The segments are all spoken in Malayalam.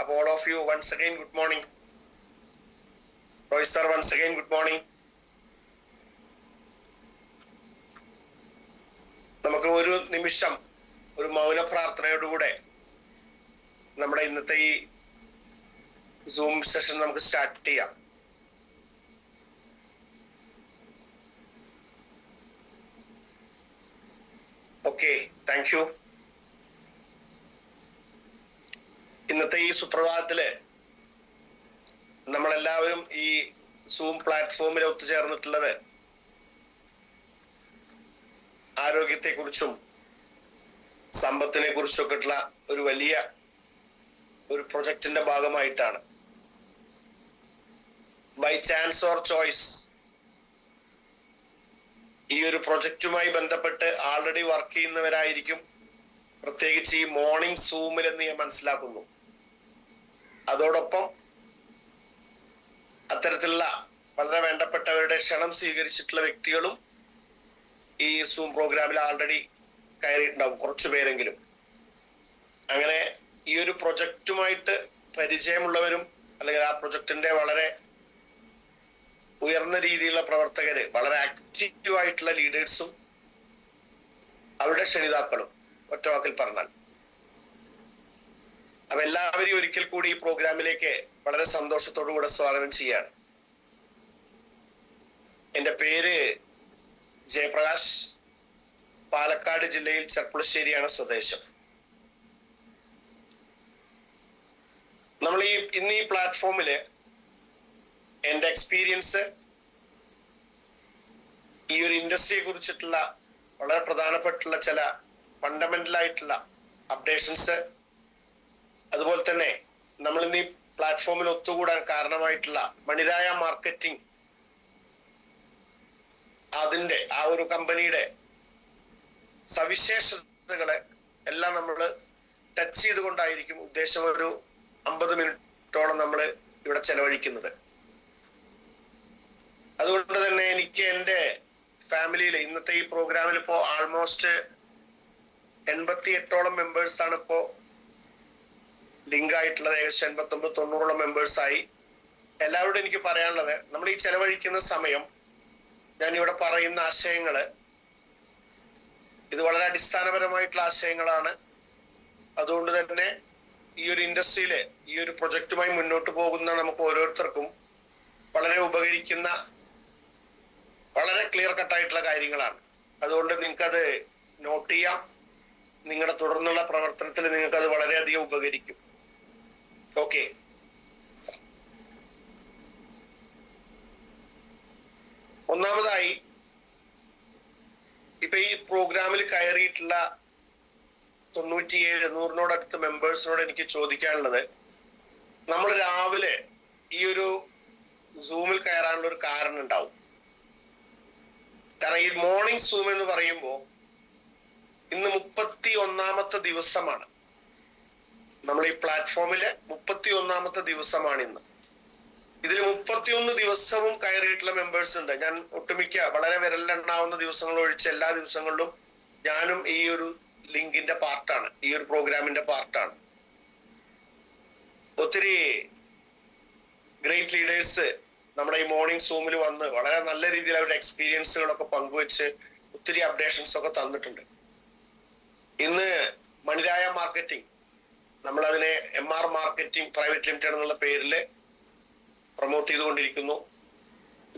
അപ്പോൾ all of you once again good morning. Rohit sir, once again good morning. നമുക്ക് ഒരു നിമിഷം ഒരു മൗന പ്രാർത്ഥനയോടുകൂടെ നമ്മുടെ ഇന്നത്തെ ഈ സൂം സെഷൻ നമുക്ക് സ്റ്റാർട്ട് ചെയ്യാം. Okay, thank you. ഇന്നത്തെ ഈ സുപ്രഭാതത്തില് നമ്മളെല്ലാവരും ഈ സൂം പ്ലാറ്റ്ഫോമിൽ ഒത്തുചേർന്നിട്ടുള്ളത് ആരോഗ്യത്തെക്കുറിച്ചും സമ്പത്തിനെ കുറിച്ചൊക്കെ ഉള്ള ഒരു വലിയ ഒരു പ്രൊജക്ടിന്റെ ഭാഗമായിട്ടാണ്. ബൈ ചാൻസ് ഓർ ചോയ്സ് ഈ ഒരു പ്രൊജക്റ്റുമായി ബന്ധപ്പെട്ട് ആൾറെഡി വർക്ക് ചെയ്യുന്നവരായിരിക്കും, പ്രത്യേകിച്ച് ഈ മോർണിംഗ് സൂമിൽ എന്ന് ഞാൻ മനസ്സിലാക്കുന്നു. അതോടൊപ്പം അത്തരത്തിലുള്ള വളരെ വേണ്ടപ്പെട്ടവരുടെ ക്ഷണം സ്വീകരിച്ചിട്ടുള്ള വ്യക്തികളും ഈ സൂം പ്രോഗ്രാമിൽ ആൾറെഡി കയറിയിട്ടുണ്ടാവും, കുറച്ചു പേരെങ്കിലും. അങ്ങനെ ഈ ഒരു പ്രൊജക്റ്റുമായിട്ട് പരിചയമുള്ളവരും അല്ലെങ്കിൽ ആ പ്രൊജക്ടിന്റെ വളരെ ഉയർന്ന രീതിയിലുള്ള പ്രവർത്തകര്, വളരെ ആക്റ്റീവ് ആയിട്ടുള്ള ലീഡേഴ്സും അവരുടെ ക്ഷണിതാക്കളും, ഒറ്റ വാക്കിൽ പറഞ്ഞാൽ. അപ്പൊ എല്ലാവരെയും ഒരിക്കൽ കൂടി ഈ പ്രോഗ്രാമിലേക്ക് വളരെ സന്തോഷത്തോടു കൂടെ സ്വാഗതം ചെയ്യാണ്. എന്റെ പേര് ജയപ്രകാശ്, പാലക്കാട് ജില്ലയിൽ ചെർപ്പുളശ്ശേരിയാണ് സ്വദേശം. നമ്മൾ ഇന്ന് ഈ പ്ലാറ്റ്ഫോമില് എന്റെ എക്സ്പീരിയൻസ്, ഈ ഒരു ഇൻഡസ്ട്രിയെ കുറിച്ചിട്ടുള്ള വളരെ പ്രധാനപ്പെട്ടുള്ള ചില ഫണ്ടമെന്റൽ ആയിട്ടുള്ള അപ്ഡേഷൻസ്, അതുപോലെ തന്നെ നമ്മൾ ഇന്ന് ഈ പ്ലാറ്റ്ഫോമിൽ ഒത്തുകൂടാൻ കാരണമായിട്ടുള്ള മണിരായ മാർക്കറ്റിംഗ്, അതിന്റെ ആ ഒരു കമ്പനിയുടെ സവിശേഷതകളെ എല്ലാം നമ്മൾ ടച്ച് ചെയ്തുകൊണ്ടായിരിക്കും ഉദ്ദേശം ഒരു 50 മിനിറ്റോളം നമ്മൾ ഇവിടെ ചെലവഴിക്കുന്നത്. അതുകൊണ്ട് തന്നെ എനിക്ക് എൻ്റെ ഫാമിലിയിൽ ഇന്നത്തെ ഈ പ്രോഗ്രാമിൽ ഇപ്പോ ആൾമോസ്റ്റ് 88ഓളം മെമ്പേഴ്സ് ആണ് ഇപ്പോ ലിങ്ക് ആയിട്ടുള്ളത്. ഏകദേശം 89-90ഓളം മെമ്പേഴ്സായി. എല്ലാവരോടും എനിക്ക് പറയാനുള്ളത്, നമ്മൾ ഈ ചെലവഴിക്കുന്ന സമയം, ഞാൻ ഇവിടെ പറയുന്ന ആശയങ്ങള് ഇത് വളരെ അടിസ്ഥാനപരമായിട്ടുള്ള ആശയങ്ങളാണ്. അതുകൊണ്ട് തന്നെ ഈ ഒരു ഇൻഡസ്ട്രിയില് ഈ ഒരു പ്രൊജക്റ്റുമായി മുന്നോട്ട് പോകുന്ന നമുക്ക് ഓരോരുത്തർക്കും വളരെ ഉപകരിക്കുന്ന, വളരെ ക്ലിയർ കട്ടായിട്ടുള്ള കാര്യങ്ങളാണ്. അതുകൊണ്ട് നിങ്ങൾക്കത് നോട്ട് ചെയ്യാം. നിങ്ങളുടെ തുടർന്നുള്ള പ്രവർത്തനത്തിൽ നിങ്ങൾക്കത് വളരെയധികം ഉപകരിക്കും. ഓക്കെ, ഒന്നാമതായി ഇപ്പൊ ഈ പ്രോഗ്രാമിൽ കയറിയിട്ടുള്ള 97-100-നോടടുത്ത് മെമ്പേഴ്സിനോട് എനിക്ക് ചോദിക്കാനുള്ളത്, നമ്മൾ രാവിലെ ഈ ഒരു സൂമിൽ കയറാനുള്ള ഒരു കാരണം ഉണ്ടാവും. കാരണം ഈ മോർണിംഗ് സൂം എന്ന് പറയുമ്പോൾ ഇന്ന് 31ാമത്തെ ദിവസമാണ്. നമ്മൾ ഈ പ്ലാറ്റ്ഫോമില് 31ാമത്തെ ദിവസമാണ് ഇന്ന്. ഇതിൽ 31 ദിവസവും കയറിയിട്ടുള്ള മെമ്പേഴ്സ് ഉണ്ട്. ഞാൻ ഒട്ടുമിക്ക വളരെ വിരലിലെണ്ണാവുന്ന ദിവസങ്ങൾ ഒഴിച്ച് എല്ലാ ദിവസങ്ങളിലും ഞാനും ഈ ഒരു ലിങ്കിന്റെ പാർട്ടാണ്, ഈ ഒരു പ്രോഗ്രാമിന്റെ പാർട്ടാണ്. ഒത്തിരി ഗ്രേറ്റ് ലീഡേഴ്സ് നമ്മുടെ ഈ മോർണിംഗ് സൂമിൽ വന്ന് വളരെ നല്ല രീതിയിൽ അവരുടെ എക്സ്പീരിയൻസുകളൊക്കെ പങ്കുവെച്ച് ഒത്തിരി അപ്ഡേഷൻസ് ഒക്കെ തന്നിട്ടുണ്ട്. ഇന്ന് മണിരായ മാർക്കറ്റിംഗ്, നമ്മളതിനെ MR മാർക്കറ്റിംഗ് പ്രൈവറ്റ് ലിമിറ്റഡ് എന്നുള്ള പേരില് പ്രൊമോട്ട് ചെയ്തുകൊണ്ടിരിക്കുന്നു.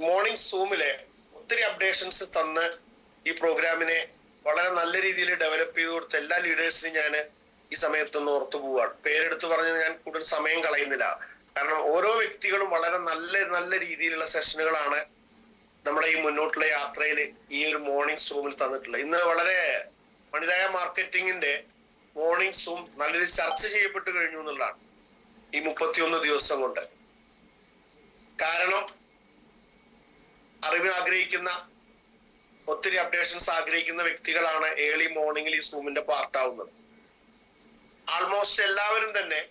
മോർണിംഗ് സൂമിലെ ഒത്തിരി അപ്ഡേഷൻസ് തന്ന് ഈ പ്രോഗ്രാമിനെ വളരെ നല്ല രീതിയിൽ ഡെവലപ്പ് ചെയ്ത് കൊടുത്ത എല്ലാ ലീഡേഴ്സിനും ഞാൻ ഈ സമയത്തൊന്ന് ഓർത്തു പോവാണ്. പേരെടുത്ത് പറഞ്ഞ് ഞാൻ കൂടുതൽ സമയം കളയുന്നില്ല. കാരണം ഓരോ വ്യക്തികളും വളരെ നല്ല രീതിയിലുള്ള സെഷനുകളാണ് നമ്മുടെ ഈ മുന്നോട്ടുള്ള യാത്രയിൽ ഈ ഒരു മോർണിംഗ് സൂമിൽ തന്നിട്ടുള്ളത്. ഇന്ന് വളരെ മണിരായ മാർക്കറ്റിംഗിന്റെ മോർണിംഗ് സൂം നല്ല രീതിയിൽ ചർച്ച ചെയ്യപ്പെട്ട് കഴിഞ്ഞു എന്നുള്ളതാണ് ഈ 31 ദിവസം കൊണ്ട്. കാരണം അറിവിന് ആഗ്രഹിക്കുന്ന, ഒത്തിരി അപ്ഡേഷൻസ് ആഗ്രഹിക്കുന്ന വ്യക്തികളാണ് ഏർലി മോർണിംഗിൽ ഈ സൂമിന്റെ പാർട്ടാവുന്നത്. ആൾമോസ്റ്റ് എല്ലാവരും തന്നെ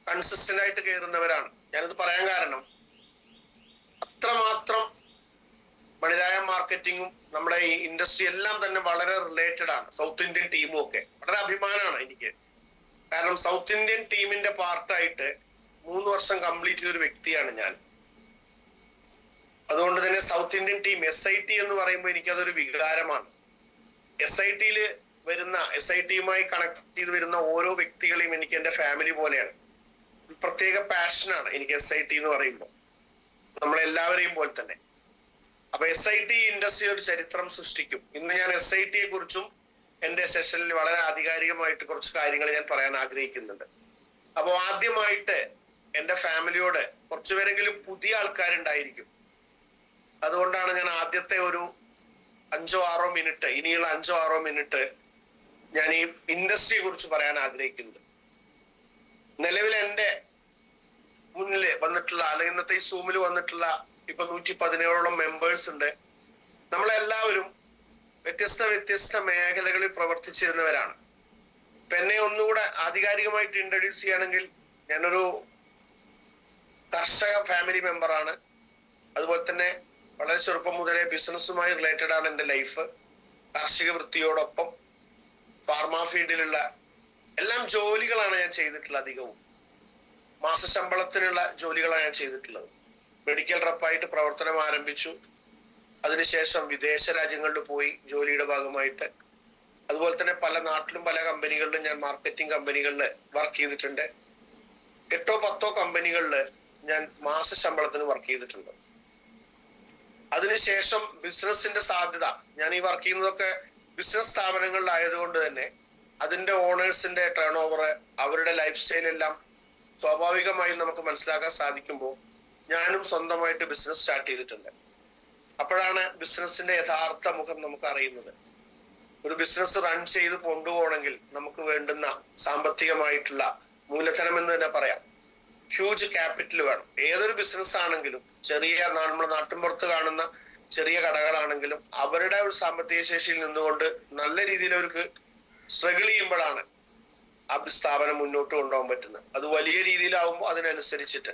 കൺസിസ്റ്റന്റ് ആയിട്ട് കയറുന്നവരാണ്. ഞാനിത് പറയാൻ കാരണം, അത്രമാത്രം മണിരായ മാർക്കറ്റിംഗും നമ്മുടെ ഈ ഇൻഡസ്ട്രി എല്ലാം തന്നെ വളരെ റിലേറ്റഡ് ആണ്. സൗത്ത് ഇന്ത്യൻ ടീമും ഒക്കെ വളരെ അഭിമാനമാണ് എനിക്ക്. കാരണം സൗത്ത് ഇന്ത്യൻ ടീമിന്റെ പാർട്ടായിട്ട് 3 വർഷം കംപ്ലീറ്റ് ചെയ്തൊരു വ്യക്തിയാണ് ഞാൻ. അതുകൊണ്ട് തന്നെ സൗത്ത് ഇന്ത്യൻ ടീം SIT എന്ന് പറയുമ്പോൾ എനിക്കതൊരു വികാരമാണ്. SIT വരുന്ന SIT-യുമായി കണക്ട് ചെയ്ത് വരുന്ന ഓരോ വ്യക്തികളെയും എനിക്ക് എന്റെ ഫാമിലി പോലെയാണ്. പ്രത്യേക പാഷനാണ് എനിക്ക് SIT എന്ന് പറയുമ്പോൾ, നമ്മളെല്ലാവരെയും പോലെ തന്നെ. അപ്പൊ SIT ഇൻഡസ്ട്രി ഒരു ചരിത്രം സൃഷ്ടിക്കും. ഇന്ന് ഞാൻ SIT-യെ കുറിച്ചും എന്റെ സെഷനിൽ വളരെ ആധികാരികമായിട്ട് കുറച്ച് കാര്യങ്ങൾ ഞാൻ പറയാൻ ആഗ്രഹിക്കുന്നുണ്ട്. അപ്പൊ ആദ്യമായിട്ട് എന്റെ ഫാമിലിയോട് കുറച്ചുപേരെങ്കിലും പുതിയ ആൾക്കാരുണ്ടായിരിക്കും. അതുകൊണ്ടാണ് ഞാൻ ആദ്യത്തെ ഒരു 5-6 മിനിറ്റ്, ഇനിയുള്ള 5-6 മിനിറ്റ് ഞാൻ ഈ ഇൻഡസ്ട്രിയെ കുറിച്ച് പറയാൻ ആഗ്രഹിക്കുന്നത്. നിലവിൽ എന്റെ മുന്നിൽ വന്നിട്ടുള്ള, അല്ലെങ്കിൽ ഇന്നത്തെ ഈ സൂമിൽ വന്നിട്ടുള്ള ഇപ്പൊ 117ഓളം മെമ്പേഴ്സ് ഉണ്ട്. നമ്മളെല്ലാവരും വ്യത്യസ്ത മേഖലകളിൽ പ്രവർത്തിച്ചിരുന്നവരാണ്. ഇപ്പൊ എന്നെ ഒന്നുകൂടെ ആധികാരികമായിട്ട് ഇൻട്രൊഡ്യൂസ് ചെയ്യുകയാണെങ്കിൽ, ഞാനൊരു കർഷക ഫാമിലി മെമ്പറാണ്. അതുപോലെ തന്നെ വളരെ ചെറുപ്പം മുതലേ ബിസിനസ്സുമായി റിലേറ്റഡ് ആണ് എൻ്റെ ലൈഫ്. കാർഷിക വൃത്തിയോടൊപ്പം ഫാർമ ഫീൽഡിലുള്ള എല്ലാം ജോലികളാണ് ഞാൻ ചെയ്തിട്ടുള്ളത്. അധികവും മാസശമ്പളത്തിനുള്ള ജോലികളാണ് ഞാൻ ചെയ്തിട്ടുള്ളത്. മെഡിക്കൽ റെപ്പായിട്ട് പ്രവർത്തനം ആരംഭിച്ചു. അതിനുശേഷം വിദേശ രാജ്യങ്ങളിൽ പോയി ജോലിയുടെ ഭാഗമായിട്ട്. അതുപോലെ തന്നെ പല നാട്ടിലും പല കമ്പനികളിലും ഞാൻ മാർക്കറ്റിംഗ് കമ്പനികളിൽ വർക്ക് ചെയ്തിട്ടുണ്ട്. 8-10 കമ്പനികളിൽ ഞാൻ മാസശമ്പളത്തിന് വർക്ക് ചെയ്തിട്ടുണ്ട്. അതിനുശേഷം ബിസിനസിന്റെ സാധ്യത, ഞാൻ ഈ വർക്ക് ചെയ്യുന്നതൊക്കെ ബിസിനസ് സ്ഥാപനങ്ങളിലായതുകൊണ്ട് തന്നെ അതിന്റെ ഓണേഴ്സിന്റെ ടേൺ ഓവർ, അവരുടെ ലൈഫ് സ്റ്റൈൽ എല്ലാം സ്വാഭാവികമായും നമുക്ക് മനസ്സിലാക്കാൻ സാധിക്കുമ്പോൾ ഞാനും സ്വന്തമായിട്ട് ബിസിനസ് സ്റ്റാർട്ട് ചെയ്തിട്ടുണ്ട്. അപ്പോഴാണ് ബിസിനസിന്റെ യഥാർത്ഥ മുഖം നമുക്ക് അറിയുന്നത്. ഒരു ബിസിനസ് റൺ ചെയ്ത് കൊണ്ടുപോകണമെങ്കിൽ നമുക്ക് വേണ്ടുന്ന സാമ്പത്തികമായിട്ടുള്ള മൂലധനം എന്ന് തന്നെ പറയാം, ഹ്യൂജ് ക്യാപിറ്റൽ വേണം. ഏതൊരു ബിസിനസ് ആണെങ്കിലും, ചെറിയ നമ്മുടെ നാട്ടിൻപുറത്ത് കാണുന്ന ചെറിയ കടകളാണെങ്കിലും അവരുടെ ഒരു സാമ്പത്തിക ശേഷിയിൽ നിന്നുകൊണ്ട് നല്ല രീതിയിൽ അവർക്ക് സ്ട്രഗിൾ ചെയ്യുമ്പോഴാണ് ആ സ്ഥാപനം മുന്നോട്ട് കൊണ്ടുപോകാൻ പറ്റുന്നത്. അത് വലിയ രീതിയിലാവുമ്പോൾ അതിനനുസരിച്ചിട്ട്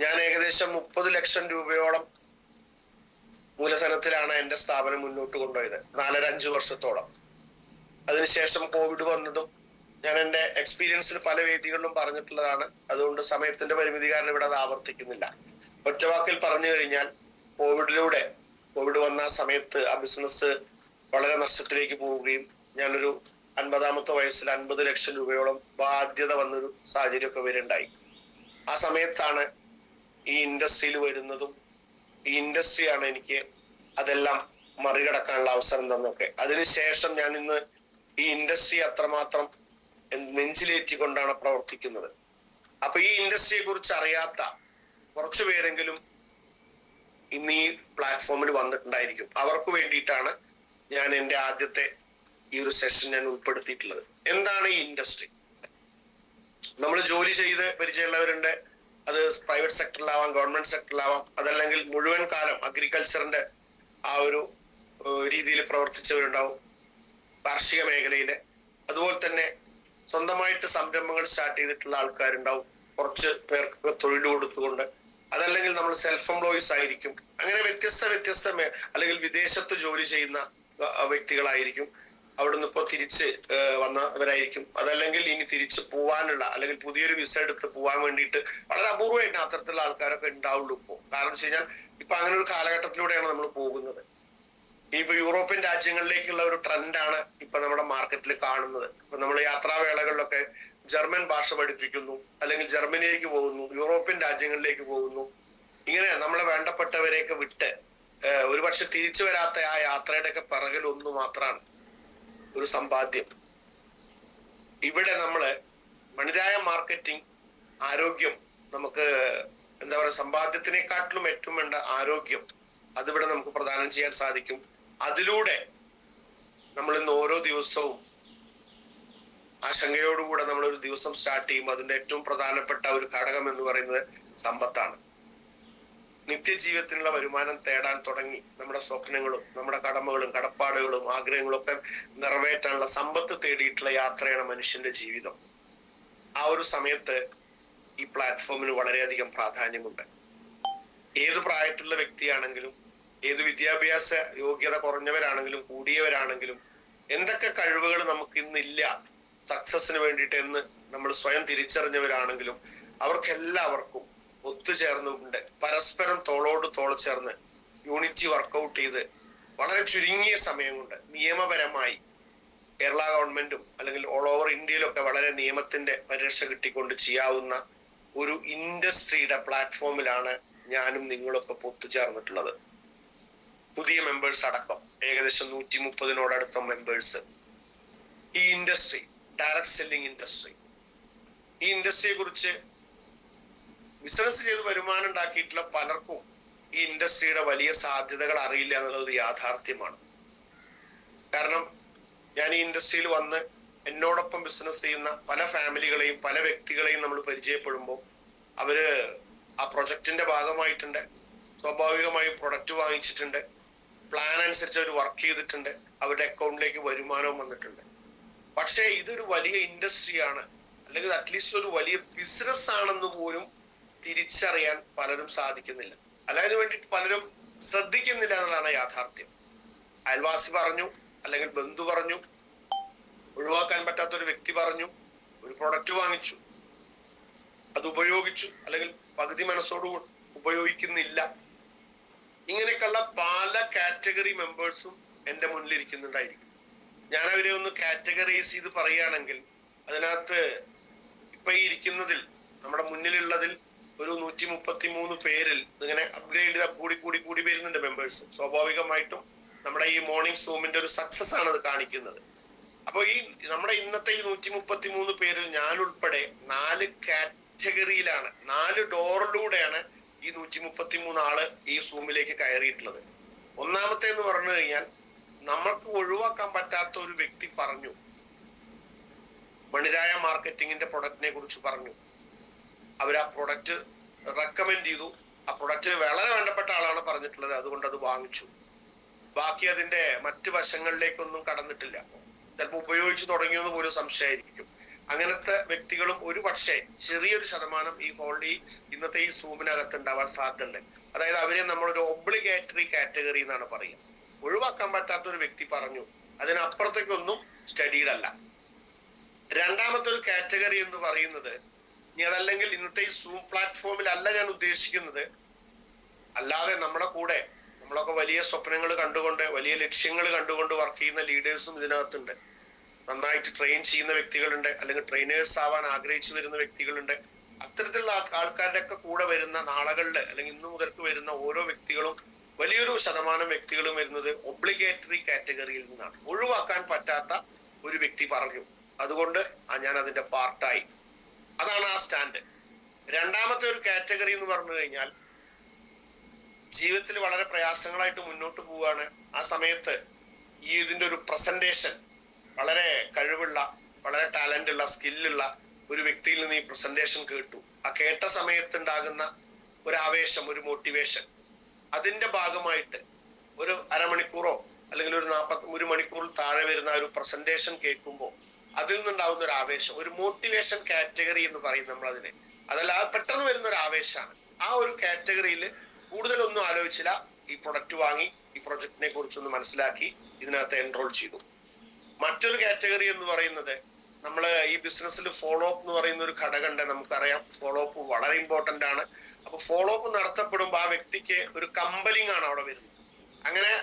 ഞാൻ ഏകദേശം 30 ലക്ഷം രൂപയോളം മൂലധനത്തിലാണ് എന്റെ സ്ഥാപനം മുന്നോട്ട് കൊണ്ടുപോയത് 4-5 വർഷത്തോളം. അതിനുശേഷം കോവിഡ് വന്നതും ഞാൻ എന്റെ എക്സ്പീരിയൻസിൽ പല വേദികളിലും പറഞ്ഞിട്ടുള്ളതാണ്. അതുകൊണ്ട് സമയത്തിന്റെ പരിമിതി കാരണം ഇവിടെ അത് ആവർത്തിക്കുന്നില്ല. ഒറ്റവാക്കിൽ പറഞ്ഞു കഴിഞ്ഞാൽ, കോവിഡ് വന്ന സമയത്ത് ആ ബിസിനസ് വളരെ നഷ്ടത്തിലേക്ക് പോവുകയും ഞാനൊരു 50-ാമത്തെ വയസ്സിൽ 50 ലക്ഷം രൂപയോളം ബാധ്യത വന്നൊരു സാഹചര്യമൊക്കെ വരുണ്ടായി. ആ സമയത്താണ് ഈ ഇൻഡസ്ട്രിയിൽ വരുന്നതും ഈ ഇൻഡസ്ട്രിയാണ് എനിക്ക് അതെല്ലാം മറികടക്കാനുള്ള അവസരം തന്നൊക്കെ. അതിനുശേഷം ഞാൻ ഇന്ന് ഈ ഇൻഡസ്ട്രി അത്രമാത്രം നെഞ്ചിലേറ്റിക്കൊണ്ടാണ് പ്രവർത്തിക്കുന്നത്. അപ്പൊ ഈ ഇൻഡസ്ട്രിയെ കുറിച്ച് അറിയാത്ത കുറച്ചു പേരെങ്കിലും ഇന്ന് ഈ പ്ലാറ്റ്ഫോമിൽ വന്നിട്ടുണ്ടായിരിക്കും. അവർക്ക് വേണ്ടിയിട്ടാണ് ഞാൻ എൻ്റെ ആദ്യത്തെ ഈ ഒരു സെഷൻ ഞാൻ ഉൾപ്പെടുത്തിയിട്ടുള്ളത്. എന്താണ് ഈ ഇൻഡസ്ട്രി? നമ്മൾ ജോലി ചെയ്ത് പരിചയമുള്ളവരുണ്ട്. അത് പ്രൈവറ്റ് സെക്ടറിലാവാം, ഗവൺമെന്റ് സെക്ടറിലാവാം, അതല്ലെങ്കിൽ മുഴുവൻ കാലം അഗ്രികൾച്ചറിന്റെ ആ ഒരു രീതിയിൽ പ്രവർത്തിച്ചവരുണ്ടാവും കാർഷിക മേഖലയില്. അതുപോലെ തന്നെ സ്വന്തമായിട്ട് സംരംഭങ്ങൾ സ്റ്റാർട്ട് ചെയ്തിട്ടുള്ള ആൾക്കാരുണ്ടാവും, കുറച്ച് പേർക്ക് തൊഴിൽ കൊടുത്തുകൊണ്ട്. അതല്ലെങ്കിൽ നമ്മൾ സെൽഫ് എംപ്ലോയീസ് ആയിരിക്കും. അങ്ങനെ വ്യത്യസ്ത അല്ലെങ്കിൽ വിദേശത്ത് ജോലി ചെയ്യുന്ന വ്യക്തികളായിരിക്കും. അവിടുന്ന് ഇപ്പോൾ തിരിച്ച് വന്നവരായിരിക്കും. അതല്ലെങ്കിൽ ഇനി തിരിച്ചു പോവാനുള്ള, അല്ലെങ്കിൽ പുതിയൊരു വിസ എടുത്ത് പോവാൻ വേണ്ടിയിട്ട് വളരെ അപൂർവമായിട്ട് അത്തരത്തിലുള്ള ആൾക്കാരൊക്കെ ഉണ്ടാവുള്ളൂ ഇപ്പോൾ. കാരണം വെച്ച് കഴിഞ്ഞാൽ ഇപ്പൊ അങ്ങനെ ഒരു കാലഘട്ടത്തിലൂടെയാണ് നമ്മൾ പോകുന്നത്. ഇപ്പൊ യൂറോപ്യൻ രാജ്യങ്ങളിലേക്കുള്ള ഒരു ട്രെൻഡാണ് ഇപ്പൊ നമ്മുടെ മാർക്കറ്റിൽ കാണുന്നത്. ഇപ്പൊ നമ്മൾ യാത്രാവേളകളിലൊക്കെ ജർമ്മൻ ഭാഷ പഠിപ്പിക്കുന്നു, അല്ലെങ്കിൽ ജർമ്മനിയിലേക്ക് പോകുന്നു, യൂറോപ്യൻ രാജ്യങ്ങളിലേക്ക് പോകുന്നു. ഇങ്ങനെ നമ്മളെ വേണ്ടപ്പെട്ടവരെയൊക്കെ വിട്ട് ഒരുപക്ഷെ തിരിച്ചു വരാത്ത ആ യാത്രയുടെ ഒക്കെ പിറകിൽ ഒന്നു മാത്രമാണ് ഒരു സമ്പാദ്യം. ഇവിടെ നമ്മള് മണിരായ മാർക്കറ്റിംഗ്, ആരോഗ്യം, നമുക്ക് എന്താ പറയുക, സമ്പാദ്യത്തിനെക്കാട്ടിലും ഏറ്റവും വേണ്ട ആരോഗ്യം, അതിവിടെ നമുക്ക് പ്രദാനം ചെയ്യാൻ സാധിക്കും. അതിലൂടെ നമ്മൾ ഇന്ന് ഓരോ ദിവസവും ആശങ്കയോടുകൂടെ നമ്മളൊരു ദിവസം സ്റ്റാർട്ട് ചെയ്യുമ്പോൾ അതിന്റെ ഏറ്റവും പ്രധാനപ്പെട്ട ഒരു ഘടകം എന്ന് പറയുന്നത് സമ്പത്താണ്. നിത്യജീവിതത്തിനുള്ള വരുമാനം തേടാൻ തുടങ്ങി നമ്മുടെ സ്വപ്നങ്ങളും നമ്മുടെ കടമകളും കടപ്പാടുകളും ആഗ്രഹങ്ങളും ഒക്കെ നിറവേറ്റാനുള്ള സമ്പത്ത് തേടിയിട്ടുള്ള യാത്രയാണ് മനുഷ്യന്റെ ജീവിതം. ആ ഒരു സമയത്ത് ഈ പ്ലാറ്റ്ഫോമിന് വളരെയധികം പ്രാധാന്യമുണ്ട്. ഏത് പ്രായത്തിലുള്ള വ്യക്തിയാണെങ്കിലും, ഏത് വിദ്യാഭ്യാസ യോഗ്യത കുറഞ്ഞവരാണെങ്കിലും കൂടിയവരാണെങ്കിലും, എന്തൊക്കെ കഴിവുകൾ നമുക്ക് ഇന്നില്ല സക്സസിന് വേണ്ടിയിട്ട് എന്ന് നമ്മൾ സ്വയം തിരിച്ചറിഞ്ഞവരാണെങ്കിലും അവർക്കെല്ലാവർക്കും ഒത്തുചേർന്നുകൊണ്ട് പരസ്പരം തോളോട് തോൾ ചേർന്ന് യൂണിറ്റി വർക്കൗട്ട് ചെയ്ത് വളരെ ചുരുങ്ങിയ സമയം കൊണ്ട് നിയമപരമായി കേരള ഗവൺമെന്റും അല്ലെങ്കിൽ ഓൾ ഓവർ ഇന്ത്യയിലൊക്കെ വളരെ നിയമത്തിന്റെ പരിരക്ഷ കിട്ടിക്കൊണ്ട് ചെയ്യാവുന്ന ഒരു ഇൻഡസ്ട്രിയുടെ പ്ലാറ്റ്ഫോമിലാണ് ഞാനും നിങ്ങളൊക്കെ ഒത്തുചേർന്നിട്ടുള്ളത്. പുതിയ മെമ്പേഴ്സ് അടക്കം ഏകദേശം 130-നോടടുത്ത മെമ്പേഴ്സ്. ഈ ഇൻഡസ്ട്രി, ഡയറക്ട് സെല്ലിംഗ് ഇൻഡസ്ട്രി, ഈ ഇൻഡസ്ട്രിയെ കുറിച്ച് ബിസിനസ് ചെയ്ത് വരുമാനം ഉണ്ടാക്കിയിട്ടുള്ള പലർക്കും ഈ ഇൻഡസ്ട്രിയുടെ വലിയ സാധ്യതകൾ അറിയില്ല എന്നുള്ളത് യാഥാർത്ഥ്യമാണ്. കാരണം ഞാൻ ഈ ഇൻഡസ്ട്രിയിൽ വന്ന് എന്നോടൊപ്പം ബിസിനസ് ചെയ്യുന്ന പല ഫാമിലികളെയും പല വ്യക്തികളെയും നമ്മൾ പരിചയപ്പെടുമ്പോൾ അവര് ആ പ്രൊജക്ടിന്റെ ഭാഗമായിട്ടുണ്ട്, സ്വാഭാവികമായും പ്രൊഡക്റ്റ് വാങ്ങിച്ചിട്ടുണ്ട്, പ്ലാൻ അനുസരിച്ച് അവർ വർക്ക് ചെയ്തിട്ടുണ്ട്, അവരുടെ അക്കൗണ്ടിലേക്ക് വരുമാനവും വന്നിട്ടുണ്ട്. പക്ഷേ ഇതൊരു വലിയ ഇൻഡസ്ട്രിയാണ്, അല്ലെങ്കിൽ അറ്റ്ലീസ്റ്റ് ഒരു വലിയ ബിസിനസ് ആണെന്ന് പോലും തിരിച്ചറിയാൻ പലരും സാധിക്കുന്നില്ല. അതിനു വേണ്ടിയിട്ട് പലരും ശ്രദ്ധിക്കുന്നില്ല എന്നതാണ് യാഥാർത്ഥ്യം. അയൽവാസി പറഞ്ഞു, അല്ലെങ്കിൽ ബന്ധു പറഞ്ഞു, ഒഴിവാക്കാൻ പറ്റാത്ത ഒരു വ്യക്തി പറഞ്ഞു, ഒരു പ്രൊഡക്റ്റ് വാങ്ങിച്ചു, അത് ഉപയോഗിച്ചു, അല്ലെങ്കിൽ പകുതി മനസ്സോട് ഉപയോഗിക്കുന്നില്ല. ഇങ്ങനെയൊക്കെയുള്ള പല കാറ്റഗറി മെമ്പേഴ്സും എൻ്റെ മുന്നിലിരിക്കുന്നുണ്ടായിരിക്കും. ഞാൻ അവരെ ഒന്ന് കാറ്റഗറൈസ് ചെയ്ത് പറയുകയാണെങ്കിൽ അതിനകത്ത് ഇപ്പൊ ഈ ഇരിക്കുന്നതിൽ നമ്മുടെ മുന്നിലുള്ളതിൽ ഒരു 133 പേരിൽ ഇങ്ങനെ അപ്ഗ്രേഡ് കൂടി വരുന്നുണ്ട് മെമ്പേഴ്സ്. സ്വാഭാവികമായിട്ടും നമ്മുടെ ഈ മോർണിംഗ് സൂമിന്റെ ഒരു സക്സസ് ആണ് അത് കാണിക്കുന്നത്. അപ്പൊ ഈ നമ്മുടെ ഇന്നത്തെ ഈ 133 പേരിൽ ഞാൻ ഉൾപ്പെടെ 4 കാറ്റഗറിയിലാണ്, 4 ഡോറിലൂടെയാണ് ഈ 133 ആള് ഈ സൂമിലേക്ക് കയറിയിട്ടുള്ളത്. ഒന്നാമത്തെ എന്ന് പറഞ്ഞു കഴിഞ്ഞാൽ നമ്മൾക്ക് ഒഴിവാക്കാൻ പറ്റാത്ത ഒരു വ്യക്തി പറഞ്ഞു, മണിരായ മാർക്കറ്റിങ്ങിന്റെ പ്രൊഡക്റ്റിനെ കുറിച്ച് പറഞ്ഞു. അവർ ആ പ്രൊഡക്റ്റ് റെക്കമെൻഡ് ചെയ്തു. ആ പ്രൊഡക്റ്റ് വളരെ വേണ്ടപ്പെട്ട ആളാണ് പറഞ്ഞിട്ടുള്ളത്, അതുകൊണ്ട് അത് വാങ്ങിച്ചു. ബാക്കി അതിന്റെ മറ്റു വശങ്ങളിലേക്കൊന്നും കടന്നിട്ടില്ല. ചിലപ്പോൾ ഉപയോഗിച്ചു തുടങ്ങിയെന്ന് പോലും സംശയമായിരിക്കും. അങ്ങനത്തെ വ്യക്തികളും ഒരു പക്ഷേ ചെറിയൊരു ശതമാനം ഈ ഇന്നത്തെ ഈ സൂമിനകത്ത് ഉണ്ടാവാൻ സാധ്യതയുണ്ട്. അതായത് അവരെ നമ്മളൊരു ഒബ്ലിഗേറ്ററി കാറ്റഗറി എന്നാണ് പറയുക. ഒഴിവാക്കാൻ പറ്റാത്ത ഒരു വ്യക്തി പറഞ്ഞു, അതിനപ്പുറത്തേക്കൊന്നും സ്റ്റഡീഡ് അല്ല. രണ്ടാമത്തെ ഒരു കാറ്റഗറി എന്ന് പറയുന്നത്, ഇനി അതല്ലെങ്കിൽ ഇന്നത്തെ ഈ സൂം പ്ലാറ്റ്ഫോമിൽ അല്ല ഞാൻ ഉദ്ദേശിക്കുന്നത്, അല്ലാതെ നമ്മുടെ കൂടെ നമ്മളൊക്കെ വലിയ സ്വപ്നങ്ങൾ കണ്ടുകൊണ്ട് വലിയ ലക്ഷ്യങ്ങൾ കണ്ടുകൊണ്ട് വർക്ക് ചെയ്യുന്ന ലീഡേഴ്സും ഇതിനകത്തുണ്ട്. നന്നായിട്ട് ട്രെയിൻ ചെയ്യുന്ന വ്യക്തികളുണ്ട്, അല്ലെങ്കിൽ ട്രെയിനേഴ്സ് ആവാൻ ആഗ്രഹിച്ചു വരുന്ന വ്യക്തികളുണ്ട്. അത്തരത്തിലുള്ള ആൾക്കാരുടെ ഒക്കെ കൂടെ വരുന്ന നാളുകളിൽ അല്ലെങ്കിൽ ഇന്നു മുതൽക്ക് വരുന്ന ഓരോ വ്യക്തികളും, വലിയൊരു ശതമാനം വ്യക്തികളും വരുന്നത് ഒബ്ലിഗേറ്ററി കാറ്റഗറിയിൽ നിന്നാണ്. ഒഴിവാക്കാൻ പറ്റാത്ത ഒരു വ്യക്തി പറഞ്ഞു, അതുകൊണ്ട് ഞാൻ അതിന്റെ പാർട്ടായി. അതാണ് ആ സ്റ്റാൻഡ്. രണ്ടാമത്തെ ഒരു കാറ്റഗറി എന്ന് പറഞ്ഞു കഴിഞ്ഞാൽ ജീവിതത്തിൽ വളരെ പ്രയാസങ്ങളായിട്ട് മുന്നോട്ട് പോവുകയാണ്. ആ സമയത്ത് ഈ ഇതിന്റെ ഒരു പ്രസന്റേഷൻ വളരെ കഴിവുള്ള, വളരെ ടാലന്റ് ഉള്ള, സ്കില്ലുള്ള ഒരു വ്യക്തിയിൽ നിന്ന് ഈ പ്രസന്റേഷൻ കേട്ടു. ആ കേട്ട സമയത്ത് ഉണ്ടാകുന്ന ഒരു ആവേശം, ഒരു മോട്ടിവേഷൻ, അതിന്റെ ഭാഗമായിട്ട് ഒരു അരമണിക്കൂറോ അല്ലെങ്കിൽ ഒരു 41 മണിക്കൂറിൽ താഴെ വരുന്ന ഒരു പ്രസന്റേഷൻ കേൾക്കുമ്പോൾ അതിൽ നിന്നുണ്ടാവുന്ന ഒരു ആവേശം, ഒരു മോട്ടിവേഷൻ കാറ്റഗറി എന്ന് പറയും നമ്മൾ അതിനെ. അതല്ല, പെട്ടെന്ന് വരുന്ന ഒരു ആവേശമാണ്. ആ ഒരു കാറ്റഗറിയിൽ കൂടുതലൊന്നും ആലോചിച്ചില്ല, ഈ പ്രൊഡക്റ്റ് വാങ്ങി ഈ പ്രൊജക്ടിനെ കുറിച്ചൊന്ന് മനസ്സിലാക്കി ഇതിനകത്ത് എൻറോൾ ചെയ്തു. മറ്റൊരു കാറ്റഗറി എന്ന് പറയുന്നത്, നമ്മൾ ഈ ബിസിനസ്സിൽ ഫോളോ അപ്പ് എന്ന് പറയുന്ന ഒരു ഘടകമുണ്ട്. നമുക്കറിയാം, ഫോളോ അപ്പ് വളരെ ഇമ്പോർട്ടന്റ് ആണ്. അപ്പൊ ഫോളോ അപ്പ് നടത്തപ്പെടുമ്പോൾ ആ വ്യക്തിക്ക് ഒരു കമ്പലിംഗ് ആണ് അവിടെ വരുന്നത്. അങ്ങനെ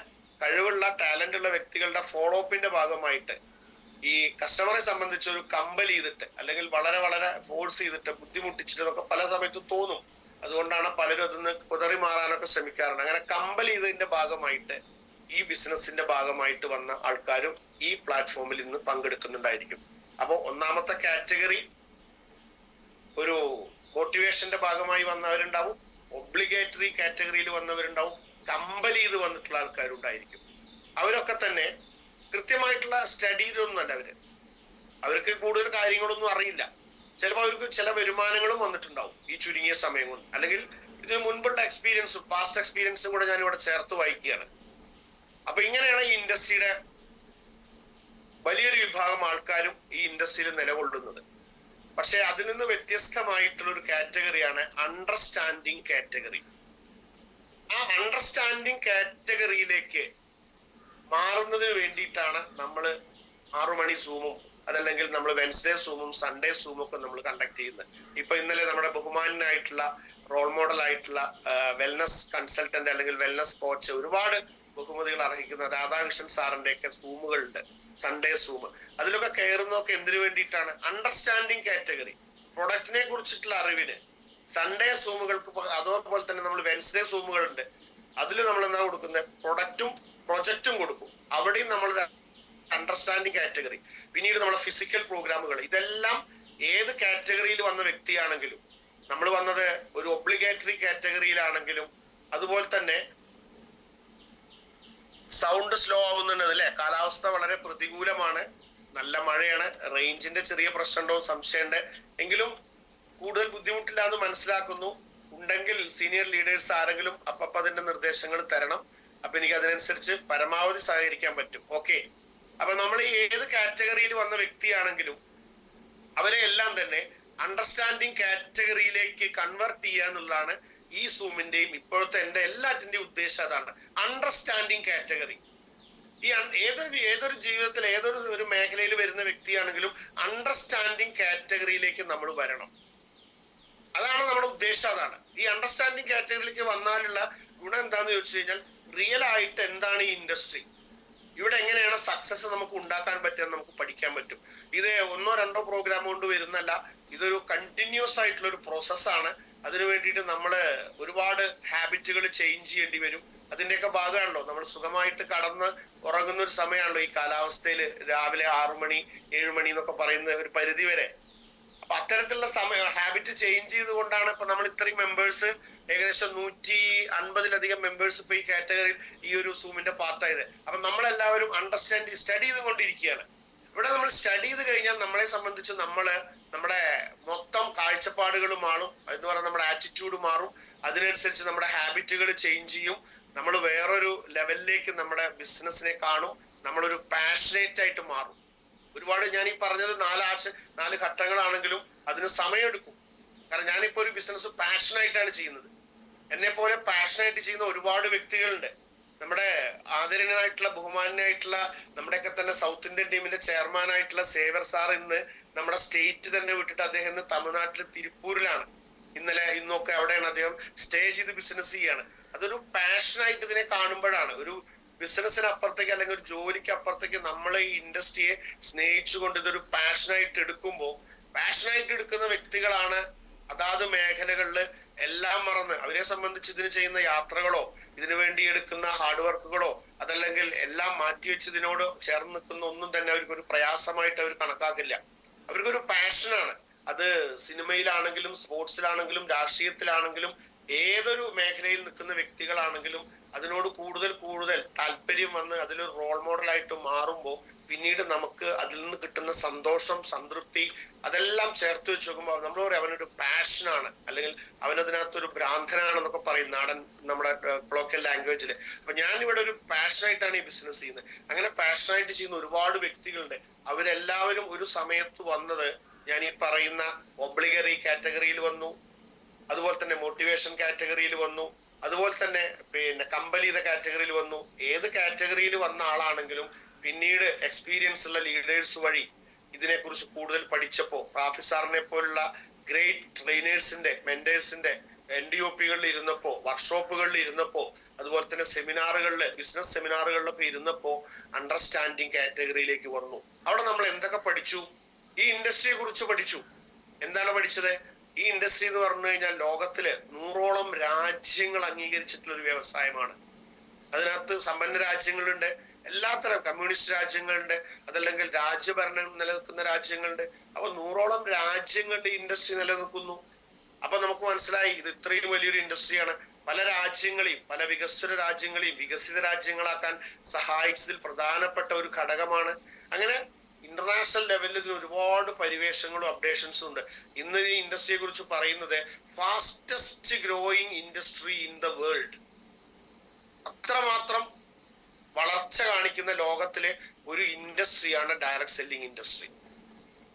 കഴിവുള്ള, ടാലന്റ് ഉള്ള വ്യക്തികളുടെ ഫോളോ അപ്പിന്റെ ഭാഗമായിട്ട് ഈ കസ്റ്റമറെ സംബന്ധിച്ച് ഒരു കമ്പൽ ചെയ്തിട്ട്, അല്ലെങ്കിൽ വളരെ വളരെ ഫോഴ്സ് ചെയ്തിട്ട്, ബുദ്ധിമുട്ടിച്ചിട്ടൊക്കെ പല സമയത്തും തോന്നും. അതുകൊണ്ടാണ് പലരും അതിന് കുതറി മാറാനൊക്കെ ശ്രമിക്കാറുണ്ട്. അങ്ങനെ കമ്പൽ ചെയ്തതിന്റെ ഭാഗമായിട്ട് ഈ ബിസിനസിന്റെ ഭാഗമായിട്ട് വന്ന ആൾക്കാരും ഈ പ്ലാറ്റ്ഫോമിൽ ഇന്ന് പങ്കെടുക്കുന്നുണ്ടായിരിക്കും. അപ്പൊ ഒന്നാമത്തെ കാറ്റഗറി ഒരു മോട്ടിവേഷന്റെ ഭാഗമായി വന്നവരുണ്ടാവും, ഒബ്ലിഗേറ്ററി കാറ്റഗറിയിൽ വന്നവരുണ്ടാവും, കമ്പൽ ചെയ്ത് വന്നിട്ടുള്ള ആൾക്കാരുണ്ടായിരിക്കും. അവരൊക്കെ തന്നെ കൃത്യമായിട്ടുള്ള സ്റ്റഡിയിലൊന്നുമല്ല അവർക്ക് കൂടുതൽ കാര്യങ്ങളൊന്നും അറിയില്ല. ചിലപ്പോൾ അവർക്ക് ചില വരുമാനങ്ങളും വന്നിട്ടുണ്ടാവും ഈ ചുരുങ്ങിയ സമയം കൊണ്ട്, അല്ലെങ്കിൽ ഇതിന് മുൻപുള്ള എക്സ്പീരിയൻസും പാസ്റ്റ് എക്സ്പീരിയൻസും കൂടെ ഞാൻ ഇവിടെ ചേർത്ത് വായിക്കുകയാണ്. അപ്പൊ ഇങ്ങനെയാണ് ഈ ഇൻഡസ്ട്രിയുടെ വലിയൊരു വിഭാഗം ആൾക്കാരും ഈ ഇൻഡസ്ട്രിയിൽ നിലകൊള്ളുന്നത്. പക്ഷെ അതിൽ നിന്ന് വ്യത്യസ്തമായിട്ടുള്ള ഒരു കാറ്റഗറിയാണ് അണ്ടർസ്റ്റാൻഡിങ് കാറ്റഗറി. ആ അണ്ടർസ്റ്റാൻഡിങ് കാറ്റഗറിയിലേക്ക് മാറുന്നതിന് വേണ്ടിയിട്ടാണ് നമ്മൾ 6 മണി സൂമും അതല്ലെങ്കിൽ നമ്മൾ വെൻസ്ഡേ സൂമും സൺഡേ സൂമും ഒക്കെ നമ്മൾ കണ്ടക്ട് ചെയ്യുന്നത്. ഇപ്പൊ ഇന്നലെ നമ്മുടെ ബഹുമാനായിട്ടുള്ള റോൾ മോഡൽ ആയിട്ടുള്ള വെൽനസ് കൺസൾട്ടന്റ് അല്ലെങ്കിൽ വെൽനസ് കോച്ച്, ഒരുപാട് ബഹുമതികൾ അർഹിക്കുന്ന രാധാകൃഷ്ണൻ സാറിന്റെ ഒക്കെ സൂമുകളുണ്ട്, സൺഡേ സൂം. അതിലൊക്കെ കയറുന്നതൊക്കെ എന്തിനു വേണ്ടിയിട്ടാണ്? അണ്ടർസ്റ്റാൻഡിങ് കാറ്റഗറി, പ്രൊഡക്റ്റിനെ കുറിച്ചിട്ടുള്ള അറിവിന്. സൺഡേ സൂമുകൾക്ക് അതേപോലെ തന്നെ നമ്മൾ വെൻസ്ഡേ സൂമുകളുണ്ട്, അതിൽ നമ്മൾ എന്താ കൊടുക്കുന്നത്? പ്രൊഡക്റ്റും പ്രൊജക്റ്റും കൊടുക്കും. അവിടെയും നമ്മൾ അണ്ടർസ്റ്റാൻഡിങ് കാറ്റഗറി. പിന്നീട് നമ്മളെ ഫിസിക്കൽ പ്രോഗ്രാമുകൾ, ഇതെല്ലാം ഏത് കാറ്റഗറിയിൽ വന്ന വ്യക്തിയാണെങ്കിലും, നമ്മൾ വന്നത് ഒരു ഒബ്ലിഗേറ്ററി കാറ്റഗറിയിലാണെങ്കിലും, അതുപോലെ തന്നെ സൗണ്ട് സ്ലോ ആവുന്നുണ്ട് അല്ലേ? കാലാവസ്ഥ വളരെ പ്രതികൂലമാണ്, നല്ല മഴയാണ്, റേഞ്ചിന്റെ ചെറിയ പ്രശ്നമുണ്ടോ സംശയമുണ്ട്, എങ്കിലും കൂടുതൽ ബുദ്ധിമുട്ടില്ല എന്ന് മനസ്സിലാക്കുന്നു. ഉണ്ടെങ്കിൽ സീനിയർ ലീഡേഴ്സ് ആരെങ്കിലും അപ്പപ്പ അതിന്റെ നിർദ്ദേശങ്ങൾ തരണം. അപ്പൊ എനിക്ക് അതിനനുസരിച്ച് പരമാവധി സഹകരിക്കാൻ പറ്റും. ഓക്കെ. അപ്പൊ നമ്മൾ ഏത് കാറ്റഗറിയിൽ വന്ന വ്യക്തിയാണെങ്കിലും അവരെ എല്ലാം തന്നെ അണ്ടർസ്റ്റാൻഡിങ് കാറ്റഗറിയിലേക്ക് കൺവേർട്ട് ചെയ്യുക എന്നുള്ളതാണ് ഈ സൂമിന്റെയും ഇപ്പോഴത്തെ എന്റെ എല്ലാറ്റിന്റെയും ഉദ്ദേശം. അതാണ് അണ്ടർസ്റ്റാൻഡിങ് കാറ്റഗറി. ഈ ഏതൊരു ജീവിതത്തിൽ ഏതൊരു മേഖലയിൽ വരുന്ന വ്യക്തിയാണെങ്കിലും അണ്ടർസ്റ്റാൻഡിങ് കാറ്റഗറിയിലേക്ക് നമ്മൾ വരണം. അതാണ് നമ്മുടെ ഉദ്ദേശം. അതാണ് ഈ അണ്ടർസ്റ്റാൻഡിങ് കാറ്റഗറിയിലേക്ക് വന്നാലുള്ള ഗുണം എന്താന്ന് ചോദിച്ചു കഴിഞ്ഞാൽ, റിയൽ ആയിട്ട് എന്താണ് ഈ ഇൻഡസ്ട്രി, ഇവിടെ എങ്ങനെയാണ് സക്സസ് നമുക്ക് ഉണ്ടാക്കാൻ പറ്റുക, നമുക്ക് പഠിക്കാൻ പറ്റും. ഇത് 1-2 പ്രോഗ്രാം കൊണ്ട് വരുന്നല്ല, ഇതൊരു കണ്ടിന്യൂസ് ആയിട്ടുള്ള ഒരു പ്രോസസ്സാണ്. അതിനു വേണ്ടിയിട്ട് നമ്മള് ഒരുപാട് ഹാബിറ്റുകൾ ചേഞ്ച് ചെയ്യേണ്ടി വരും. അതിന്റെയൊക്കെ ഭാഗമാണല്ലോ നമ്മൾ സുഖമായിട്ട് കടന്ന് ഉറങ്ങുന്ന ഒരു സമയമാണല്ലോ ഈ കാലാവസ്ഥയിൽ, രാവിലെ 6 മണി 7 മണി എന്നൊക്കെ പറയുന്ന ഒരു പരിധി വരെ. അപ്പൊ അത്തരത്തിലുള്ള ഹാബിറ്റ് ചേഞ്ച് ചെയ്തുകൊണ്ടാണ് ഇപ്പൊ നമ്മൾ ഇത്രയും മെമ്പേഴ്സ്, ഏകദേശം 150-ലധികം മെമ്പേഴ്സ് ഇപ്പൊ ഈ കാറ്റഗറിയിൽ ഈ ഒരു സൂമിന്റെ പാർട്ടായത്. അപ്പൊ നമ്മളെല്ലാവരും സ്റ്റഡി ചെയ്തുകൊണ്ടിരിക്കുകയാണ്. ഇവിടെ നമ്മൾ സ്റ്റഡി ചെയ്ത് കഴിഞ്ഞാൽ നമ്മളെ സംബന്ധിച്ച് നമ്മുടെ മൊത്തം കാഴ്ചപ്പാടുകൾ മാറും, എന്ന് പറഞ്ഞാൽ നമ്മുടെ ആറ്റിറ്റ്യൂഡ് മാറും. അതിനനുസരിച്ച് നമ്മുടെ ഹാബിറ്റുകൾ ചേഞ്ച് ചെയ്യും. നമ്മൾ വേറൊരു ലെവലിലേക്ക് നമ്മുടെ ബിസിനസിനെ കാണും. നമ്മളൊരു പാഷനേറ്റ് ആയിട്ട് മാറും. ഒരുപാട് ഞാൻ ഈ പറഞ്ഞത് 4 ഘട്ടങ്ങളാണെങ്കിലും അതിന് സമയമെടുക്കും. കാരണം ഞാനിപ്പോ ഒരു ബിസിനസ് പാഷനായിട്ടാണ് ചെയ്യുന്നത്. എന്നെ പോലെ പാഷനായിട്ട് ചെയ്യുന്ന ഒരുപാട് വ്യക്തികളുണ്ട്. നമ്മുടെ ആദരണീയനായിട്ടുള്ള ബഹുമാനായിട്ടുള്ള നമ്മുടെയൊക്കെ തന്നെ സൗത്ത് ഇന്ത്യൻ ടീമിന്റെ ചെയർമാൻ ആയിട്ടുള്ള സേവർ സാർ ഇന്ന് നമ്മുടെ സ്റ്റേറ്റ് തന്നെ വിട്ടിട്ട് അദ്ദേഹം ഇന്ന് തമിഴ്നാട്ടിലെ തിരുപ്പൂരിലാണ്. ഇന്നൊക്കെ അവിടെയാണ് അദ്ദേഹം സ്റ്റേ ചെയ്ത് ബിസിനസ് ചെയ്യാണ്. അതൊരു പാഷനായിട്ട് ഇതിനെ കാണുമ്പോഴാണ്, ഒരു ബിസിനസ്സിന് അപ്പുറത്തേക്ക് അല്ലെങ്കിൽ ഒരു ജോലിക്ക് അപ്പുറത്തേക്ക് നമ്മൾ ഈ ഇൻഡസ്ട്രിയെ സ്നേഹിച്ചുകൊണ്ട് ഇതൊരു പാഷനായിട്ട് എടുക്കുമ്പോൾ, പാഷനായിട്ട് എടുക്കുന്ന വ്യക്തികളാണ് അതാത് മേഖലകളിൽ എല്ലാം മറന്ന്, അവരെ സംബന്ധിച്ച് ഇതിന് ചെയ്യുന്ന യാത്രകളോ ഇതിനു വേണ്ടി എടുക്കുന്ന ഹാർഡ് വർക്കുകളോ അതല്ലെങ്കിൽ എല്ലാം മാറ്റിവെച്ച് ഇതിനോട് ചേർന്ന് നിൽക്കുന്ന ഒന്നും തന്നെ അവർക്കൊരു പ്രയാസമായിട്ട് അവർ കണക്കാക്കില്ല. അവർക്കൊരു പാഷനാണ്. അത് സിനിമയിലാണെങ്കിലും സ്പോർട്സിലാണെങ്കിലും രാഷ്ട്രീയത്തിലാണെങ്കിലും ഏതൊരു മേഖലയിൽ നിൽക്കുന്ന വ്യക്തികളാണെങ്കിലും അതിനോട് കൂടുതൽ താല്പര്യം വന്ന് അതിലൊരു റോൾ മോഡലായിട്ട് മാറുമ്പോൾ പിന്നീട് നമുക്ക് അതിൽ നിന്ന് കിട്ടുന്ന സന്തോഷം, സംതൃപ്തി അതെല്ലാം ചേർത്ത് വെച്ച് നോക്കുമ്പോൾ നമ്മൾ പറയും അവനൊരു പാഷനാണ്, അല്ലെങ്കിൽ അവനതിനകത്തൊരു ഭ്രാന്തനാണെന്നൊക്കെ പറയും നമ്മുടെ കൊളോക്കിയൽ ലാംഗ്വേജിൽ. അപ്പൊ ഞാനിവിടെ ഒരു പാഷനായിട്ടാണ് ഈ ബിസിനസ് ചെയ്യുന്നത്. അങ്ങനെ പാഷനായിട്ട് ചെയ്യുന്ന ഒരുപാട് വ്യക്തികളുണ്ട്. അവരെല്ലാവരും ഒരു സമയത്ത് വന്നത് ഞാൻ ഈ പറയുന്ന ഒബ്ലിഗറി കാറ്റഗറിയിൽ വന്നു, അതുപോലെ തന്നെ മോട്ടിവേഷൻ കാറ്റഗറിയിൽ വന്നു, അതുപോലെ തന്നെ കമ്പലീത കാറ്റഗറിയിൽ വന്നു. ഏത് കാറ്റഗറിയിൽ വന്ന ആളാണെങ്കിലും പിന്നീട് എക്സ്പീരിയൻസ് ഉള്ള ലീഡേഴ്സ് വഴി ഇതിനെക്കുറിച്ച് കൂടുതൽ പഠിച്ചപ്പോ, റാഫി സാറിനെ പോലുള്ള ഗ്രേറ്റ് ട്രെയിനേഴ്സിന്റെ മെന്റേഴ്സിന്റെ NDOPകളിൽ ഇരുന്നപ്പോ, വർക്ക്ഷോപ്പുകളിൽ ഇരുന്നപ്പോ, അതുപോലെ തന്നെ സെമിനാറുകളിൽ, ബിസിനസ് സെമിനാറുകളിലൊക്കെ ഇരുന്നപ്പോ അണ്ടർസ്റ്റാൻഡിങ് കാറ്റഗറിയിലേക്ക് വന്നു. അവിടെ നമ്മൾ എന്തൊക്കെ പഠിച്ചു? ഈ ഇൻഡസ്ട്രിയെ കുറിച്ച് പഠിച്ചു. എന്താണ് പഠിച്ചത്? ഈ ഇൻഡസ്ട്രി എന്ന് പറഞ്ഞു കഴിഞ്ഞാൽ ലോകത്തില് 100ഓളം രാജ്യങ്ങൾ അംഗീകരിച്ചിട്ടുള്ള ഒരു വ്യവസായമാണ്. അതിനകത്ത് സമ്പന്ന രാജ്യങ്ങളുണ്ട്, എല്ലാത്തരം കമ്മ്യൂണിസ്റ്റ് രാജ്യങ്ങളുണ്ട്, അതല്ലെങ്കിൽ രാജ്യഭരണം നിലനിൽക്കുന്ന രാജ്യങ്ങളുണ്ട്. അപ്പൊ 100ഓളം രാജ്യങ്ങളുടെ ഇൻഡസ്ട്രി നിലനിൽക്കുന്നു. അപ്പൊ നമുക്ക് മനസ്സിലായി ഇത് ഇത്രയും വലിയൊരു ഇൻഡസ്ട്രിയാണ്. പല രാജ്യങ്ങളെയും, പല വികസ്വര രാജ്യങ്ങളെയും വികസിത രാജ്യങ്ങളാക്കാൻ സഹായിച്ചതിൽ പ്രധാനപ്പെട്ട ഒരു ഘടകമാണ്. അങ്ങനെ ഇന്റർനാഷണൽ ലെവലിൽ ഇതിന് ഒരുപാട് പരിവേഷങ്ങളും അപ്ഡേഷൻസും ഉണ്ട്. ഇന്ന് ഈ ഇൻഡസ്ട്രിയെ കുറിച്ച് പറയുന്നത് fastest growing industry in the world. അത്രമാത്രം വളർച്ച കാണിക്കുന്ന ലോകത്തിലെ ഒരു ഇൻഡസ്ട്രിയാണ് ഡയറക്ട് സെല്ലിംഗ് ഇൻഡസ്ട്രി.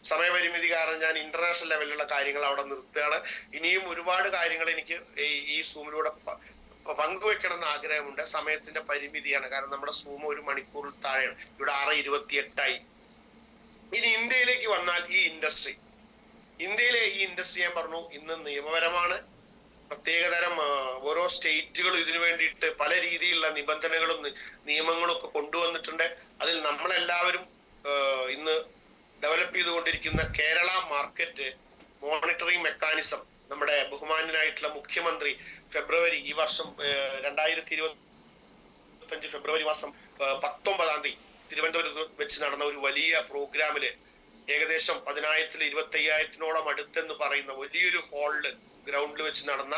സമയപരിമിതി കാരണം ഞാൻ ഇന്റർനാഷണൽ ലെവലിലുള്ള കാര്യങ്ങൾ അവിടെ നിർത്തുകയാണ്. ഇനിയും ഒരുപാട് കാര്യങ്ങൾ എനിക്ക് ഈ സൂമിലൂടെ പങ്കുവെക്കണം എന്ന് ആഗ്രഹമുണ്ട്. സമയത്തിന്റെ പരിമിതിയാണ്, കാരണം നമ്മുടെ സൂം 1 മണിക്കൂറിൽ താഴെയാണ്. ഇവിടെ 6:28 ഇനി ഇന്ത്യയിലേക്ക് വന്നാൽ ഇന്ത്യയിലെ ഈ ഇൻഡസ്ട്രി ഞാൻ പറഞ്ഞു ഇന്ന് നിയമപരമാണ്. പ്രത്യേകതരം ഓരോ സ്റ്റേറ്റുകളും ഇതിനു വേണ്ടിയിട്ട് പല രീതിയിലുള്ള നിബന്ധനകളും നിയമങ്ങളും ഒക്കെ കൊണ്ടുവന്നിട്ടുണ്ട്. അതിൽ നമ്മളെല്ലാവരും ഇന്ന് ഡെവലപ്പ് ചെയ്തുകൊണ്ടിരിക്കുന്ന കേരള മാർക്കറ്റ് മോണിറ്ററിംഗ് മെക്കാനിസം നമ്മുടെ ബഹുമാന്യനായിട്ടുള്ള മുഖ്യമന്ത്രി ഈ വർഷം 2025 ഫെബ്രുവരി മാസം 19-ാം തീയതി തിരുവനന്തപുരത്ത് വെച്ച് നടന്ന ഒരു വലിയ പ്രോഗ്രാമില് ഏകദേശം 10,000-ൽ 25,000-നോളം അടുത്തെന്ന് പറയുന്ന വലിയൊരു ഗ്രൗണ്ടിൽ വെച്ച് നടന്ന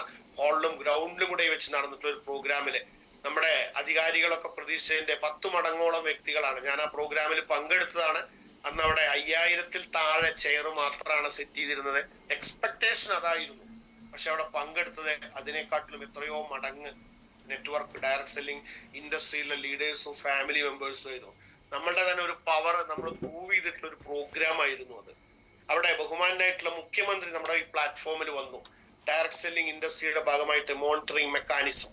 ഗ്രൗണ്ടിലും കൂടെ വെച്ച് നടന്നിട്ടുള്ള ഒരു പ്രോഗ്രാമില് നമ്മുടെ അധികാരികളൊക്കെ പ്രതീക്ഷിച്ചതിന്റെ 10 മടങ്ങോളം വ്യക്തികളാണ്. ഞാൻ ആ പ്രോഗ്രാമിൽ പങ്കെടുത്തതാണ്. അന്ന് അവിടെ 5,000-ൽ താഴെ ചെയർ മാത്രമാണ് സെറ്റ് ചെയ്തിരുന്നത്. എക്സ്പെക്ടേഷൻ അതായിരുന്നു. പക്ഷെ അവിടെ പങ്കെടുത്തത് അതിനെക്കാട്ടിലും എത്രയോ മടങ്ങ് നെറ്റ്വർക്ക് ഡയറക്ട് സെല്ലിംഗ് ഇൻഡസ്ട്രിയിലെ ലീഡേഴ്സും ഫാമിലി മെമ്പേഴ്സും ആയിരുന്നു. നമ്മളുടെ തന്നെ ഒരു പവർ നമ്മൾ പ്രൂവ് ചെയ്തിട്ടുള്ള ഒരു പ്രോഗ്രാം ആയിരുന്നു അത്. അവിടെ ബഹുമാനായിട്ടുള്ള മുഖ്യമന്ത്രി നമ്മുടെ ഈ പ്ലാറ്റ്ഫോമിൽ വന്നു. ഡയറക്ട് സെല്ലിംഗ് ഇൻഡസ്ട്രിയുടെ ഭാഗമായിട്ട് മോണിറ്ററിംഗ് മെക്കാനിസം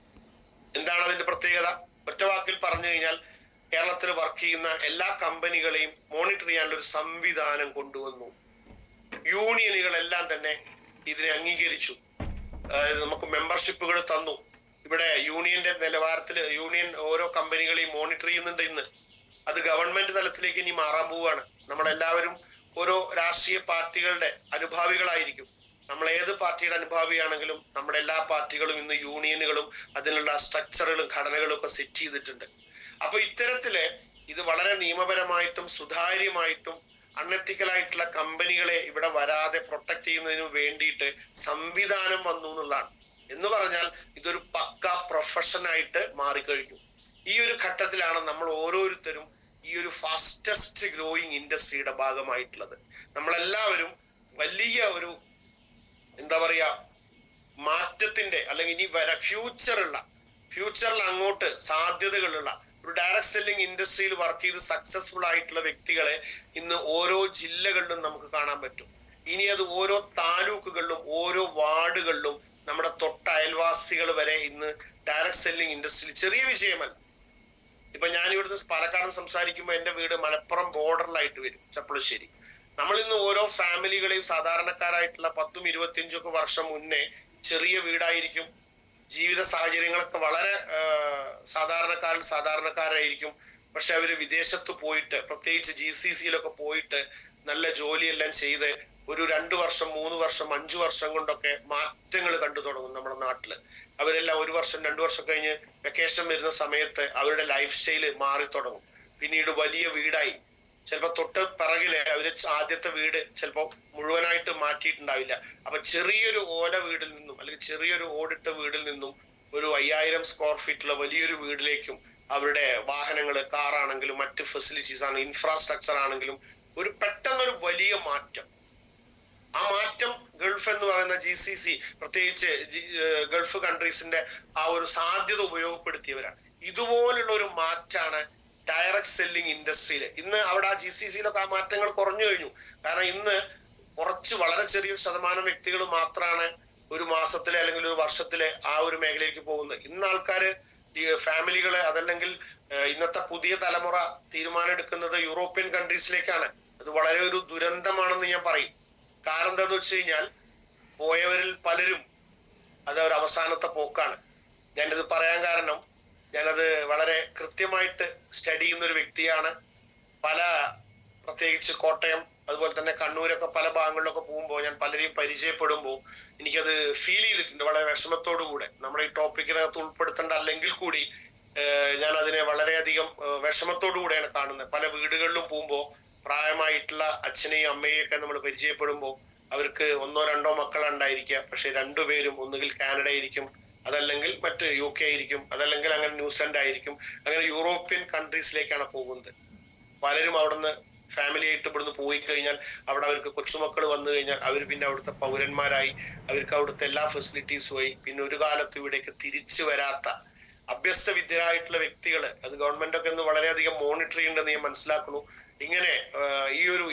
എന്താണ് അതിന്റെ പ്രത്യേകത? ഒറ്റ വാക്കിൽ പറഞ്ഞു കഴിഞ്ഞാൽ കേരളത്തിൽ വർക്ക് ചെയ്യുന്ന എല്ലാ കമ്പനികളെയും മോണിറ്റർ ചെയ്യാനുള്ള ഒരു സംവിധാനം കൊണ്ടുവന്നു. യൂണിയനുകളെല്ലാം തന്നെ ഇതിനെ അംഗീകരിച്ചു. നമുക്ക് മെമ്പർഷിപ്പുകൾ തന്നു. ഇവിടെ യൂണിയന്റെ നിലവാരത്തിൽ യൂണിയൻ ഓരോ കമ്പനികളെയും മോണിറ്റർ ചെയ്യുന്നുണ്ട്. ഇന്ന് അത് ഗവൺമെന്റ് തലത്തിലേക്ക് ഇനി മാറാൻ പോവുകയാണ്. നമ്മളെല്ലാവരും ഓരോ രാഷ്ട്രീയ പാർട്ടികളുടെ അനുഭാവികളായിരിക്കും. നമ്മൾ ഏത് പാർട്ടിയുടെ അനുഭാവിയാണെങ്കിലും നമ്മുടെ എല്ലാ പാർട്ടികളും ഇന്ന് യൂണിയനുകളും അതിനുള്ള സ്ട്രക്ചറുകളും ഘടനകളും ഒക്കെ സെറ്റ് ചെയ്തിട്ടുണ്ട്. അപ്പൊ ഇത്തരത്തില് ഇത് വളരെ നിയമപരമായിട്ടും സുതാര്യമായിട്ടും അൺഎത്തിക്കലായിട്ടുള്ള കമ്പനികളെ ഇവിടെ വരാതെ പ്രൊട്ടക്ട് ചെയ്യുന്നതിന് വേണ്ടിയിട്ട് സംവിധാനം വന്നു എന്നുള്ളതാണ്. എന്ന് പറഞ്ഞാൽ ഇതൊരു പക്ക പ്രൊഫഷനായിട്ട് മാറിക്കഴിഞ്ഞു. ഈ ഒരു ഘട്ടത്തിലാണ് നമ്മൾ ഓരോരുത്തരും ഈ ഒരു ഫാസ്റ്റസ്റ്റ് ഗ്രോയിങ് ഇൻഡസ്ട്രിയുടെ ഭാഗമായിട്ടുള്ളത്. നമ്മളെല്ലാവരും വലിയ ഒരു എന്താ പറയാ മാറ്റത്തിന്റെ അല്ലെങ്കിൽ ഇനി ഫ്യൂച്ചറിൽ അങ്ങോട്ട് സാധ്യതകളുള്ള ഒരു ഡയറക്ട് സെല്ലിംഗ് ഇൻഡസ്ട്രിയിൽ വർക്ക് ചെയ്ത് സക്സസ്ഫുൾ ആയിട്ടുള്ള വ്യക്തികളെ ഇന്ന് ഓരോ ജില്ലകളിലും നമുക്ക് കാണാൻ പറ്റും. ഇനി അത് ഓരോ താലൂക്കുകളിലും ഓരോ വാർഡുകളിലും നമ്മുടെ തൊട്ട അയൽവാസികൾ വരെ ഇന്ന് ഡയറക്ട് സെല്ലിംഗ് ഇൻഡസ്ട്രിയിൽ ചെറിയ വിജയമല്ല. ഇപ്പൊ ഞാൻ ഇവിടുന്ന് പാലക്കാട് സംസാരിക്കുമ്പോൾ എന്റെ വീട് മലപ്പുറം ബോർഡറിലായിട്ട് വരും, ചപ്പളശ്ശേരി. നമ്മൾ ഇന്ന് ഓരോ ഫാമിലികളെയും സാധാരണക്കാരായിട്ടുള്ള 10-25 വർഷം മുന്നേ ചെറിയ വീടായിരിക്കും. ജീവിത സാഹചര്യങ്ങളൊക്കെ വളരെ സാധാരണക്കാരായിരിക്കും. പക്ഷെ അവര് വിദേശത്ത് പോയിട്ട് പ്രത്യേകിച്ച് GCC-യിലൊക്കെ പോയിട്ട് നല്ല ജോലിയെല്ലാം ചെയ്ത് ഒരു 2 വർഷം 3 വർഷം 5 വർഷം കൊണ്ടൊക്കെ മാറ്റങ്ങൾ കണ്ടു തുടങ്ങും നമ്മുടെ നാട്ടില്. അവരെല്ലാം 1 വർഷം 2 വർഷം കഴിഞ്ഞ് വെക്കേഷൻ വരുന്ന സമയത്ത് അവരുടെ ലൈഫ് സ്റ്റൈല് മാറി തുടങ്ങും. പിന്നീട് വലിയ വീടായി. ചിലപ്പോ തൊട്ട് പിറകില് അവര് ആദ്യത്തെ വീട് ചിലപ്പോ മുഴുവനായിട്ട് മാറ്റിയിട്ടുണ്ടാവില്ല. അപ്പൊ ചെറിയൊരു ഓല വീടിൽ നിന്നും അല്ലെങ്കിൽ ചെറിയൊരു ഓടിട്ട വീടിൽ നിന്നും ഒരു 5,000 സ്ക്വയർ ഫീറ്റുള്ള വലിയൊരു വീട്ടിലേക്കും അവരുടെ വാഹനങ്ങള്, കാറാണെങ്കിലും മറ്റ് ഫെസിലിറ്റീസ് ആണ്, ഇൻഫ്രാസ്ട്രക്ചർ ആണെങ്കിലും ഒരു പെട്ടെന്നൊരു വലിയ മാറ്റം. ആ മാറ്റം ഗൾഫ് എന്ന് പറയുന്ന GCC പ്രത്യേകിച്ച് ഗൾഫ് കൺട്രീസിന്റെ ആ ഒരു സാധ്യത ഉപയോഗപ്പെടുത്തിയവരാണ്. ഇതുപോലുള്ള ഒരു മാറ്റാണ് ഡയറക്ട് സെല്ലിംഗ് ഇൻഡസ്ട്രിയില്. ഇന്ന് അവിടെ ആ GCC-യിലൊക്കെ ആ മാറ്റങ്ങൾ കുറഞ്ഞു കഴിഞ്ഞു. കാരണം ഇന്ന് വളരെ ചെറിയൊരു ശതമാനം വ്യക്തികൾ മാത്രമാണ് ഒരു മാസത്തിലെ അല്ലെങ്കിൽ ഒരു വർഷത്തിലെ ആ ഒരു മേഖലയിലേക്ക് പോകുന്നത്. ഇന്ന് ആൾക്കാര് ഫാമിലികള് അതല്ലെങ്കിൽ ഇന്നത്തെ പുതിയ തലമുറ തീരുമാനം എടുക്കുന്നത് യൂറോപ്യൻ കൺട്രീസിലേക്കാണ്. അത് വളരെ ഒരു ദുരന്തമാണെന്ന് ഞാൻ പറയും. കാരണം എന്താന്ന് വെച്ച് കഴിഞ്ഞാൽ പോയവരിൽ പലരും അത് ഒരു അവസാനത്തെ പോക്കാണ്. ഞാനിത് പറയാൻ കാരണം ഞാനത് വളരെ കൃത്യമായിട്ട് സ്റ്റഡി ചെയ്യുന്ന ഒരു വ്യക്തിയാണ്. പ്രത്യേകിച്ച് കോട്ടയം അതുപോലെ തന്നെ കണ്ണൂരൊക്കെ പല ഭാഗങ്ങളിലൊക്കെ പോകുമ്പോൾ ഞാൻ പലരെയും പരിചയപ്പെടുമ്പോൾ എനിക്കത് ഫീൽ ചെയ്തിട്ടുണ്ട് വളരെ വിഷമത്തോടു കൂടെ. നമ്മുടെ ഈ ടോപ്പിക്കിനകത്ത് ഉൾപ്പെടുത്തേണ്ട അല്ലെങ്കിൽ കൂടി ഞാൻ അതിനെ വളരെയധികം വിഷമത്തോടു കൂടെയാണ് കാണുന്നത്. പല വീടുകളിലും പോകുമ്പോൾ പ്രായമായിട്ടുള്ള അച്ഛനെയും അമ്മയെയും ഒക്കെ നമ്മൾ പരിചയപ്പെടുമ്പോൾ അവർക്ക് 1-2 മക്കളുണ്ടായിരിക്കുക. പക്ഷെ 2 പേരും ഒന്നുകിൽ കാനഡ ആയിരിക്കും, അതല്ലെങ്കിൽ മറ്റ് UK ആയിരിക്കും, അതല്ലെങ്കിൽ അങ്ങനെ ന്യൂസിലൻഡ് ആയിരിക്കും. അങ്ങനെ യൂറോപ്യൻ കൺട്രീസിലേക്കാണ് പോകുന്നത്. പലരും അവിടുന്ന് ഫാമിലി ആയിട്ട് ഇവിടുന്ന് പോയി കഴിഞ്ഞാൽ അവിടെ അവർക്ക് കൊച്ചുമക്കൾ വന്നു കഴിഞ്ഞാൽ അവർ പിന്നെ അവിടുത്തെ പൗരന്മാരായി, അവർക്ക് അവിടുത്തെ എല്ലാ ഫെസിലിറ്റീസും ആയി. പിന്നെ ഒരു കാലത്ത് ഇവിടേക്ക് തിരിച്ചു വരാത്ത അഭ്യസ്ത വിദ്യരായിട്ടുള്ള വ്യക്തികള് അത് ഗവൺമെന്റ് ഒക്കെ ഒന്ന് വളരെയധികം മോണിറ്റർ ചെയ്യേണ്ടതെന്ന് ഞാൻ മനസ്സിലാക്കുന്നു. ഇങ്ങനെ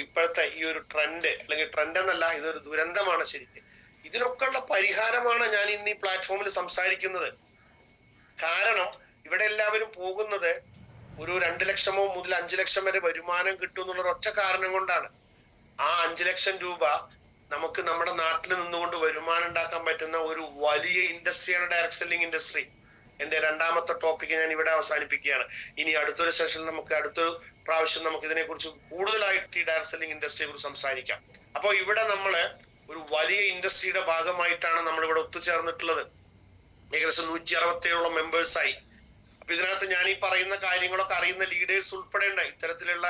ഇപ്പോഴത്തെ ഈ ഒരു ട്രെൻഡ് അല്ലെങ്കിൽ ട്രെൻഡ് എന്നല്ല, ഇതൊരു ദുരന്തമാണ് ശരിക്കും. ഇതിനൊക്കെയുള്ള പരിഹാരമാണ് ഞാൻ ഇന്ന് ഈ പ്ലാറ്റ്ഫോമിൽ സംസാരിക്കുന്നത്. കാരണം ഇവിടെ എല്ലാവരും പോകുന്നത് ഒരു 2 ലക്ഷമോ മുതൽ 5 ലക്ഷം വരെ വരുമാനം കിട്ടും എന്നുള്ള ഒറ്റ കാരണം കൊണ്ടാണ്. ആ 5 ലക്ഷം രൂപ നമുക്ക് നമ്മുടെ നാട്ടിൽ നിന്നുകൊണ്ട് വരുമാനം ഉണ്ടാക്കാൻ പറ്റുന്ന ഒരു വലിയ ഇൻഡസ്ട്രിയാണ് ഡയറക്ട് സെല്ലിംഗ് ഇൻഡസ്ട്രി. എന്റെ രണ്ടാമത്തെ ടോപ്പിക്ക് ഞാൻ ഇവിടെ അവസാനിപ്പിക്കുകയാണ്. ഇനി അടുത്തൊരു സെഷനിൽ അടുത്തൊരു പ്രാവശ്യം നമുക്ക് ഇതിനെക്കുറിച്ച് കൂടുതലായിട്ട് ഈ ഡയറക്ട് സെല്ലിംഗ് ഇൻഡസ്ട്രിയെ കുറിച്ച് സംസാരിക്കാം. അപ്പോൾ ഇവിടെ നമ്മള് ഒരു വലിയ ഇൻഡസ്ട്രിയുടെ ഭാഗമായിട്ടാണ് നമ്മൾ ഇവിടെ ഒത്തുചേർന്നിട്ടുള്ളത്. ഏകദേശം 167 മെമ്പേഴ്സായി. അപ്പൊ ഇതിനകത്ത് ഞാൻ ഈ പറയുന്ന കാര്യങ്ങളൊക്കെ അറിയുന്ന ലീഡേഴ്സ് ഉൾപ്പെടേണ്ട ഇത്തരത്തിലുള്ള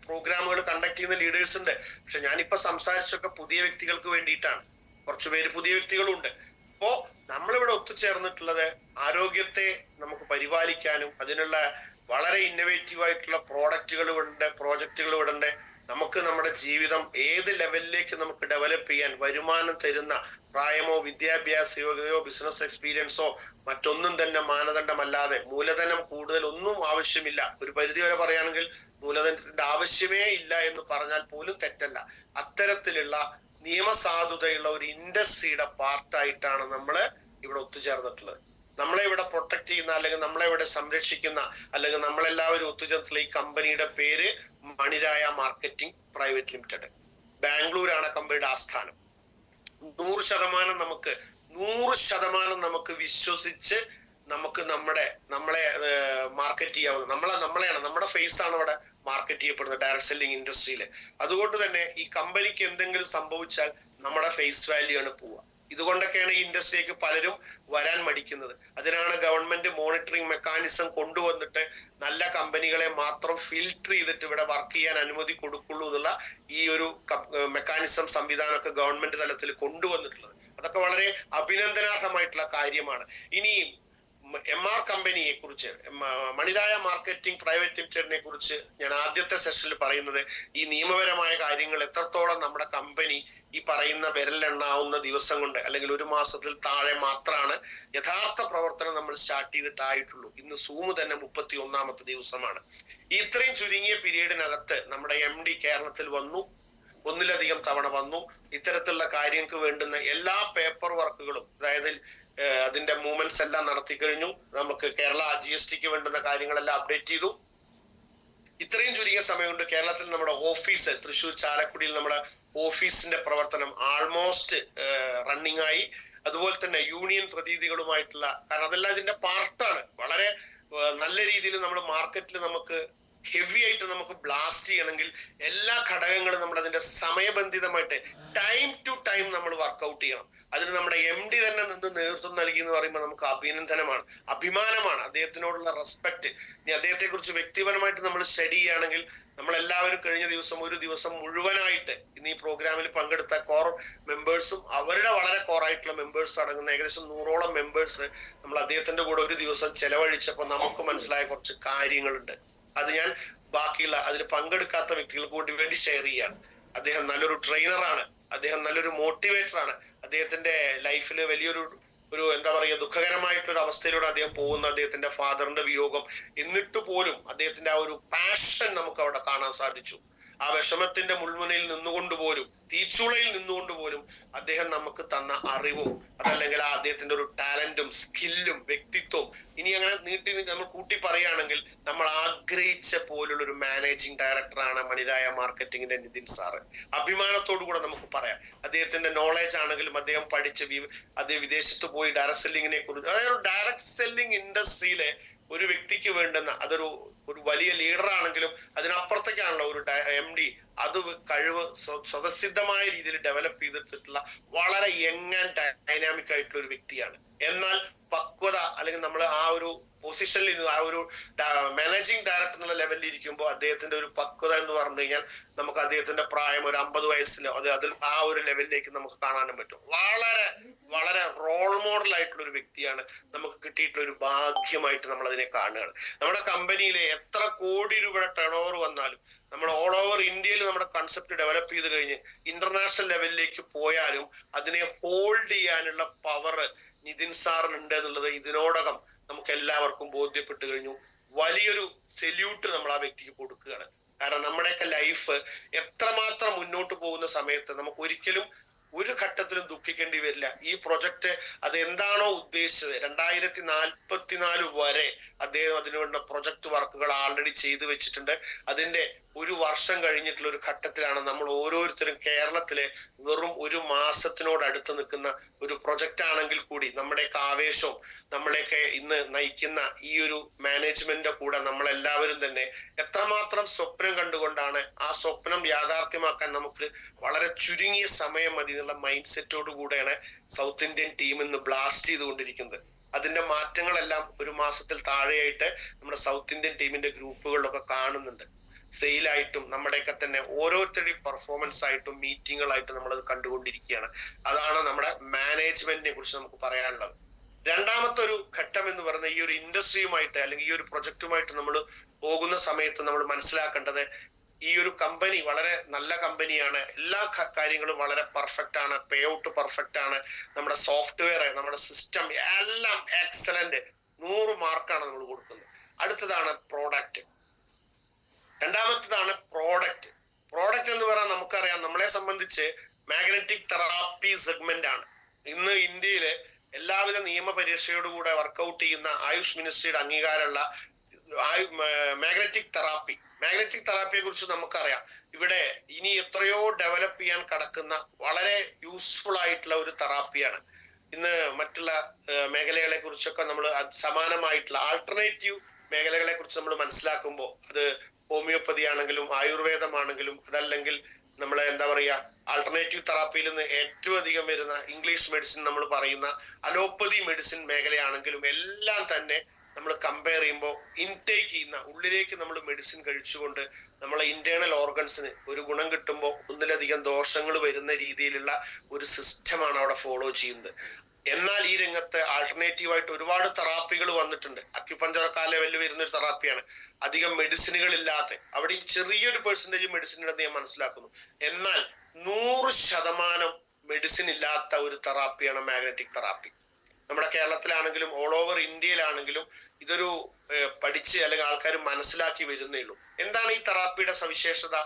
പ്രോഗ്രാമുകൾ കണ്ടക്ട് ചെയ്യുന്ന ലീഡേഴ്സ് ഉണ്ട്. പക്ഷെ ഞാനിപ്പോ സംസാരിച്ചൊക്കെ പുതിയ വ്യക്തികൾക്ക് വേണ്ടിയിട്ടാണ്. കുറച്ചുപേര് പുതിയ വ്യക്തികളുണ്ട്. അപ്പോ നമ്മളിവിടെ ഒത്തുചേർന്നിട്ടുള്ളത് ആരോഗ്യത്തെ നമുക്ക് പരിപാലിക്കാനും അതിനുള്ള വളരെ ഇന്നോവേറ്റീവ് ആയിട്ടുള്ള പ്രോജക്റ്റുകൾ ഇവിടെ ഉണ്ട്. നമുക്ക് നമ്മുടെ ജീവിതം ഏത് ലെവലിലേക്ക് നമുക്ക് ഡെവലപ്പ് ചെയ്യാൻ വരുമാനം തരുന്ന പ്രായമോ വിദ്യാഭ്യാസ യോഗ്യതയോ ബിസിനസ് എക്സ്പീരിയൻസോ മറ്റൊന്നും തന്നെ മാനദണ്ഡമല്ലാതെ മൂലധനം കൂടുതൽ ഒന്നും ആവശ്യമില്ല. ഒരു പരിധി വരെ പറയുകയാണെങ്കിൽ മൂലധനത്തിന്റെ ആവശ്യമേ ഇല്ല എന്ന് പറഞ്ഞാൽ പോലും തെറ്റല്ല. അത്തരത്തിലുള്ള നിയമസാധുതയുള്ള ഒരു ഇൻഡസ്ട്രിയുടെ പാർട്ടായിട്ടാണ് നമ്മള് ഇവിടെ ഒത്തുചേർന്നിട്ടുള്ളത്. നമ്മളെ ഇവിടെ പ്രൊട്ടക്ട് ചെയ്യുന്ന അല്ലെങ്കിൽ നമ്മളെ ഇവിടെ സംരക്ഷിക്കുന്ന അല്ലെങ്കിൽ നമ്മളെല്ലാവരും ഒത്തുചേർന്നിട്ടുള്ള ഈ കമ്പനിയുടെ പേര് മണിരായ മാർക്കറ്റിംഗ് പ്രൈവറ്റ് ലിമിറ്റഡ്. ബാംഗ്ലൂരാണ് കമ്പനിയുടെ ആസ്ഥാനം. 100% നമുക്ക് വിശ്വസിച്ച് നമുക്ക് നമ്മളെ മാർക്കറ്റ് ചെയ്യാവുന്ന നമ്മളെയാണ് നമ്മുടെ ഫേസ് ആണ് ഇവിടെ മാർക്കറ്റ് ചെയ്യപ്പെടുന്നത് ഡയറക്ട് സെല്ലിംഗ് ഇൻഡസ്ട്രിയിൽ. അതുകൊണ്ട് തന്നെ ഈ കമ്പനിക്ക് എന്തെങ്കിലും സംഭവിച്ചാൽ നമ്മുടെ ഫേസ് വാല്യൂ ആണ് പോവുക. ഇതുകൊണ്ടൊക്കെയാണ് ഈ ഇൻഡസ്ട്രിയിലേക്ക് പലരും വരാൻ മടിക്കുന്നത്. അതിനാണ് ഗവൺമെന്റ് മോണിറ്ററിംഗ് മെക്കാനിസം കൊണ്ടുവന്നിട്ട് നല്ല കമ്പനികളെ മാത്രം ഫിൽട്ടർ ചെയ്തിട്ട് ഇവിടെ വർക്ക് ചെയ്യാൻ അനുമതി കൊടുക്കുള്ളൂ എന്നുള്ള ഈ ഒരു മെക്കാനിസം സംവിധാനമൊക്കെ ഗവൺമെന്റ് തലത്തിൽ കൊണ്ടുവന്നിട്ടുള്ളത്. അതൊക്കെ വളരെ അഭിനന്ദനാർഹമായിട്ടുള്ള കാര്യമാണ്. ഇനി MR കമ്പനിയെ കുറിച്ച്, മണിരായ മാർക്കറ്റിംഗ് പ്രൈവറ്റ് ലിമിറ്റഡിനെ കുറിച്ച് ഞാൻ ആദ്യത്തെ സെഷനിൽ പറയുന്നത് ഈ നിയമപരമായ കാര്യങ്ങൾ എത്രത്തോളം നമ്മുടെ കമ്പനി ഈ പറയുന്ന വിരലെണ്ണാവുന്ന ദിവസം കൊണ്ട് അല്ലെങ്കിൽ ഒരു മാസത്തിൽ താഴെ മാത്രമാണ് യഥാർത്ഥ പ്രവർത്തനം നമ്മൾ സ്റ്റാർട്ട് ചെയ്തിട്ടായിട്ടുള്ളൂ. ഇന്ന് സൂം തന്നെ 31ാമത്തെ ദിവസമാണ്. ഇത്രയും ചുരുങ്ങിയ പീരീഡിനകത്ത് നമ്മുടെ MD കേരളത്തിൽ വന്നു, ഒന്നിലധികം തവണ വന്നു. ഇത്തരത്തിലുള്ള കാര്യങ്ങൾക്ക് വേണ്ടുന്ന എല്ലാ പേപ്പർ വർക്കുകളും, അതായത് അതിന്റെ മൂവ്മെന്റ്സ് എല്ലാം നടത്തി കഴിഞ്ഞു. നമുക്ക് കേരള GSTക്ക് വേണ്ടുന്ന കാര്യങ്ങളെല്ലാം അപ്ഡേറ്റ് ചെയ്തു. ഇത്രയും ചുരുങ്ങിയ സമയം കൊണ്ട് കേരളത്തിൽ നമ്മുടെ ഓഫീസ് തൃശ്ശൂർ ചാലക്കുടിയിൽ നമ്മുടെ ഓഫീസിന്റെ പ്രവർത്തനം ആൾമോസ്റ്റ് റണ്ണിങ് ആയി. അതുപോലെ തന്നെ യൂണിയൻ പ്രതിനിധികളുമായിട്ടുള്ള, കാരണം അതെല്ലാം ഇതിന്റെ പാർട്ടാണ്. വളരെ നല്ല രീതിയിൽ നമ്മൾ മാർക്കറ്റിൽ നമുക്ക് ഹെവി ആയിട്ട് നമുക്ക് ബ്ലാസ്റ്റ് ചെയ്യണമെങ്കിൽ എല്ലാ ഘടകങ്ങളും നമ്മൾ അതിന്റെ സമയബന്ധിതമായിട്ട് ടൈം ടു ടൈം നമ്മൾ വർക്ക്ഔട്ട് ചെയ്യണം. അതിന് നമ്മുടെ MD തന്നെ നിന്ന് നേതൃത്വം നൽകി എന്ന് പറയുമ്പോൾ നമുക്ക് അഭിനന്ദനമാണ്, അഭിമാനമാണ്, അദ്ദേഹത്തിനോടുള്ള റെസ്പെക്ട്. ഇനി അദ്ദേഹത്തെ കുറിച്ച് വ്യക്തിപരമായിട്ട് നമ്മൾ സ്റ്റഡി ചെയ്യുകയാണെങ്കിൽ നമ്മളെല്ലാവരും കഴിഞ്ഞ ദിവസം ഒരു ദിവസം മുഴുവനായിട്ട് ഇന്ന് ഈ പ്രോഗ്രാമിൽ പങ്കെടുത്ത കോർ മെമ്പേഴ്സും അവരുടെ വളരെ കോറായിട്ടുള്ള മെമ്പേഴ്സ് അടങ്ങുന്ന ഏകദേശം 100ഓളം മെമ്പേഴ്സ് നമ്മൾ അദ്ദേഹത്തിന്റെ കൂടെ ഒരു ദിവസം ചെലവഴിച്ചപ്പോൾ നമുക്ക് മനസ്സിലായ കുറച്ച് കാര്യങ്ങളുണ്ട്. അത് ഞാൻ ബാക്കിയുള്ള അതിൽ പങ്കെടുക്കാത്ത വ്യക്തികൾക്ക് വേണ്ടി ഷെയർ ചെയ്യാണ്. അദ്ദേഹം നല്ലൊരു ട്രെയിനറാണ്, അദ്ദേഹം നല്ലൊരു മോട്ടിവേറ്റർ ആണ്. അദ്ദേഹത്തിന്റെ ലൈഫിൽ വലിയൊരു എന്താ പറയുക ദുഃഖകരമായിട്ടൊരു അവസ്ഥയിലൂടെ അദ്ദേഹം പോകുന്ന അദ്ദേഹത്തിന്റെ ഫാദറിന്റെ വിയോഗം. എന്നിട്ട് പോലും അദ്ദേഹത്തിന്റെ ആ ഒരു പാഷൻ നമുക്ക് അവിടെ കാണാൻ സാധിച്ചു. ആ വിഷമത്തിന്റെ മുൾമുനയിൽ നിന്നുകൊണ്ട് പോലും, തീച്ചുളയിൽ നിന്നുകൊണ്ട് പോലും അദ്ദേഹം നമുക്ക് തന്ന അറിവും അതല്ലെങ്കിൽ ആ അദ്ദേഹത്തിന്റെ ഒരു ടാലന്റും സ്കില്ലും വ്യക്തിത്വവും ഇനി അങ്ങനെ നീട്ടി നമ്മൾ കൂട്ടി പറയുകയാണെങ്കിൽ നമ്മൾ ആഗ്രഹിച്ച പോലുള്ള ഒരു മാനേജിംഗ് ഡയറക്ടറാണ് മണിരായ മാർക്കറ്റിംഗിന്റെ നിതിൻ സാറ്. അഭിമാനത്തോടു കൂടെ നമുക്ക് പറയാം. അദ്ദേഹത്തിന്റെ നോളേജ് ആണെങ്കിലും അദ്ദേഹം അദ്ദേഹം വിദേശത്ത് പോയി ഡയറക്ട് സെല്ലിങ്ങിനെ കുറിച്ച്, അതായത് ഡയറക്ട് സെല്ലിംഗ് ഇൻഡസ്ട്രിയിലെ ഒരു വ്യക്തിക്ക് വേണ്ടുന്ന അതൊരു വലിയ ലീഡർ ആണെങ്കിലും അതിനപ്പുറത്തേക്കാണല്ലോ ഒരു MD. അത് കഴിവ് സ്വതസിദ്ധമായ രീതിയിൽ ഡെവലപ്പ് ചെയ്തിട്ടുള്ള വളരെ യങ് ആൻഡ് ഡൈനാമിക് ആയിട്ടുള്ള ഒരു വ്യക്തിയാണ്. എന്നാൽ പക്വത അല്ലെങ്കിൽ നമ്മൾ ആ ഒരു പൊസിഷനിൽ ആ ഒരു മാനേജിംഗ് ഡയറക്ടർ എന്നുള്ള ലെവലിൽ ഇരിക്കുമ്പോൾ അദ്ദേഹത്തിന്റെ ഒരു പക്വത എന്ന് പറഞ്ഞു കഴിഞ്ഞാൽ നമുക്ക് അദ്ദേഹത്തിന്റെ പ്രായം ഒരു 50 വയസ്സിലോ അതിൽ ആ ഒരു ലെവലിലേക്ക് നമുക്ക് കാണാനും പറ്റും. വളരെ വളരെ റോൾ മോഡൽ ആയിട്ടുള്ള ഒരു വ്യക്തിയാണ്. നമുക്ക് കിട്ടിയിട്ടുള്ള ഒരു ഭാഗ്യമായിട്ട് നമ്മൾ അതിനെ കാണുകയാണ്. നമ്മുടെ കമ്പനിയിലെ എത്ര കോടി രൂപയുടെ ടേൺ ഓവർ വന്നാലും നമ്മൾ ഓൾ ഓവർ ഇന്ത്യയിൽ നമ്മുടെ കൺസെപ്റ്റ് ഡെവലപ്പ് ചെയ്ത് കഴിഞ്ഞ് ഇന്റർനാഷണൽ ലെവലിലേക്ക് പോയാലും അതിനെ ഹോൾഡ് ചെയ്യാനുള്ള പവർ നിതിൻ സാറിനുണ്ട് എന്നുള്ളത് ഇതിനോടകം നമുക്ക് എല്ലാവർക്കും ബോധ്യപ്പെട്ടു കഴിഞ്ഞു. വലിയൊരു സെല്യൂട്ട് നമ്മൾ ആ വ്യക്തിക്ക് കൊടുക്കുകയാണ്. കാരണം നമ്മുടെയൊക്കെ ലൈഫ് എത്രമാത്രം മുന്നോട്ട് പോകുന്ന സമയത്ത് നമുക്ക് ഒരിക്കലും ഒരു ഘട്ടത്തിലും ദുഃഖിക്കേണ്ടി വരില്ല. ഈ പ്രൊജക്ട് അത് എന്താണോ ഉദ്ദേശിച്ചത് 2044 വരെ അദ്ദേഹം അതിനുവേണ്ട പ്രൊജക്ട് വർക്കുകൾ ആൾറെഡി ചെയ്തു വെച്ചിട്ടുണ്ട്. അതിന്റെ ഒരു വർഷം കഴിഞ്ഞിട്ടുള്ള ഒരു ഘട്ടത്തിലാണ് നമ്മൾ ഓരോരുത്തരും കേരളത്തിലെ വെറും ഒരു മാസത്തിനോട് അടുത്ത് നിൽക്കുന്ന ഒരു പ്രൊജക്റ്റ് ആണെങ്കിൽ കൂടി നമ്മുടെയൊക്കെ ആവേശവും നമ്മളെയൊക്കെ ഇന്ന് നയിക്കുന്ന ഈ ഒരു മാനേജ്മെന്റിന്റെ കൂടെ നമ്മളെല്ലാവരും തന്നെ എത്രമാത്രം സ്വപ്നം കണ്ടുകൊണ്ടാണ് ആ സ്വപ്നം യാഥാർത്ഥ്യമാക്കാൻ നമുക്ക് വളരെ ചുരുങ്ങിയ സമയം മതി എന്നുള്ള മൈൻഡ് സെറ്റോട് കൂടെയാണ് സൗത്ത് ഇന്ത്യൻ ടീം ഇന്ന് ബ്ലാസ്റ്റ് ചെയ്തുകൊണ്ടിരിക്കുന്നത്. അതിന്റെ മാറ്റങ്ങളെല്ലാം ഒരു മാസത്തിൽ താഴെയായിട്ട് നമ്മുടെ സൗത്ത് ഇന്ത്യൻ ടീമിന്റെ ഗ്രൂപ്പുകളിലൊക്കെ കാണുന്നുണ്ട്. സെയിലായിട്ടും നമ്മുടെയൊക്കെ തന്നെ ഓരോരുത്തരുടെയും പെർഫോമൻസ് ആയിട്ടും മീറ്റിങ്ങുകളായിട്ടും നമ്മളത് കണ്ടുകൊണ്ടിരിക്കുകയാണ്. അതാണ് നമ്മുടെ മാനേജ്മെന്റിനെ കുറിച്ച് നമുക്ക് പറയാനുള്ളത്. രണ്ടാമത്തെ ഒരു ഘട്ടം എന്ന് പറയുന്നത് ഈ ഒരു ഇൻഡസ്ട്രിയുമായിട്ട് അല്ലെങ്കിൽ ഈ ഒരു പ്രൊജക്റ്റുമായിട്ട് നമ്മൾ പോകുന്ന സമയത്ത് നമ്മൾ മനസ്സിലാക്കേണ്ടത് ഈ ഒരു കമ്പനി വളരെ നല്ല കമ്പനിയാണ്. എല്ലാ കാര്യങ്ങളും വളരെ പെർഫെക്റ്റ് ആണ്. പേ ഔട്ട് പെർഫെക്റ്റ് ആണ്. നമ്മുടെ സോഫ്റ്റ്വെയർ, നമ്മുടെ സിസ്റ്റം എല്ലാം എക്സലന്റ്, 100 മാർക്കാണ് നമ്മൾ കൊടുക്കുന്നത്. അടുത്തതാണ് പ്രോഡക്റ്റ്. രണ്ടാമത്തേതാണ് പ്രോഡക്റ്റ്. പ്രോഡക്റ്റ് എന്ന് പറഞ്ഞാൽ നമുക്കറിയാം, നമ്മളെ സംബന്ധിച്ച് മാഗ്നറ്റിക് തെറാപ്പി സെഗ്മെന്റ് ആണ് ഇന്ന് ഇന്ത്യയിലെ എല്ലാവിധ നിയമപരീക്ഷയോടുകൂടെ വർക്കൗട്ട് ചെയ്യുന്ന ആയുഷ് മിനിസ്ട്രിയുടെ അംഗീകാരമുള്ള മാഗ്നറ്റിക് തെറാപ്പി. മാഗ്നറ്റിക് തെറാപ്പിയെ കുറിച്ച് നമുക്കറിയാം, ഇവിടെ ഇനി എത്രയോ ഡെവലപ്പ് ചെയ്യാൻ കിടക്കുന്ന വളരെ യൂസ്ഫുൾ ആയിട്ടുള്ള ഒരു തെറാപ്പിയാണ്. ഇന്ന് മറ്റുള്ള മേഖലകളെ കുറിച്ചൊക്കെ നമ്മൾ സമാനമായിട്ടുള്ള ആൾട്ടർനേറ്റീവ് മേഖലകളെ കുറിച്ച് നമ്മൾ മനസ്സിലാക്കുമ്പോൾ അത് ഹോമിയോപ്പതി ആണെങ്കിലും ആയുർവേദമാണെങ്കിലും അതല്ലെങ്കിൽ നമ്മളെ എന്താ പറയുക ആൾട്ടർനേറ്റീവ് തെറാപ്പിയിൽ നിന്ന് ഏറ്റവും അധികം വരുന്ന ഇംഗ്ലീഷ് മെഡിസിൻ നമ്മൾ പറയുന്ന അലോപ്പതി മെഡിസിൻ മേഖലയാണെങ്കിലും എല്ലാം തന്നെ നമ്മൾ കമ്പയർ ചെയ്യുമ്പോൾ ഇൻടേക്ക് ചെയ്യുന്ന ഉള്ളിലേക്ക് നമ്മൾ മെഡിസിൻ കഴിച്ചുകൊണ്ട് നമ്മളെ ഇന്റേണൽ ഓർഗൻസിന് ഒരു ഗുണം കിട്ടുമ്പോൾ ഒന്നിലധികം ദോഷങ്ങൾ വരുന്ന രീതിയിലുള്ള ഒരു സിസ്റ്റമാണ് അവിടെ ഫോളോ ചെയ്യുന്നത്. എന്നാൽ ഈ രംഗത്ത് ആൾട്ടർനേറ്റീവ് ആയിട്ട് ഒരുപാട് തെറാപ്പികൾ വന്നിട്ടുണ്ട്. അക്യുപഞ്ചർ ലെവലിൽ വരുന്ന ഒരു തെറാപ്പിയാണ്. അധികം മെഡിസിനുകൾ ഇല്ലാത്ത, അവിടെ ചെറിയൊരു പെർസെന്റേജ് മെഡിസിൻ ഉണ്ടെന്ന് ഞാൻ മനസ്സിലാക്കുന്നു. എന്നാൽ 100% മെഡിസിൻ ഇല്ലാത്ത ഒരു തെറാപ്പിയാണ് മാഗ്നറ്റിക് തെറാപ്പി. നമ്മുടെ കേരളത്തിലാണെങ്കിലും ഓൾ ഓവർ ഇന്ത്യയിലാണെങ്കിലും ഇതൊരു പഠിച്ച് അല്ലെങ്കിൽ ആൾക്കാർ മനസ്സിലാക്കി വരുന്നേ ഉള്ളൂ. എന്താണ് ഈ തെറാപ്പിയുടെ സവിശേഷത?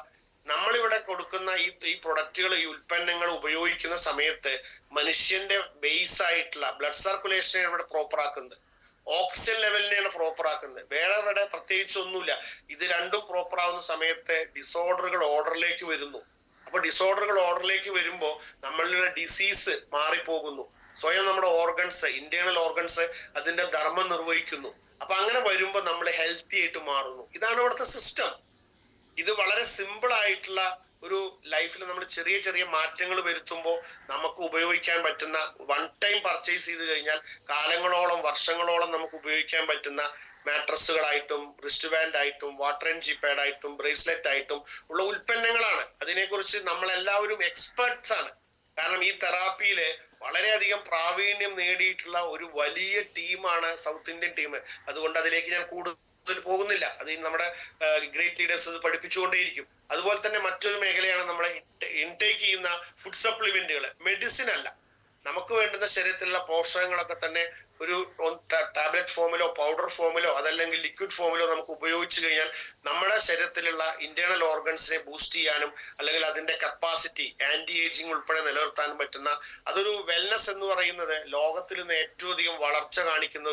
നമ്മളിവിടെ കൊടുക്കുന്ന ഈ പ്രൊഡക്റ്റുകൾ, ഈ ഉൽപ്പന്നങ്ങൾ ഉപയോഗിക്കുന്ന സമയത്ത് മനുഷ്യന്റെ ബേസ് ആയിട്ടുള്ള ബ്ലഡ് സർക്കുലേഷനെ ഇവിടെ പ്രോപ്പർ ആക്കുന്നത്, ഓക്സിജൻ ലെവലിനെയാണ് പ്രോപ്പർ ആക്കുന്നത്. വേറെ ഇവിടെ പ്രത്യേകിച്ച് ഒന്നുമില്ല. ഇത് രണ്ടും പ്രോപ്പർ ആവുന്ന സമയത്ത് ഡിസോർഡറുകൾ ഓർഡറിലേക്ക് വരുന്നു. അപ്പൊ ഡിസോർഡറുകൾ ഓർഡറിലേക്ക് വരുമ്പോൾ നമ്മളുടെ ഡിസീസ് മാറിപ്പോകുന്നു. സ്വയം നമ്മുടെ ഓർഗൻസ്, ഇന്റേണൽ ഓർഗൻസ് അതിന്റെ ധർമ്മം നിർവഹിക്കുന്നു. അപ്പൊ അങ്ങനെ വരുമ്പോൾ നമ്മൾ ഹെൽത്തി ആയിട്ട് മാറുന്നു. ഇതാണ് ഇവിടുത്തെ സിസ്റ്റം. ഇത് വളരെ സിമ്പിൾ ആയിട്ടുള്ള ഒരു ലൈഫിൽ നമ്മൾ ചെറിയ ചെറിയ മാറ്റങ്ങൾ വരുത്തുമ്പോൾ നമുക്ക് ഉപയോഗിക്കാൻ പറ്റുന്ന, വൺ ടൈം പർച്ചേസ് ചെയ്ത് കഴിഞ്ഞാൽ കാലങ്ങളോളം വർഷങ്ങളോളം നമുക്ക് ഉപയോഗിക്കാൻ പറ്റുന്ന മാട്രസുകളായിട്ടും റിസ്റ്റ് ബാൻഡ് ആയിട്ടും വാട്ടർ ആൻഡ് ജി പാഡ് ആയിട്ടും ബ്രേസ്ലെറ്റ് ആയിട്ടും ഉള്ള ഉൽപ്പന്നങ്ങളാണ്. അതിനെക്കുറിച്ച് നമ്മളെല്ലാവരും എക്സ്പെർട്സ് ആണ്. കാരണം ഈ തെറാപ്പിയില് വളരെയധികം പ്രാവീണ്യം നേടിയിട്ടുള്ള ഒരു വലിയ ടീമാണ് സൗത്ത് ഇന്ത്യൻ ടീം. അതുകൊണ്ട് അതിലേക്ക് ഞാൻ കൂടുതൽ പോകുന്നില്ല. അത് നമ്മുടെ ഗ്രേറ്റ് ലീഡേഴ്സ് അത് പഠിപ്പിച്ചുകൊണ്ടേയിരിക്കും. അതുപോലെ തന്നെ മറ്റൊരു മേഖലയാണ് നമ്മളെ ഇൻടേക്ക് ചെയ്യുന്ന ഫുഡ് സപ്ലിമെന്റുകൾ. മെഡിസിൻ അല്ല, നമുക്ക് വേണ്ടുന്ന ശരീരത്തിലുള്ള പോഷകങ്ങളൊക്കെ തന്നെ ഒരു ടാബ്ലറ്റ് ഫോമിലോ പൗഡർ ഫോമിലോ അതല്ലെങ്കിൽ ലിക്വിഡ് ഫോമിലോ നമുക്ക് ഉപയോഗിച്ചു കഴിഞ്ഞാൽ നമ്മുടെ ശരീരത്തിലുള്ള ഇന്റേണൽ ഓർഗൻസിനെ ബൂസ്റ്റ് ചെയ്യാനും അല്ലെങ്കിൽ അതിന്റെ കപ്പാസിറ്റി ആന്റി ഏജിങ് ഉൾപ്പെടെ നിലനിർത്താനും പറ്റുന്ന, അതൊരു വെൽനസ് എന്ന് പറയുന്നത് ലോകത്തിൽ നിന്ന് ഏറ്റവും അധികം വളർച്ച കാണിക്കുന്ന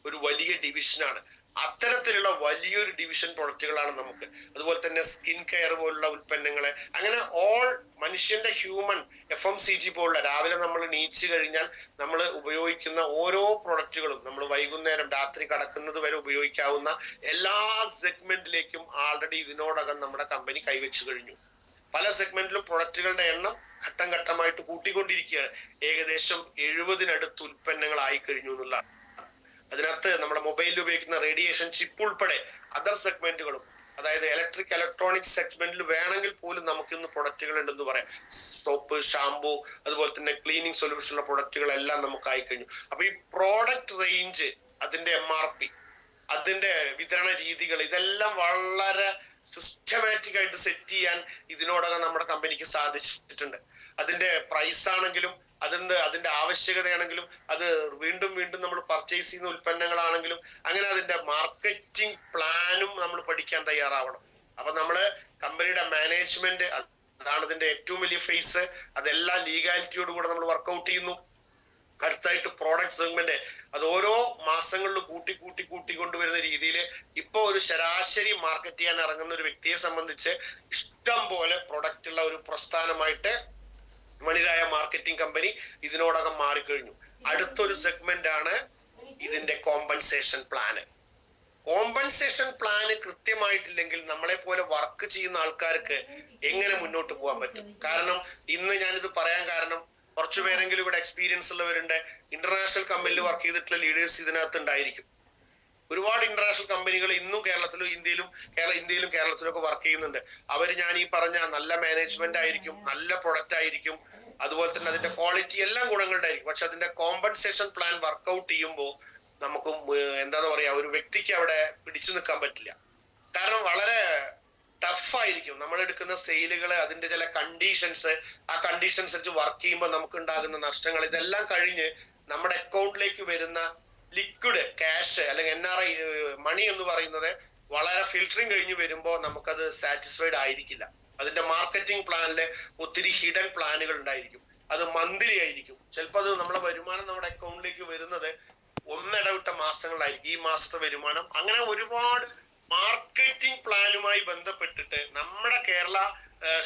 ഒരു വലിയ ഡിവിഷനാണ്. അത്തരത്തിലുള്ള വലിയൊരു ഡിവിഷൻ പ്രൊഡക്റ്റുകളാണ് നമുക്ക്. അതുപോലെ തന്നെ സ്കിൻ കെയർ പോലുള്ള ഉൽപ്പന്നങ്ങള്, അങ്ങനെ ഓൾ മനുഷ്യന്റെ ഹ്യൂമൻ FMCG പോലുള്ള രാവിലെ നമ്മൾ നീച്ചു കഴിഞ്ഞാൽ നമ്മൾ ഉപയോഗിക്കുന്ന ഓരോ പ്രൊഡക്റ്റുകളും നമ്മൾ വൈകുന്നേരം രാത്രി കടക്കുന്നത് വരെ ഉപയോഗിക്കാവുന്ന എല്ലാ സെഗ്മെന്റിലേക്കും ആൾറെഡി ഇതിനോടകം നമ്മുടെ കമ്പനി കൈവച്ചു കഴിഞ്ഞു. പല സെഗ്മെന്റിലും പ്രൊഡക്റ്റുകളുടെ എണ്ണം ഘട്ടം ഘട്ടമായിട്ട് കൂട്ടിക്കൊണ്ടിരിക്കുകയാണ്. ഏകദേശം 70-നടുത്ത് ഉൽപ്പന്നങ്ങൾ ആയി കഴിഞ്ഞു എന്നുള്ളതാണ്. അതിനകത്ത് നമ്മുടെ മൊബൈലിൽ ഉപയോഗിക്കുന്ന റേഡിയേഷൻ ചിപ്പ് ഉൾപ്പെടെ അതർ സെഗ്മെന്റുകളും, അതായത് ഇലക്ട്രോണിക് സെഗ്മെന്റിൽ വേണമെങ്കിൽ പോലും നമുക്ക് ഇന്ന് പ്രൊഡക്റ്റുകൾ ഉണ്ടെന്ന് പറയാം. സോപ്പ്, ഷാംപൂ, അതുപോലെ തന്നെ ക്ലീനിങ് സൊല്യൂഷനുള്ള പ്രൊഡക്റ്റുകളെല്ലാം നമുക്ക് ആയി കഴിഞ്ഞു. അപ്പൊ ഈ പ്രോഡക്റ്റ് റേഞ്ച്, അതിന്റെ MRP, അതിന്റെ വിതരണ രീതികൾ, ഇതെല്ലാം വളരെ സിസ്റ്റമാറ്റിക് ആയിട്ട് സെറ്റ് ചെയ്യാൻ ഇതിനോടകം നമ്മുടെ കമ്പനിക്ക് സാധിച്ചിട്ടുണ്ട്. അതിന്റെ പ്രൈസ് ആണെങ്കിലും അതിന്റെ ആവശ്യകതയാണെങ്കിലും അത് വീണ്ടും വീണ്ടും നമ്മൾ പർച്ചേസ് ചെയ്യുന്ന ഉൽപ്പന്നങ്ങളാണെങ്കിലും അങ്ങനെ അതിന്റെ മാർക്കറ്റിംഗ് പ്ലാനും നമ്മൾ പഠിക്കാൻ തയ്യാറാവണം. അപ്പൊ നമ്മള് കമ്പനിയുടെ മാനേജ്മെന്റ് അതാണ് ഇതിന്റെ ഏറ്റവും വലിയ ഫേസ്. അതെല്ലാം ലീഗാലിറ്റിയോട് കൂടെ നമ്മൾ വർക്ക്ഔട്ട് ചെയ്യുന്നു. അടുത്തായിട്ട് പ്രോഡക്റ്റ് സെഗ്മെന്റ്, അത് ഓരോ മാസങ്ങളിൽ കൂട്ടി കൊണ്ടുവരുന്ന രീതിയിൽ ഇപ്പൊ ഒരു ശരാശരി മാർക്കറ്റ് ചെയ്യാൻ ഇറങ്ങുന്ന ഒരു വ്യക്തിയെ സംബന്ധിച്ച് ഇഷ്ടം പോലെ പ്രൊഡക്റ്റ് ഉള്ള ഒരു പ്രസ്ഥാനമായിട്ട് മണിരായ മാർക്കറ്റിംഗ് കമ്പനി ഇതിനോടകം മാറിക്കഴിഞ്ഞു. അടുത്തൊരു സെഗ്മെന്റ് ആണ് ഇതിന്റെ കോമ്പൻസേഷൻ പ്ലാന്. കോമ്പൻസേഷൻ പ്ലാന് കൃത്യമായിട്ടില്ലെങ്കിൽ നമ്മളെ പോലെ വർക്ക് ചെയ്യുന്ന ആൾക്കാർക്ക് എങ്ങനെ മുന്നോട്ട് പോകാൻ പറ്റും? കാരണം ഇന്ന് ഞാനിത് പറയാൻ കാരണം കുറച്ചു പേരെങ്കിലും ഇവിടെ എക്സ്പീരിയൻസ് ഉള്ളവരുണ്ട്. ഇന്റർനാഷണൽ കമ്പനിയിൽ വർക്ക് ചെയ്തിട്ടുള്ള ലീഡേഴ്സ് ഇതിനകത്ത് ഉണ്ടായിരിക്കും. ഒരുപാട് ഇന്റർനാഷണൽ കമ്പനികൾ ഇന്നും കേരളത്തിലും ഇന്ത്യയിലും കേരളത്തിലും ഒക്കെ വർക്ക് ചെയ്യുന്നുണ്ട്. അവർ ഞാൻ ഈ പറഞ്ഞ നല്ല മാനേജ്മെന്റ് ആയിരിക്കും, നല്ല പ്രൊഡക്റ്റ് ആയിരിക്കും, അതുപോലെ തന്നെ അതിന്റെ ക്വാളിറ്റി എല്ലാം ഗുണങ്ങളുടെ ആയിരിക്കും. പക്ഷെ അതിന്റെ കോമ്പൻസേഷൻ പ്ലാൻ വർക്ക്ഔട്ട് ചെയ്യുമ്പോൾ നമുക്ക് എന്താന്ന് പറയാ, ഒരു വ്യക്തിക്ക് അവിടെ പിടിച്ചു നിൽക്കാൻ പറ്റില്ല. കാരണം വളരെ ടഫായിരിക്കും. നമ്മൾ എടുക്കുന്ന സെയിലുകൾ, അതിന്റെ ചില കണ്ടീഷൻസ്, ആ കണ്ടീഷൻസ് വെച്ച് വർക്ക് ചെയ്യുമ്പോൾ നമുക്ക് ഉണ്ടാകുന്ന നഷ്ടങ്ങൾ, ഇതെല്ലാം കഴിഞ്ഞ് നമ്മുടെ അക്കൗണ്ടിലേക്ക് വരുന്ന ലിക്വിഡ് ക്യാഷ് അല്ലെങ്കിൽ NRI മണി എന്ന് പറയുന്നത് വളരെ ഫിൽറ്ററിങ് കഴിഞ്ഞ് വരുമ്പോൾ നമുക്കത് സാറ്റിസ്ഫൈഡ് ആയിരിക്കില്ല. അതിന്റെ മാർക്കറ്റിംഗ് പ്ലാനില് ഒത്തിരി ഹിഡൻ പ്ലാനുകൾ ഉണ്ടായിരിക്കും. അത് മന്ത്ലി ആയിരിക്കും. ചിലപ്പോൾ അത് നമ്മുടെ വരുമാനം നമ്മുടെ അക്കൗണ്ടിലേക്ക് വരുന്നത് ഒന്നിടവിട്ട മാസങ്ങളായിരിക്കും. ഈ മാസത്തെ വരുമാനം, അങ്ങനെ ഒരുപാട് മാർക്കറ്റിംഗ് പ്ലാനുമായി ബന്ധപ്പെട്ടിട്ട് നമ്മുടെ കേരള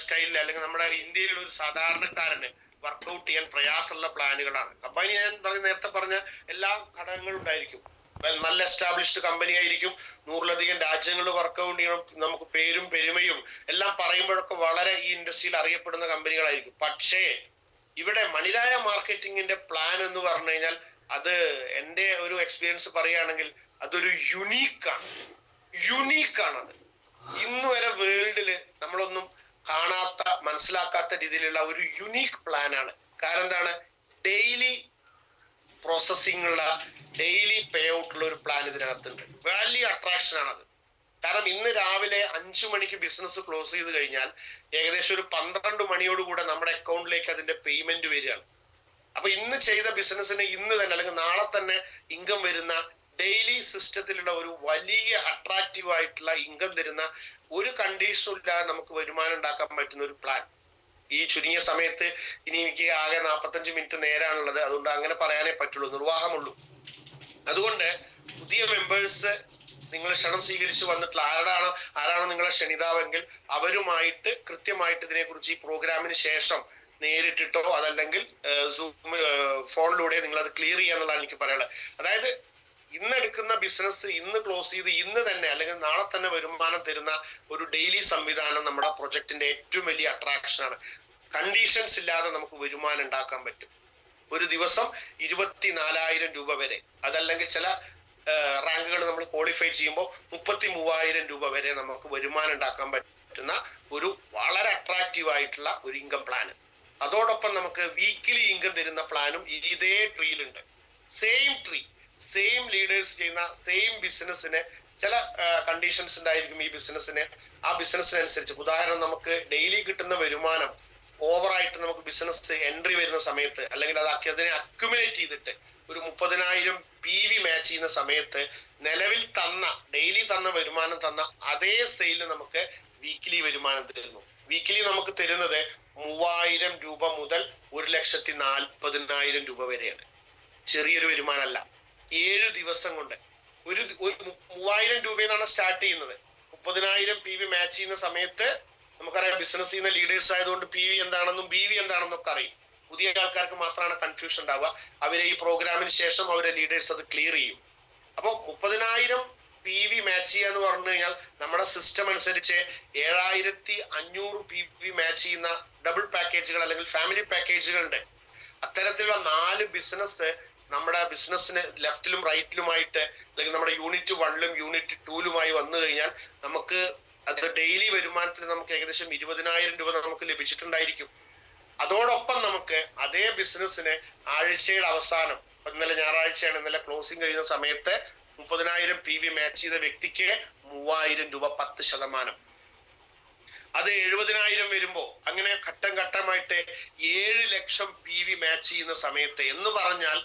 സ്റ്റൈലിൽ അല്ലെങ്കിൽ നമ്മുടെ ഇന്ത്യയിലുള്ള ഒരു സാധാരണക്കാരന് വർക്ക്ഔട്ട് ചെയ്യാൻ പ്രയാസമുള്ള പ്ലാനുകളാണ്. കമ്പനി ഞാൻ നേരത്തെ പറഞ്ഞ എല്ലാ ഘടകങ്ങളും ഉണ്ടായിരിക്കും. നല്ല എസ്റ്റാബ്ലിഷ്ഡ് കമ്പനി ആയിരിക്കും, 100-ലധികം രാജ്യങ്ങളിൽ വർക്ക്ഔട്ട് ചെയ്യണം, നമുക്ക് പേരും പെരുമയും എല്ലാം പറയുമ്പോഴൊക്കെ വളരെ ഈ ഇൻഡസ്ട്രിയിൽ അറിയപ്പെടുന്ന കമ്പനികളായിരിക്കും. പക്ഷേ ഇവിടെ മണിരായ മാർക്കറ്റിംഗിന്റെ പ്ലാൻ എന്ന് പറഞ്ഞു കഴിഞ്ഞാൽ അത് എൻ്റെ ഒരു എക്സ്പീരിയൻസ് പറയുകയാണെങ്കിൽ അതൊരു യുണീക്കാണത്. ഇന്ന് വരെ വേൾഡില് നമ്മളൊന്നും കാണാത്ത, മനസ്സിലാക്കാത്ത രീതിയിലുള്ള ഒരു യുണീക്ക് പ്ലാൻ ആണ്. കാരണം എന്താണ്? ഡെയിലി പ്രോസസ്സിംഗ് ഉള്ള, ഡെയിലി പേ ഔട്ട് ഉള്ള ഒരു പ്ലാൻ ഇതിനകത്തുണ്ട്. വലിയ അട്രാക്ഷൻ ആണത്. കാരണം ഇന്ന് രാവിലെ 5 മണിക്ക് ബിസിനസ് ക്ലോസ് ചെയ്ത് കഴിഞ്ഞാൽ ഏകദേശം ഒരു 12 മണിയോടുകൂടെ നമ്മുടെ അക്കൗണ്ടിലേക്ക് അതിന്റെ പേയ്മെന്റ് വരികയാണ്. അപ്പൊ ഇന്ന് ചെയ്ത ബിസിനസ്സിന് ഇന്ന് തന്നെ അല്ലെങ്കിൽ നാളെ തന്നെ ഇൻകം വരുന്ന, ഡെയിലി സിസ്റ്റത്തിലുള്ള ഒരു വലിയ അട്രാക്റ്റീവ് ആയിട്ടുള്ള ഇൻകം തരുന്ന, ഒരു കണ്ടീഷനും ഇല്ലാതെ നമുക്ക് വരുമാനം ഉണ്ടാക്കാൻ പറ്റുന്ന ഒരു പ്ലാൻ. ഈ ചുരുങ്ങിയ സമയത്ത് ഇനി എനിക്ക് ആകെ 45 മിനിറ്റ് നേരാണുള്ളത്, അതുകൊണ്ട് അങ്ങനെ പറയാനേ പറ്റുള്ളൂ, നിർവാഹമുള്ളൂ. അതുകൊണ്ട് പുതിയ മെമ്പേഴ്സ് നിങ്ങൾ ക്ഷണം സ്വീകരിച്ച് വന്നിട്ടുള്ള ആരാണ് നിങ്ങളെ ക്ഷണിതാവെങ്കിൽ അവരുമായിട്ട് കൃത്യമായിട്ട് ഇതിനെക്കുറിച്ച് ഈ പ്രോഗ്രാമിന് ശേഷം നേരിട്ടിട്ടോ അതല്ലെങ്കിൽ ഫോണിലൂടെ നിങ്ങൾ അത് ക്ലിയർ ചെയ്യാന്നുള്ളതാണ് എനിക്ക് പറയാനുള്ളത്. അതായത് ഇന്ന് എടുക്കുന്ന ബിസിനസ് ഇന്ന് ക്ലോസ് ചെയ്ത് ഇന്ന് തന്നെ അല്ലെങ്കിൽ നാളെ തന്നെ വരുമാനം തരുന്ന ഒരു ഡെയിലി സംവിധാനം നമ്മുടെ പ്രൊജക്ടിന്റെ ഏറ്റവും വലിയ അട്രാക്ഷൻ ആണ്. കണ്ടീഷൻസ് ഇല്ലാതെ നമുക്ക് വരുമാനം ഉണ്ടാക്കാൻ പറ്റും. ഒരു ദിവസം 24,000 രൂപ വരെ, അതല്ലെങ്കിൽ ചില റാങ്കുകൾ നമ്മൾ ക്വാളിഫൈ ചെയ്യുമ്പോൾ 33,000 രൂപ വരെ നമുക്ക് വരുമാനം ഉണ്ടാക്കാൻ പറ്റുന്ന ഒരു വളരെ അട്രാക്റ്റീവ് ആയിട്ടുള്ള ഒരു ഇൻകം പ്ലാന്. അതോടൊപ്പം നമുക്ക് വീക്കിലി ഇൻകം തരുന്ന പ്ലാനും ഇതേ ട്രീയിലുണ്ട്. സെയിം ലീഡേഴ്സ് ചെയ്യുന്ന സെയിം ബിസിനസ്സിന് ചില കണ്ടീഷൻസ് ഉണ്ടായിരിക്കും ഈ ബിസിനസ്സിന്. ആ ബിസിനസ്സിനനുസരിച്ച്, ഉദാഹരണം നമുക്ക് ഡെയിലി കിട്ടുന്ന വരുമാനം ഓവറായിട്ട് നമുക്ക് ബിസിനസ് എൻട്രി വരുന്ന സമയത്ത് അല്ലെങ്കിൽ അതിനെ അക്യുമുലേറ്റ് ചെയ്തിട്ട് ഒരു 30,000 PV മാച്ച് ചെയ്യുന്ന സമയത്ത് നിലവിൽ ഡെയിലി തന്ന വരുമാനം തന്ന അതേ സെയിലിന് നമുക്ക് വീക്കിലി വരുമാനം തരുന്നു. വീക്കിലി നമുക്ക് തരുന്നത് 3,000 രൂപ മുതൽ 1,40,000 രൂപ വരെയാണ്. ചെറിയൊരു വരുമാനമല്ല. 7 ദിവസം കൊണ്ട് ഒരു 3,000 രൂപയെന്നാണ് സ്റ്റാർട്ട് ചെയ്യുന്നത്. 30,000 PV മാച്ച് ചെയ്യുന്ന സമയത്ത് നമുക്കറിയാം, ബിസിനസ് ചെയ്യുന്ന ലീഡേഴ്സ് ആയതുകൊണ്ട് PV എന്താണെന്നും BV എന്താണെന്നും ഒക്കെ അറിയും. പുതിയ ആൾക്കാർക്ക് മാത്രമാണ് കൺഫ്യൂഷൻ ഉണ്ടാവുക. അവരെ ഈ പ്രോഗ്രാമിന് ശേഷം അവരെ ലീഡേഴ്സ് അത് ക്ലിയർ ചെയ്യും. അപ്പോൾ 30,000 PV മാച്ച് ചെയ്യുക എന്ന് പറഞ്ഞു കഴിഞ്ഞാൽ നമ്മുടെ സിസ്റ്റം അനുസരിച്ച് 7,500 PV മാച്ച് ചെയ്യുന്ന ഡബിൾ പാക്കേജുകൾ അല്ലെങ്കിൽ ഫാമിലി പാക്കേജുകളുണ്ട്. അത്തരത്തിലുള്ള 4 ബിസിനസ് നമ്മുടെ ബിസിനസ്സിന് ലെഫ്റ്റിലും റൈറ്റിലുമായിട്ട് അല്ലെങ്കിൽ നമ്മുടെ യൂണിറ്റ് 1ലും യൂണിറ്റ് 2ലുമായി വന്നു കഴിഞ്ഞാൽ നമുക്ക് അത് ഡെയിലി വരുമാനത്തിന് നമുക്ക് ഏകദേശം 20,000 രൂപ നമുക്ക് ലഭിച്ചിട്ടുണ്ടായിരിക്കും. അതോടൊപ്പം നമുക്ക് അതേ ബിസിനസ്സിന് ആഴ്ചയുടെ അവസാനം, ഇന്നലെ ഞായറാഴ്ചയാണ്, ഇന്നലെ ക്ലോസിംഗ് കഴിയുന്ന സമയത്ത് 30,000 PV മാച്ച് ചെയ്ത വ്യക്തിക്ക് 3,000 രൂപ 10%. അത് 70,000 വരുമ്പോ അങ്ങനെ ഘട്ടം ഘട്ടമായിട്ട് 7 ലക്ഷം PV മാച്ച് ചെയ്യുന്ന സമയത്ത് എന്ന് പറഞ്ഞാൽ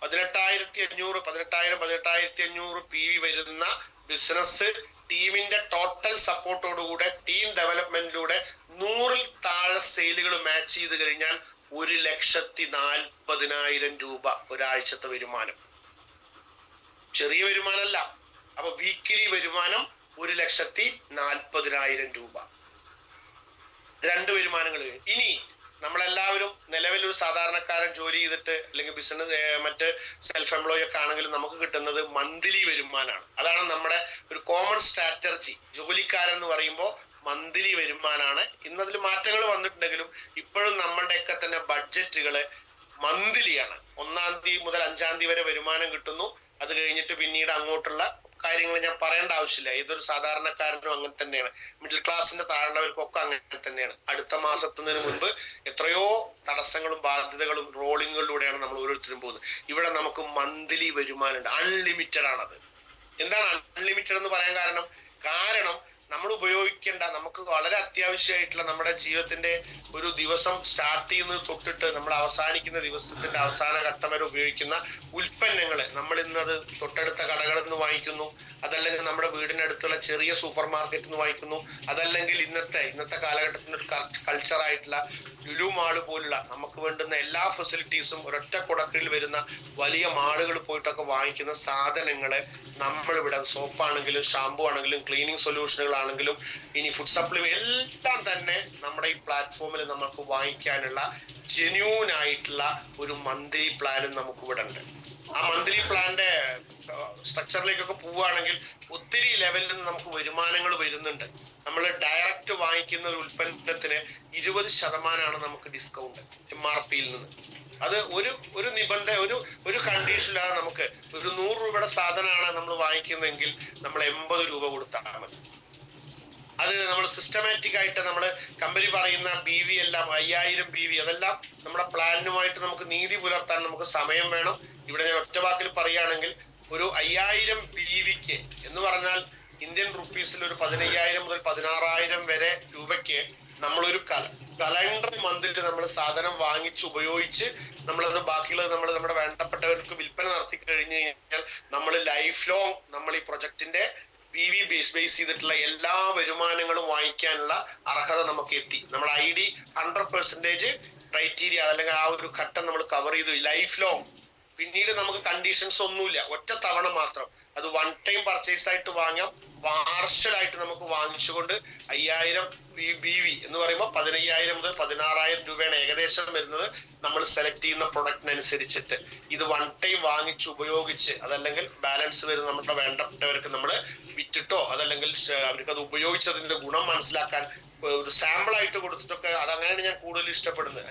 18,500 PV വരുന്ന ബിസിനസ് ടീമിന്റെ ടോട്ടൽ സപ്പോർട്ടോടുകൂടെ ടീം ഡെവലപ്മെന്റിലൂടെ 100-ൽ താഴെ സെയിലുകൾ മാച്ച് ചെയ്ത് കഴിഞ്ഞാൽ 1,40,000 രൂപ ഒരാഴ്ചത്തെ വരുമാനം. ചെറിയ വരുമാനമല്ല. അപ്പൊ വീക്കിലി വരുമാനം 1,40,000 രൂപ. 2 വരുമാനങ്ങൾ. ഇനി നമ്മളെല്ലാവരും നിലവിൽ ഒരു സാധാരണക്കാരൻ ജോലി ചെയ്തിട്ട് അല്ലെങ്കിൽ ബിസിനസ് മറ്റ് സെൽഫ് എംപ്ലോയി ഒക്കെ ആണെങ്കിലും നമുക്ക് കിട്ടുന്നത് മന്ത്ലി വരുമാനമാണ്. അതാണ് നമ്മുടെ ഒരു കോമൺ സ്ട്രാറ്റജി. ജോലിക്കാരൻ എന്ന് പറയുമ്പോൾ മന്ത്ലി വരുമാനമാണ്. ഇന്നതിൽ മാറ്റങ്ങൾ വന്നിട്ടുണ്ടെങ്കിലും ഇപ്പോഴും നമ്മളുടെയൊക്കെ തന്നെ ബഡ്ജറ്റുകള് മന്ത്ലിയാണ്. 1-ാം തീയതി മുതൽ 5-ാം തീയതി വരെ വരുമാനം കിട്ടുന്നു. അത് കഴിഞ്ഞിട്ട് പിന്നീട് അങ്ങോട്ടുള്ള കാര്യങ്ങൾ ഞാൻ പറയേണ്ട ആവശ്യമില്ല. ഏതൊരു സാധാരണക്കാരനും അങ്ങനെ തന്നെയാണ്. മിഡിൽ ക്ലാസിന്റെ താഴെയുള്ളവർക്കൊക്കെ അങ്ങനെ തന്നെയാണ്. അടുത്ത മാസത്തിന് മുൻപ് എത്രയോ തടസ്സങ്ങളും ബാധ്യതകളും റോളിങ്ങുകളിലൂടെയാണ് നമ്മൾ ഓരോരുത്തരും പോകുന്നത്. ഇവിടെ നമുക്ക് മന്ത്ലി വരുമാനമുണ്ട്. അൺലിമിറ്റഡ് ആണത്. എന്താണ് അൺലിമിറ്റഡ് എന്ന് പറയാൻ കാരണം നമ്മൾ ഉപയോഗിക്കേണ്ട, നമുക്ക് വളരെ അത്യാവശ്യമായിട്ടുള്ള നമ്മുടെ ജീവിതത്തിന്റെ ഒരു ദിവസം സ്റ്റാർട്ട് ചെയ്യുന്നത് തൊട്ടിട്ട് നമ്മൾ അവസാനിക്കുന്ന ദിവസത്തിന്റെ അവസാന ഘട്ടം വരെ ഉപയോഗിക്കുന്ന ഉൽപ്പന്നങ്ങള് നമ്മൾ ഇന്നത് തൊട്ടടുത്ത കടകളിൽ നിന്ന് വാങ്ങിക്കുന്നു, അതല്ലെങ്കിൽ നമ്മുടെ വീടിനടുത്തുള്ള ചെറിയ സൂപ്പർ മാർക്കറ്റിൽ നിന്ന് വാങ്ങിക്കുന്നു, അതല്ലെങ്കിൽ ഇന്നത്തെ കാലഘട്ടത്തിന്റെ ഒരു കൾച്ചറായിട്ടുള്ള ലുലു മാള് പോലുള്ള നമുക്ക് വേണ്ടുന്ന എല്ലാ ഫെസിലിറ്റീസും ഒരൊറ്റ കുടക്കീഴിൽ വരുന്ന വലിയ മാളുകൾ പോയിട്ടൊക്കെ വാങ്ങിക്കുന്ന സാധനങ്ങള് നമ്മളിവിടെ സോപ്പാണെങ്കിലും ഷാമ്പു ആണെങ്കിലും ക്ലീനിങ് സൊല്യൂഷനുകളാണെങ്കിലും ഇനി ഫുഡ് സപ്ലിമെന്റ് എല്ലാം തന്നെ നമ്മുടെ ഈ പ്ലാറ്റ്ഫോമിൽ നമുക്ക് വാങ്ങിക്കാനുള്ള ജെന്യൂൻ ആയിട്ടുള്ള ഒരു മന്ത്ലി പ്ലാനും നമുക്ക് ഇവിടെ ഉണ്ട്. ആ മന്ത്ലി പ്ലാന്റെ സ്ട്രക്ചറിലേക്കൊക്കെ പോവുകയാണെങ്കിൽ ഒത്തിരി ലെവലിൽ നിന്ന് നമുക്ക് വരുമാനങ്ങൾ വരുന്നുണ്ട്. നമ്മൾ ഡയറക്റ്റ് വാങ്ങിക്കുന്ന ഒരു ഉൽപ്പന്നത്തിന് 20% നമുക്ക് ഡിസ്കൗണ്ട് MRP നിന്ന്. അത് ഒരു നിബന്ധന ഒരു കണ്ടീഷനിലാണ്. നമുക്ക് ഒരു 100 രൂപയുടെ സാധനമാണ് നമ്മൾ വാങ്ങിക്കുന്നതെങ്കിൽ നമ്മൾ 80 രൂപ കൊടുത്താൽ മതി. അത് നമ്മൾ സിസ്റ്റമാറ്റിക് ആയിട്ട് നമ്മൾ കമ്പനി പറയുന്ന BV എല്ലാം 5000 BV അതെല്ലാം നമ്മുടെ പ്ലാനുമായിട്ട് നമുക്ക് നീതി പുലർത്താൻ നമുക്ക് സമയം വേണം. ഇവിടെ ഞാൻ ഒറ്റ വാക്കിൽ പറയുകയാണെങ്കിൽ ഒരു 5000 BVക്ക് എന്ന് പറഞ്ഞാൽ ഇന്ത്യൻ റുപ്പീസിൽ ഒരു 15,000 മുതൽ 16,000 വരെ രൂപയ്ക്ക് നമ്മളൊരു കലണ്ടർ മന്തിൽ നമ്മൾ സാധനം വാങ്ങിച്ച് ഉപയോഗിച്ച് നമ്മളത് ബാക്കിയുള്ളത് നമ്മുടെ വേണ്ടപ്പെട്ടവർക്ക് വിൽപ്പന നടത്തി കഴിഞ്ഞു കഴിഞ്ഞാൽ നമ്മൾ ലൈഫ് ലോങ് നമ്മൾ ഈ പ്രൊജക്ടിന്റെ PV ബേസ് ചെയ്തിട്ടുള്ള എല്ലാ വരുമാനങ്ങളും വാങ്ങിക്കാനുള്ള അർഹത നമുക്ക് എത്തി. നമ്മുടെ ID 100% ക്രൈറ്റീരിയ അല്ലെങ്കിൽ ആ ഒരു ഘട്ടം നമ്മൾ കവർ ചെയ്തു ലൈഫ് ലോങ്. പിന്നീട് നമുക്ക് കണ്ടീഷൻസ് ഒന്നുമില്ല, ഒറ്റ തവണ മാത്രം. അത് 1 ടൈം പർച്ചേസ് ആയിട്ട് വാങ്ങാം, പാർഷ്യലായിട്ട് നമുക്ക് വാങ്ങിച്ചുകൊണ്ട് 5000 BV എന്ന് പറയുമ്പോൾ 15,000 മുതൽ 16,000 രൂപയാണ് ഏകദേശം വരുന്നത് നമ്മൾ സെലക്ട് ചെയ്യുന്ന പ്രൊഡക്റ്റിനനുസരിച്ചിട്ട്. ഇത് 1 ടൈം വാങ്ങിച്ച് ഉപയോഗിച്ച് അതല്ലെങ്കിൽ ബാലൻസ് വരുന്ന നമ്മുടെ വേണ്ടപ്പെട്ടവർക്ക് നമ്മൾ വിറ്റിട്ടോ അതല്ലെങ്കിൽ അവർക്ക് അത് ഉപയോഗിച്ചതിന്റെ ഗുണം മനസ്സിലാക്കാൻ ഒരു സാമ്പിൾ ആയിട്ട് കൊടുത്തിട്ടൊക്കെ അതങ്ങനെയാണ് ഞാൻ കൂടുതൽ ഇഷ്ടപ്പെടുന്നത്.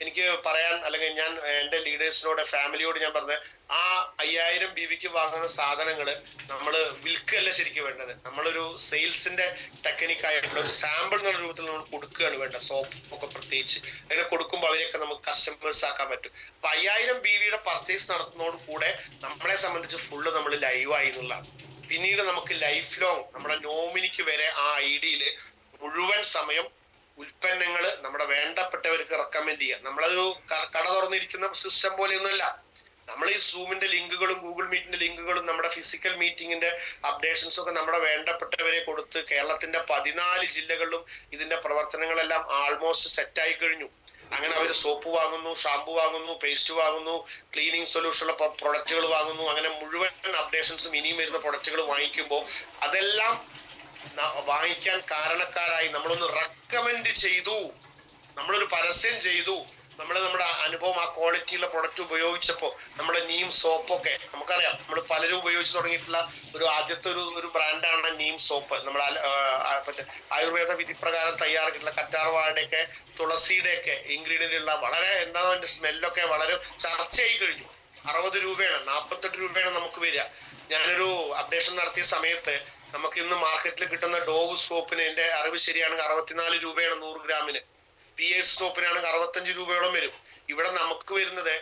എനിക്ക് പറയാൻ അല്ലെങ്കിൽ ഞാൻ എൻ്റെ ലീഡേഴ്സിനോട് ഫാമിലിയോട് ഞാൻ പറഞ്ഞത് ആ 5000 BVക്ക് വാങ്ങുന്ന സാധനങ്ങള് നമ്മൾ വിൽക്കുകയല്ല ശരിക്കും വേണ്ടത്. നമ്മളൊരു സെയിൽസിന്റെ ടെക്നിക്കായിട്ടുള്ള ഒരു സാമ്പിൾ എന്നുള്ള രൂപത്തിൽ നമ്മൾ കൊടുക്കുകയാണ് വേണ്ടത്. സോപ്പ് ഒക്കെ പ്രത്യേകിച്ച് അങ്ങനെ കൊടുക്കുമ്പോൾ അവരെയൊക്കെ നമുക്ക് കസ്റ്റമേഴ്സ് ആക്കാൻ പറ്റും. അപ്പൊ 5000 BVയുടെ പർച്ചേസ് നടത്തുന്നതോട് കൂടെ നമ്മളെ സംബന്ധിച്ച് ഫുള്ള് നമ്മൾ ലൈവായി എന്നുള്ളതാണ്. പിന്നീട് നമുക്ക് ലൈഫ് ലോങ് നമ്മുടെ നോമിനിക്ക് വരെ ആ IDയിൽ മുഴുവൻ സമയം ഉൽപ്പന്നങ്ങള് നമ്മുടെ വേണ്ടപ്പെട്ടവർക്ക് റെക്കമെൻഡ് ചെയ്യാം. നമ്മളൊരു കട തുറന്നിരിക്കുന്ന സിസ്റ്റം പോലെയൊന്നുമല്ല. നമ്മൾ ഈ സൂമിന്റെ ലിങ്കുകളും ഗൂഗിൾ മീറ്റിന്റെ ലിങ്കുകളും നമ്മുടെ ഫിസിക്കൽ മീറ്റിംഗിന്റെ അപ്ഡേഷൻസും ഒക്കെ നമ്മുടെ വേണ്ടപ്പെട്ടവരെ കൊടുത്ത് കേരളത്തിന്റെ 14 ജില്ലകളിലും ഇതിന്റെ പ്രവർത്തനങ്ങളെല്ലാം ആൾമോസ്റ്റ് സെറ്റായി കഴിഞ്ഞു. അങ്ങനെ അവർ സോപ്പ് വാങ്ങുന്നു, ഷാമ്പു വാങ്ങുന്നു, പേസ്റ്റ് വാങ്ങുന്നു, ക്ലീനിങ് സൊല്യൂഷനുള്ള പ്രൊഡക്റ്റുകൾ വാങ്ങുന്നു. അങ്ങനെ മുഴുവൻ അപ്ഡേഷൻസും ഇനിയും വരുന്ന പ്രൊഡക്റ്റുകൾ വാങ്ങിക്കുമ്പോൾ അതെല്ലാം വാങ്ങിക്കാൻ കാരണക്കാരായി നമ്മളൊന്ന് റെക്കമെൻഡ് ചെയ്തു, നമ്മളൊരു പരസ്യം ചെയ്തു, നമ്മുടെ അനുഭവം ആ ക്വാളിറ്റിയുള്ള പ്രൊഡക്റ്റ് ഉപയോഗിച്ചപ്പോൾ നമ്മുടെ നീം സോപ്പൊക്കെ നമുക്കറിയാം. നമ്മൾ പലരും ഉപയോഗിച്ച് തുടങ്ങിയിട്ടുള്ള ആദ്യത്തെ ഒരു ബ്രാൻഡാണ് നീം സോപ്പ്. നമ്മൾ ആയുർവേദ വിധി പ്രകാരം തയ്യാറാക്കിയിട്ടുള്ള കറ്റാർവാഴയുടെയൊക്കെ തുളസിയുടെയൊക്കെ ഇൻഗ്രീഡിയന്റ് ഉള്ള വളരെ എന്താണ് അതിന്റെ സ്മെല്ലൊക്കെ വളരെ ചർച്ചയായി കഴിഞ്ഞു. 60 രൂപയാണ്, 48 രൂപയാണ് നമുക്ക് വരിക. ഞാനൊരു അപ്ഡേഷൻ നടത്തിയ സമയത്ത് നമുക്ക് ഇന്ന് മാർക്കറ്റിൽ കിട്ടുന്ന ഡോവ് സോപ്പിന് എന്റെ അറിവ് ശരിയാണെങ്കിൽ 64 രൂപയാണ് 100 ഗ്രാമിന്. PS സോപ്പിനാണെങ്കിൽ 65 രൂപയോളം വരും. ഇവിടെ നമുക്ക് വരുന്നത്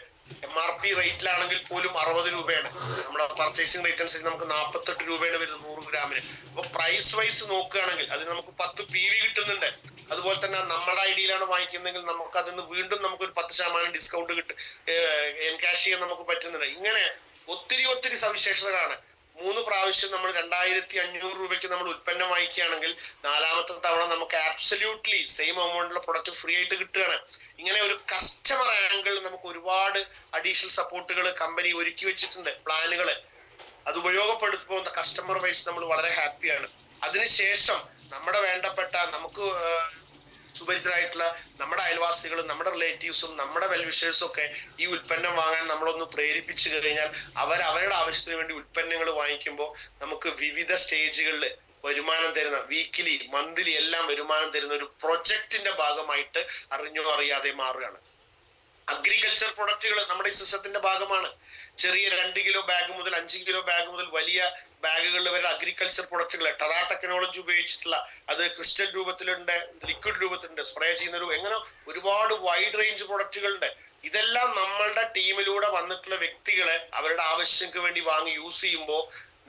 MRP റേറ്റിലാണെങ്കിൽ പോലും 60 രൂപയാണ്. നമ്മുടെ പർച്ചേസിംഗ് റേറ്റ് അനുസരിച്ച് നമുക്ക് 48 രൂപയാണ് വരുന്നത് 100 ഗ്രാമിന്. അപ്പൊ പ്രൈസ് വൈസ് നോക്കുകയാണെങ്കിൽ അതിന് നമുക്ക് 10 PV കിട്ടുന്നുണ്ട്. അതുപോലെ തന്നെ നമ്മുടെ IDയിലാണ് വാങ്ങിക്കുന്നതെങ്കിൽ നമുക്ക് അതിന് വീണ്ടും നമുക്കൊരു 10% ഡിസ്കൗണ്ട് എൻകാഷ് ചെയ്യാൻ നമുക്ക് പറ്റുന്നുണ്ട്. ഇങ്ങനെ ഒത്തിരി സവിശേഷതകളാണ്. 3 പ്രാവശ്യം നമ്മൾ 2500 രൂപയ്ക്ക് നമ്മൾ ഉൽപ്പന്നം വാങ്ങിക്കുകയാണെങ്കിൽ 4ാമത്തെ തവണ നമുക്ക് ആബ്സല്യൂട്ട്ലി സെയിം എമൗണ്ടിലുള്ള പ്രൊഡക്റ്റ് ഫ്രീ ആയിട്ട് കിട്ടുകയാണ്. ഇങ്ങനെ ഒരു കസ്റ്റമർ ആംഗിൾ നമുക്ക് ഒരുപാട് അഡീഷണൽ സപ്പോർട്ടുകൾ കമ്പനി ഒരുക്കി വെച്ചിട്ടുണ്ട്, പ്ലാനുകൾ. അത് ഉപയോഗപ്പെടുത്തുമ്പോൾ കസ്റ്റമർ വൈസ് നമ്മൾ വളരെ ഹാപ്പിയാണ്. അതിനുശേഷം നമ്മുടെ വേണ്ടപ്പെട്ട നമുക്ക് സുപരിചിതരായിട്ടുള്ള നമ്മുടെ അയൽവാസികളും നമ്മുടെ റിലേറ്റീവ്സും നമ്മുടെ വെൽവിഷേഴ്സും ഒക്കെ ഈ ഉൽപ്പന്നം വാങ്ങാൻ നമ്മളൊന്ന് പ്രേരിപ്പിച്ചു കഴിഞ്ഞാൽ അവരുടെ ആവശ്യത്തിന് വേണ്ടി ഉൽപ്പന്നങ്ങൾ വാങ്ങിക്കുമ്പോൾ നമുക്ക് വിവിധ സ്റ്റേജുകളിൽ വരുമാനം തരുന്ന, വീക്കിലി മന്ത്ലി എല്ലാം വരുമാനം തരുന്ന ഒരു പ്രൊജക്ടിന്റെ ഭാഗമായിട്ട് അറിഞ്ഞോ അറിയാതെ മാറുകയാണ്. അഗ്രികൾച്ചർ പ്രൊഡക്റ്റുകൾ നമ്മുടെ ഈ സിസ്റ്റത്തിന്റെ ഭാഗമാണ്. ചെറിയ 2 കിലോ ബാഗ് മുതൽ 5 കിലോ ബാഗ് മുതൽ വലിയ ബാഗുകളിൽ വരെ അഗ്രികൾച്ചർ പ്രൊഡക്റ്റുകൾ, ടെറാ ടെക്നോളജി ഉപയോഗിച്ചിട്ടുള്ള, അത് ക്രിസ്റ്റൽ രൂപത്തിലുണ്ട്, ലിക്വിഡ് രൂപത്തിലുണ്ട്, സ്പ്രേ ചെയ്യുന്ന എങ്ങനെ ഒരുപാട് വൈഡ് റേഞ്ച് പ്രൊഡക്റ്റുകളുണ്ട്. ഇതെല്ലാം നമ്മളുടെ ടീമിലൂടെ വന്നിട്ടുള്ള വ്യക്തികളെ അവരുടെ ആവശ്യങ്ങൾക്ക് വേണ്ടി വാങ്ങി യൂസ് ചെയ്യുമ്പോൾ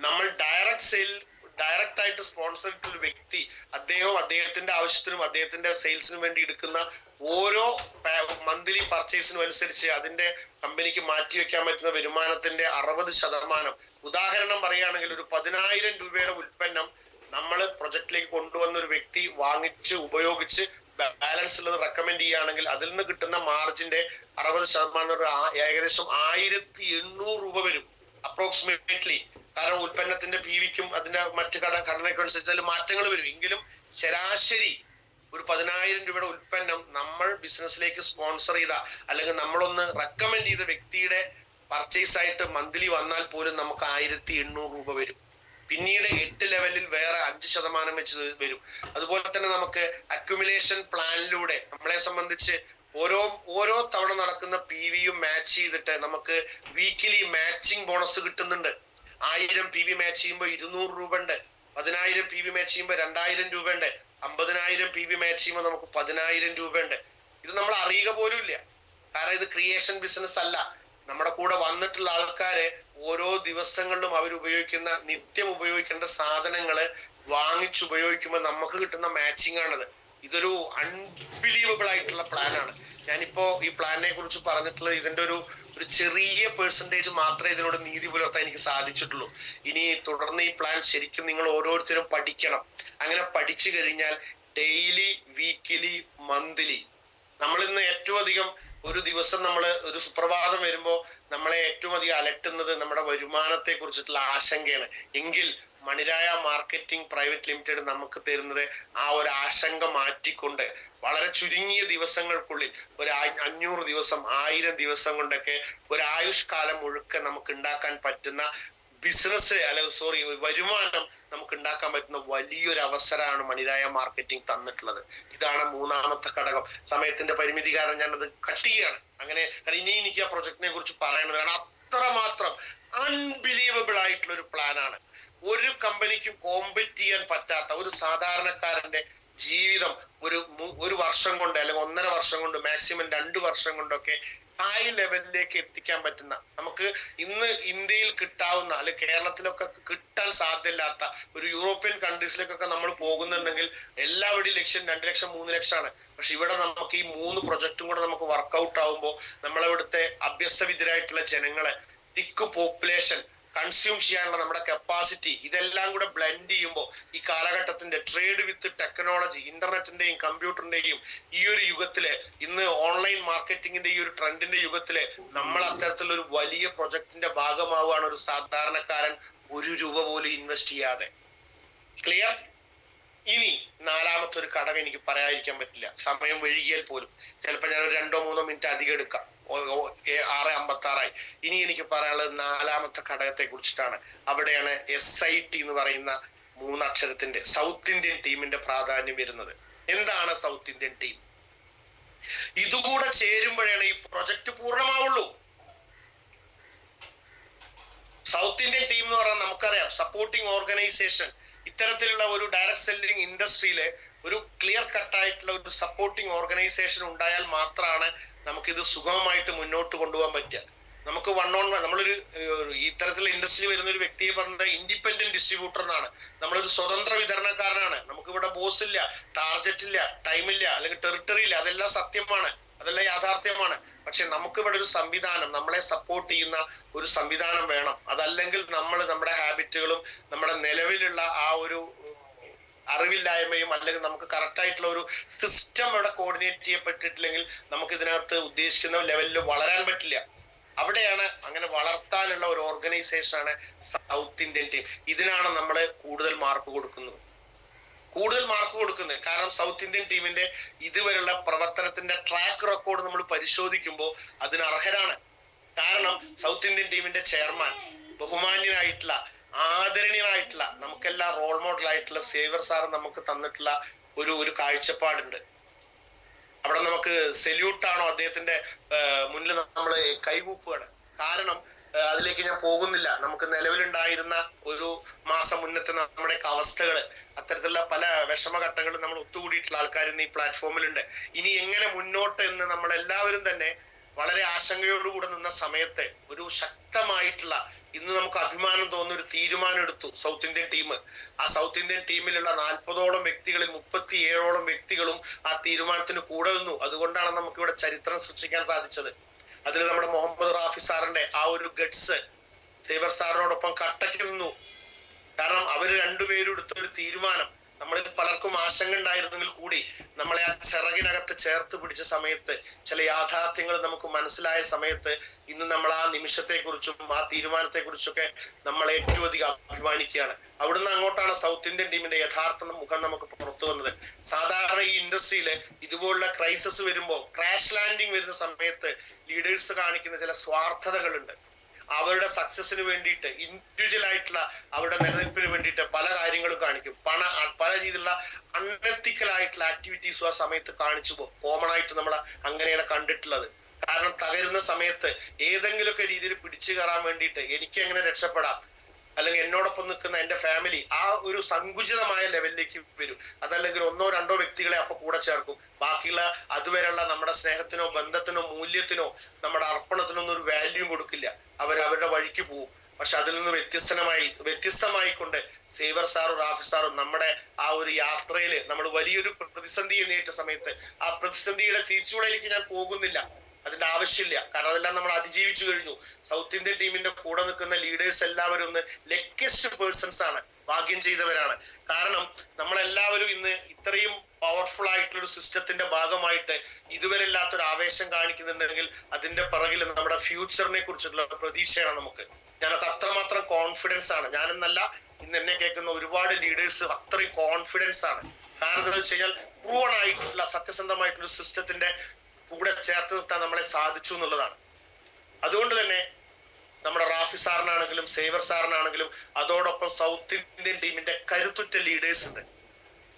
നമ്മൾ ഡയറക്റ്റ് ആയിട്ട് സ്പോൺസർ ചെയ്തിട്ടുള്ള വ്യക്തി അദ്ദേഹത്തിന്റെ ആവശ്യത്തിനും അദ്ദേഹത്തിന്റെ സെയിൽസിനും വേണ്ടി എടുക്കുന്ന ഓരോ മന്ത്ലി പർച്ചേസിനും അനുസരിച്ച് അതിന്റെ കമ്പനിക്ക് മാറ്റിവെക്കാൻ പറ്റുന്ന വരുമാനത്തിന്റെ 60%. ഉദാഹരണം പറയുകയാണെങ്കിൽ ഒരു 10,000 രൂപയുടെ ഉൽപ്പന്നം നമ്മൾ പ്രൊജക്റ്റിലേക്ക് കൊണ്ടുവന്ന ഒരു വ്യക്തി വാങ്ങിച്ച് ഉപയോഗിച്ച് ബാലൻസ് ഉള്ളത് റെക്കമെൻഡ് ചെയ്യുകയാണെങ്കിൽ അതിൽ നിന്ന് കിട്ടുന്ന മാർജിന്റെ 60% ഏകദേശം 1,800 രൂപ വരും അപ്രോക്സിമേറ്റ്ലി. കാരണം ഉൽപ്പന്നത്തിന്റെ PVക്കും അതിന്റെ മറ്റു ഘടനയ്ക്കും അനുസരിച്ച് അതിൽ മാറ്റങ്ങൾ വരും. എങ്കിലും ശരാശരി ഒരു 10,000 രൂപയുടെ ഉൽപ്പന്നം നമ്മൾ ബിസിനസ്സിലേക്ക് സ്പോൺസർ ചെയ്ത അല്ലെങ്കിൽ നമ്മളൊന്ന് റെക്കമെൻഡ് ചെയ്ത വ്യക്തിയുടെ പർച്ചേസ് ആയിട്ട് മന്ത്ലി വന്നാൽ പോലും നമുക്ക് 1,800 രൂപ വരും. പിന്നീട് 8 ലെവലിൽ വേറെ 5% വെച്ച് വരും. അതുപോലെ തന്നെ നമുക്ക് അക്യുമുലേഷൻ പ്ലാനിലൂടെ നമ്മളെ സംബന്ധിച്ച് ഓരോ തവണ നടക്കുന്ന PVയും മാച്ച് ചെയ്തിട്ട് നമുക്ക് വീക്കിലി മാച്ചിങ് ബോണസ് കിട്ടുന്നുണ്ട്. 1000 PV മാച്ച് ചെയ്യുമ്പോൾ 200 രൂപ ഉണ്ട്, 10,000 PV മാച്ച് ചെയ്യുമ്പോൾ 2,000 രൂപ ഉണ്ട്, 50,000 PV മാച്ച് ചെയ്യുമ്പോൾ നമുക്ക് 10,000 രൂപ ഉണ്ട്. ഇത് നമ്മൾ അറിയുക പോലും ഇല്ല. കാരണം ഇത് ക്രിയേഷൻ ബിസിനസ് അല്ല. നമ്മുടെ കൂടെ വന്നിട്ടുള്ള ആൾക്കാരെ ഓരോ ദിവസങ്ങളിലും അവർ ഉപയോഗിക്കുന്ന നിത്യം ഉപയോഗിക്കേണ്ട സാധനങ്ങള് വാങ്ങിച്ചുപയോഗിക്കുമ്പോൾ നമുക്ക് കിട്ടുന്ന മാച്ചിങ് ആണത്. ഇതൊരു അൺബിലീവബിൾ ആയിട്ടുള്ള പ്ലാനാണ്. ഞാനിപ്പോ ഈ പ്ലാനിനെ കുറിച്ച് പറഞ്ഞിട്ടുള്ളത് ഇതിന്റെ ഒരു ചെറിയ പെർസെന്റേജ് മാത്രമേ ഇതിനോട് നീതി പുലർത്താൻ എനിക്ക് സാധിച്ചിട്ടുള്ളൂ. ഇനി തുടർന്ന് ഈ പ്ലാൻ ശരിക്കും നിങ്ങൾ ഓരോരുത്തരും പഠിക്കണം. അങ്ങനെ പഠിച്ചു കഴിഞ്ഞാൽ ഡെയിലി, വീക്കിലി, മന്ത്ലി നമ്മൾ ഇന്ന് ഏറ്റവും അധികം ഒരു ദിവസം ഒരു സുപ്രഭാതം വരുമ്പോ നമ്മളെ ഏറ്റവും അധികം അലട്ടുന്നത് നമ്മുടെ വരുമാനത്തെ കുറിച്ചിട്ടുള്ള ആശങ്കയാണ്. എങ്കിൽ മണിരായ മാർക്കറ്റിംഗ് പ്രൈവറ്റ് ലിമിറ്റഡ് നമുക്ക് തരുന്നത് ആ ഒരു ആശങ്ക മാറ്റിക്കൊണ്ട് വളരെ ചുരുങ്ങിയ ദിവസങ്ങൾക്കുള്ളിൽ ഒരു 500 ദിവസം 1000 ദിവസം കൊണ്ടൊക്കെ ഒരു ആയുഷ്കാലം മുഴുക്കെ നമുക്ക് ഉണ്ടാക്കാൻ പറ്റുന്ന വരുമാനം നമുക്ക് ഉണ്ടാക്കാൻ പറ്റുന്ന വലിയൊരു അവസരമാണ് മണിരായ മാർക്കറ്റിംഗ് തന്നിട്ടുള്ളത്. ഇതാണ് 3ാമത്തെ ഘടകം. സമയത്തിന്റെ പരിമിതി കാരണം ഞാനത് കട്ട് ചെയ്യാണ്. അങ്ങനെ ഇനി എനിക്ക് ആ പ്രൊജക്ടിനെ കുറിച്ച് പറയണത് കാരണം അത്രമാത്രം അൺബിലീവബിൾ ആയിട്ടുള്ള ഒരു പ്ലാനാണ്. ഒരു കമ്പനിക്കും കോമ്പറ്റ് ചെയ്യാൻ പറ്റാത്ത ഒരു സാധാരണക്കാരന്റെ ജീവിതം ഒരു വർഷം കൊണ്ട് അല്ലെങ്കിൽ 1.5 വർഷം കൊണ്ട് മാക്സിമം 2 വർഷം കൊണ്ടൊക്കെ ഹൈ ലെവലിലേക്ക് എത്തിക്കാൻ പറ്റുന്ന, നമുക്ക് ഇന്ന് ഇന്ത്യയിൽ കിട്ടാവുന്ന അല്ലെങ്കിൽ കേരളത്തിലൊക്കെ കിട്ടാൻ സാധ്യമില്ലാത്ത ഒരു യൂറോപ്യൻ കൺട്രീസിലേക്കൊക്കെ നമ്മൾ പോകുന്നുണ്ടെങ്കിൽ എല്ലാവരുടെയും ലക്ഷ്യം 2 ലക്ഷം 3 ലക്ഷമാണ്. പക്ഷെ ഇവിടെ നമുക്ക് ഈ 3 പ്രൊജക്റ്റും കൂടെ നമുക്ക് വർക്ക്ഔട്ട് ആവുമ്പോൾ നമ്മളിവിടുത്തെ അഭ്യസ്തവിദ്യരായിട്ടുള്ള ജനങ്ങളെ, തിക്ക് പോപ്പുലേഷൻ, കൺസ്യൂം ചെയ്യാനുള്ള നമ്മുടെ കപ്പാസിറ്റി ഇതെല്ലാം കൂടെ ബ്ലെൻഡ് ചെയ്യുമ്പോൾ ഈ കാലഘട്ടത്തിന്റെ ട്രേഡ് വിത്ത് ടെക്നോളജി, ഇന്റർനെറ്റിന്റെയും കമ്പ്യൂട്ടറിന്റെയും ഈ ഒരു യുഗത്തില്, ഇന്ന് ഓൺലൈൻ മാർക്കറ്റിംഗിന്റെ ഈ ഒരു ട്രെൻഡിന്റെ യുഗത്തില് നമ്മൾ അത്തരത്തിലുള്ള ഒരു വലിയ പ്രൊജക്ടിന്റെ ഭാഗമാവുകയാണ് ഒരു സാധാരണക്കാരൻ 1 രൂപ പോലും ഇൻവെസ്റ്റ് ചെയ്യാതെ. ക്ലിയർ? ഇനി 4ാമത്തെ ഒരു ഘടകം എനിക്ക് പറയാതിരിക്കാൻ പറ്റില്ല. സമയം വൈകിയാൽ പോലും ചിലപ്പോൾ ഞാൻ ഒരു 2-3 മിനിറ്റ് അധികം എടുക്കാം. 6:56 ഇനി എനിക്ക് പറയാനുള്ളത് 4ാമത്തെ ഘടകത്തെ കുറിച്ചിട്ടാണ്. അവിടെയാണ് SIT എന്ന് പറയുന്ന 3 അക്ഷരത്തിന്റെ സൗത്ത് ഇന്ത്യൻ ടീമിന്റെ പ്രാധാന്യം വരുന്നത്. എന്താണ് സൗത്ത് ഇന്ത്യൻ ടീം? ഇതുകൂടെ ചേരുമ്പോഴാണ് ഈ പ്രൊജക്ട് പൂർണ്ണമാവുള്ളൂ. സൗത്ത് ഇന്ത്യൻ ടീം എന്ന് പറഞ്ഞാൽ നമുക്കറിയാം സപ്പോർട്ടിംഗ് ഓർഗനൈസേഷൻ. ഇത്തരത്തിലുള്ള ഒരു ഡയറക്ട് സെല്ലിംഗ് ഇൻഡസ്ട്രിയിലെ ഒരു ക്ലിയർ കട്ടായിട്ടുള്ള ഒരു സപ്പോർട്ടിംഗ് ഓർഗനൈസേഷൻ ഉണ്ടായാൽ മാത്രമാണ് നമുക്കിത് സുഗമമായിട്ട് മുന്നോട്ട് കൊണ്ടുപോകാൻ പറ്റുക. നമുക്ക് നമ്മളൊരു ഇത്തരത്തിലുള്ള ഇൻഡസ്ട്രി വരുന്ന ഒരു വ്യക്തിയെ പറഞ്ഞത് ഇൻഡിപെൻഡന്റ് ഡിസ്ട്രിബ്യൂട്ടർ എന്നാണ്. നമ്മളൊരു സ്വതന്ത്ര വിതരണക്കാരനാണ്. നമുക്ക് ഇവിടെ ബോസ് ഇല്ല, ടാർജറ്റ് ഇല്ല, ടൈം ഇല്ല, അല്ലെങ്കിൽ ടെറിട്ടറി ഇല്ല. അതെല്ലാം സത്യമാണ്, അതെല്ലാം യാഥാർത്ഥ്യമാണ്. പക്ഷെ നമുക്ക് ഇവിടെ ഒരു സംവിധാനം, നമ്മളെ സപ്പോർട്ട് ചെയ്യുന്ന ഒരു സംവിധാനം വേണം. അതല്ലെങ്കിൽ നമ്മൾ നമ്മുടെ ഹാബിറ്റുകളും നമ്മുടെ നിലവിലുള്ള ആ ഒരു അറിവില്ലായ്മയും അല്ലെങ്കിൽ നമുക്ക് കറക്റ്റ് ആയിട്ടുള്ള ഒരു സിസ്റ്റം ഇവിടെ കോർഡിനേറ്റ് ചെയ്യപ്പെട്ടിട്ടില്ലെങ്കിൽ നമുക്ക് ഇതിനകത്ത് ഉദ്ദേശിക്കുന്ന ലെവലിൽ വളരാൻ പറ്റില്ല. അവിടെയാണ് അങ്ങനെ വളർത്താനുള്ള ഒരു ഓർഗനൈസേഷൻ ആണ് സൗത്ത് ഇന്ത്യൻ ടീം. ഇതിനാണ് നമ്മൾ കൂടുതൽ മാർക്ക് കൊടുക്കുന്നത്. കാരണം സൗത്ത് ഇന്ത്യൻ ടീമിന്റെ ഇതുവരെയുള്ള പ്രവർത്തനത്തിന്റെ ട്രാക്ക് റെക്കോർഡ് നമ്മൾ പരിശോധിക്കുമ്പോൾ അതിന് അർഹരാണ്. കാരണം സൗത്ത് ഇന്ത്യൻ ടീമിന്റെ ചെയർമാൻ ബഹുമാന്യനായിട്ടുള്ള ആദരണീയനായിട്ടുള്ള നമുക്കെല്ലാം റോൾ മോഡൽ ആയിട്ടുള്ള സേവർ സാർ നമുക്ക് തന്നിട്ടുള്ള ഒരു കാഴ്ചപ്പാടുണ്ട്. അവിടെ നമുക്ക് സെല്യൂട്ടാണോ അദ്ദേഹത്തിന്റെ മുന്നിൽ നമ്മൾ കൈകൂപ്പുകയാണ്. കാരണം അതിലേക്ക് ഞാൻ പോകുന്നില്ല. നമുക്ക് നിലവിലുണ്ടായിരുന്ന ഒരു മാസം മുന്നത്തെ നമ്മുടെയൊക്കെ അവസ്ഥകള്, അത്തരത്തിലുള്ള പല വിഷമഘട്ടങ്ങളും നമ്മൾ ഒത്തുകൂടിയിട്ടുള്ള ആൾക്കാർ ഇന്ന് ഈ പ്ലാറ്റ്ഫോമിലുണ്ട്. ഇനി എങ്ങനെ മുന്നോട്ട് എന്ന് നമ്മൾ എല്ലാവരും തന്നെ വളരെ ആശങ്കയോടുകൂടെ നിന്ന സമയത്ത് ഒരു ശക്തമായിട്ടുള്ള, ഇന്ന് നമുക്ക് അഭിമാനം തോന്നുന്ന ഒരു തീരുമാനം എടുത്തു സൗത്ത് ഇന്ത്യൻ ടീം. ആ സൗത്ത് ഇന്ത്യൻ ടീമിലുള്ള 40ഓളം വ്യക്തികളിൽ 37ഓളം വ്യക്തികളും ആ തീരുമാനത്തിന് കൂടെ നിന്നു. അതുകൊണ്ടാണ് നമുക്ക് ഇവിടെ ചരിത്രം സൃഷ്ടിക്കാൻ സാധിച്ചത്. അതിൽ നമ്മുടെ മുഹമ്മദ് റാഫി സാറിന്റെ ആ ഒരു ഗട്സ് സേവർ സാറിനോടൊപ്പം കട്ടയ്ക്ക് നിന്നു. കാരണം അവര് രണ്ടുപേരും എടുത്ത ഒരു തീരുമാനം, നമ്മളിൽ പലർക്കും ആശങ്ക ഉണ്ടായിരുന്നെങ്കിൽ കൂടി നമ്മളെ ആ ചിറകിനകത്ത് ചേർത്ത് പിടിച്ച സമയത്ത്, ചില യാഥാർത്ഥ്യങ്ങൾ നമുക്ക് മനസ്സിലായ സമയത്ത്, ഇന്ന് നമ്മൾ ആ നിമിഷത്തെ കുറിച്ചും ആ തീരുമാനത്തെ കുറിച്ചൊക്കെ നമ്മൾ ഏറ്റവും അധികം അഭിമാനിക്കുകയാണ്. അവിടുന്ന് അങ്ങോട്ടാണ് സൗത്ത് ഇന്ത്യൻ ടീമിന്റെ യഥാർത്ഥ മുഖം നമുക്ക് പുറത്തു വന്നത്. സാധാരണ ഈ ഇൻഡസ്ട്രിയില് ഇതുപോലുള്ള ക്രൈസിസ് വരുമ്പോൾ, ക്രാഷ് ലാൻഡിങ് വരുന്ന സമയത്ത് ലീഡേഴ്സ് കാണിക്കുന്ന ചില സ്വാർത്ഥതകളുണ്ട്. അവരുടെ സക്സസിന് വേണ്ടിയിട്ട്, ഇൻഡിവിജ്വൽ ആയിട്ടുള്ള അവരുടെ നിലനിൽപ്പിന് വേണ്ടിയിട്ട് പല കാര്യങ്ങളും കാണിക്കും. പല രീതിയിലുള്ള അൺഎത്തിക്കൽ ആയിട്ടുള്ള ആക്ടിവിറ്റീസും ആ സമയത്ത് കാണിച്ചു പോകും. കോമൺ ആയിട്ട് നമ്മൾ അങ്ങനെയാണ് കണ്ടിട്ടുള്ളത്. കാരണം തകരുന്ന സമയത്ത് ഏതെങ്കിലുമൊക്കെ രീതിയിൽ പിടിച്ചു കയറാൻ വേണ്ടിയിട്ട് എനിക്ക് എങ്ങനെ രക്ഷപ്പെടാം, അല്ലെങ്കിൽ എന്നോടൊപ്പം നിൽക്കുന്ന എന്റെ ഫാമിലി ആ ഒരു സങ്കുചിതമായ ലെവലിലേക്ക് വരും. അതല്ലെങ്കിൽ 1-2 വ്യക്തികളെ അപ്പൊ കൂടെ ചേർക്കും. ബാക്കിയുള്ള അതുവരെയുള്ള നമ്മുടെ സ്നേഹത്തിനോ ബന്ധത്തിനോ മൂല്യത്തിനോ നമ്മുടെ അർപ്പണത്തിനോ ഒന്നും ഒരു വാല്യൂ കൊടുക്കില്ല. അവരുടെ വഴിക്ക് പോവും. പക്ഷെ അതിൽ നിന്ന് വ്യത്യസ്തമായിക്കൊണ്ട് സേവർ സാറും റാഫി സാറും നമ്മുടെ ആ ഒരു യാത്രയിൽ നമ്മൾ വലിയൊരു പ്രതിസന്ധിയെ നേരിട്ട സമയത്ത്, ആ പ്രതിസന്ധിയുടെ തിരിച്ചുവിളിയിലേക്ക് ഞാൻ പോകുന്നില്ല, അതിന്റെ ആവശ്യമില്ല. കാരണം അതെല്ലാം നമ്മൾ അതിജീവിച്ചു കഴിഞ്ഞു. സൗത്ത് ഇന്ത്യൻ ടീമിന്റെ കൂടെ നിൽക്കുന്ന ലീഡേഴ്സ് എല്ലാവരും ഒന്ന് ലക്കിയസ്റ്റ് പേഴ്സൺസ് ആണ്, ഭാഗ്യം ചെയ്തവരാണ്. കാരണം നമ്മളെല്ലാവരും ഇന്ന് ഇത്രയും പവർഫുൾ ആയിട്ടുള്ള ഒരു സിസ്റ്റത്തിന്റെ ഭാഗമായിട്ട് ഇതുവരെ ഇല്ലാത്തൊരു ആവേശം കാണിക്കുന്നുണ്ടെങ്കിൽ അതിന്റെ പിറകിൽ നമ്മുടെ ഫ്യൂച്ചറിനെ കുറിച്ചുള്ള പ്രതീക്ഷയാണ് നമുക്ക്. ഞാനൊക്കെ അത്രമാത്രം കോൺഫിഡൻസ് ആണ്. ഞാനെന്നല്ല, ഇന്ന് എന്നെ കേൾക്കുന്ന ഒരുപാട് ലീഡേഴ്സ് അത്രയും കോൺഫിഡൻസ് ആണ്. കാരണം എന്താണെന്ന് വെച്ച് കഴിഞ്ഞാൽ പ്രൂവൺ ആയിട്ടുള്ള സത്യസന്ധമായിട്ടുള്ള സിസ്റ്റത്തിന്റെ കൂടെ ചേർത്ത് നിർത്താൻ നമ്മളെ സാധിച്ചു എന്നുള്ളതാണ്. അതുകൊണ്ട് തന്നെ നമ്മുടെ റാഫി സാറിനാണെങ്കിലും സേവർ സാറിനാണെങ്കിലും അതോടൊപ്പം സൗത്ത് ഇന്ത്യൻ ടീമിന്റെ കരുത്തുറ്റ ലീഡേഴ്സ് ഉണ്ട്.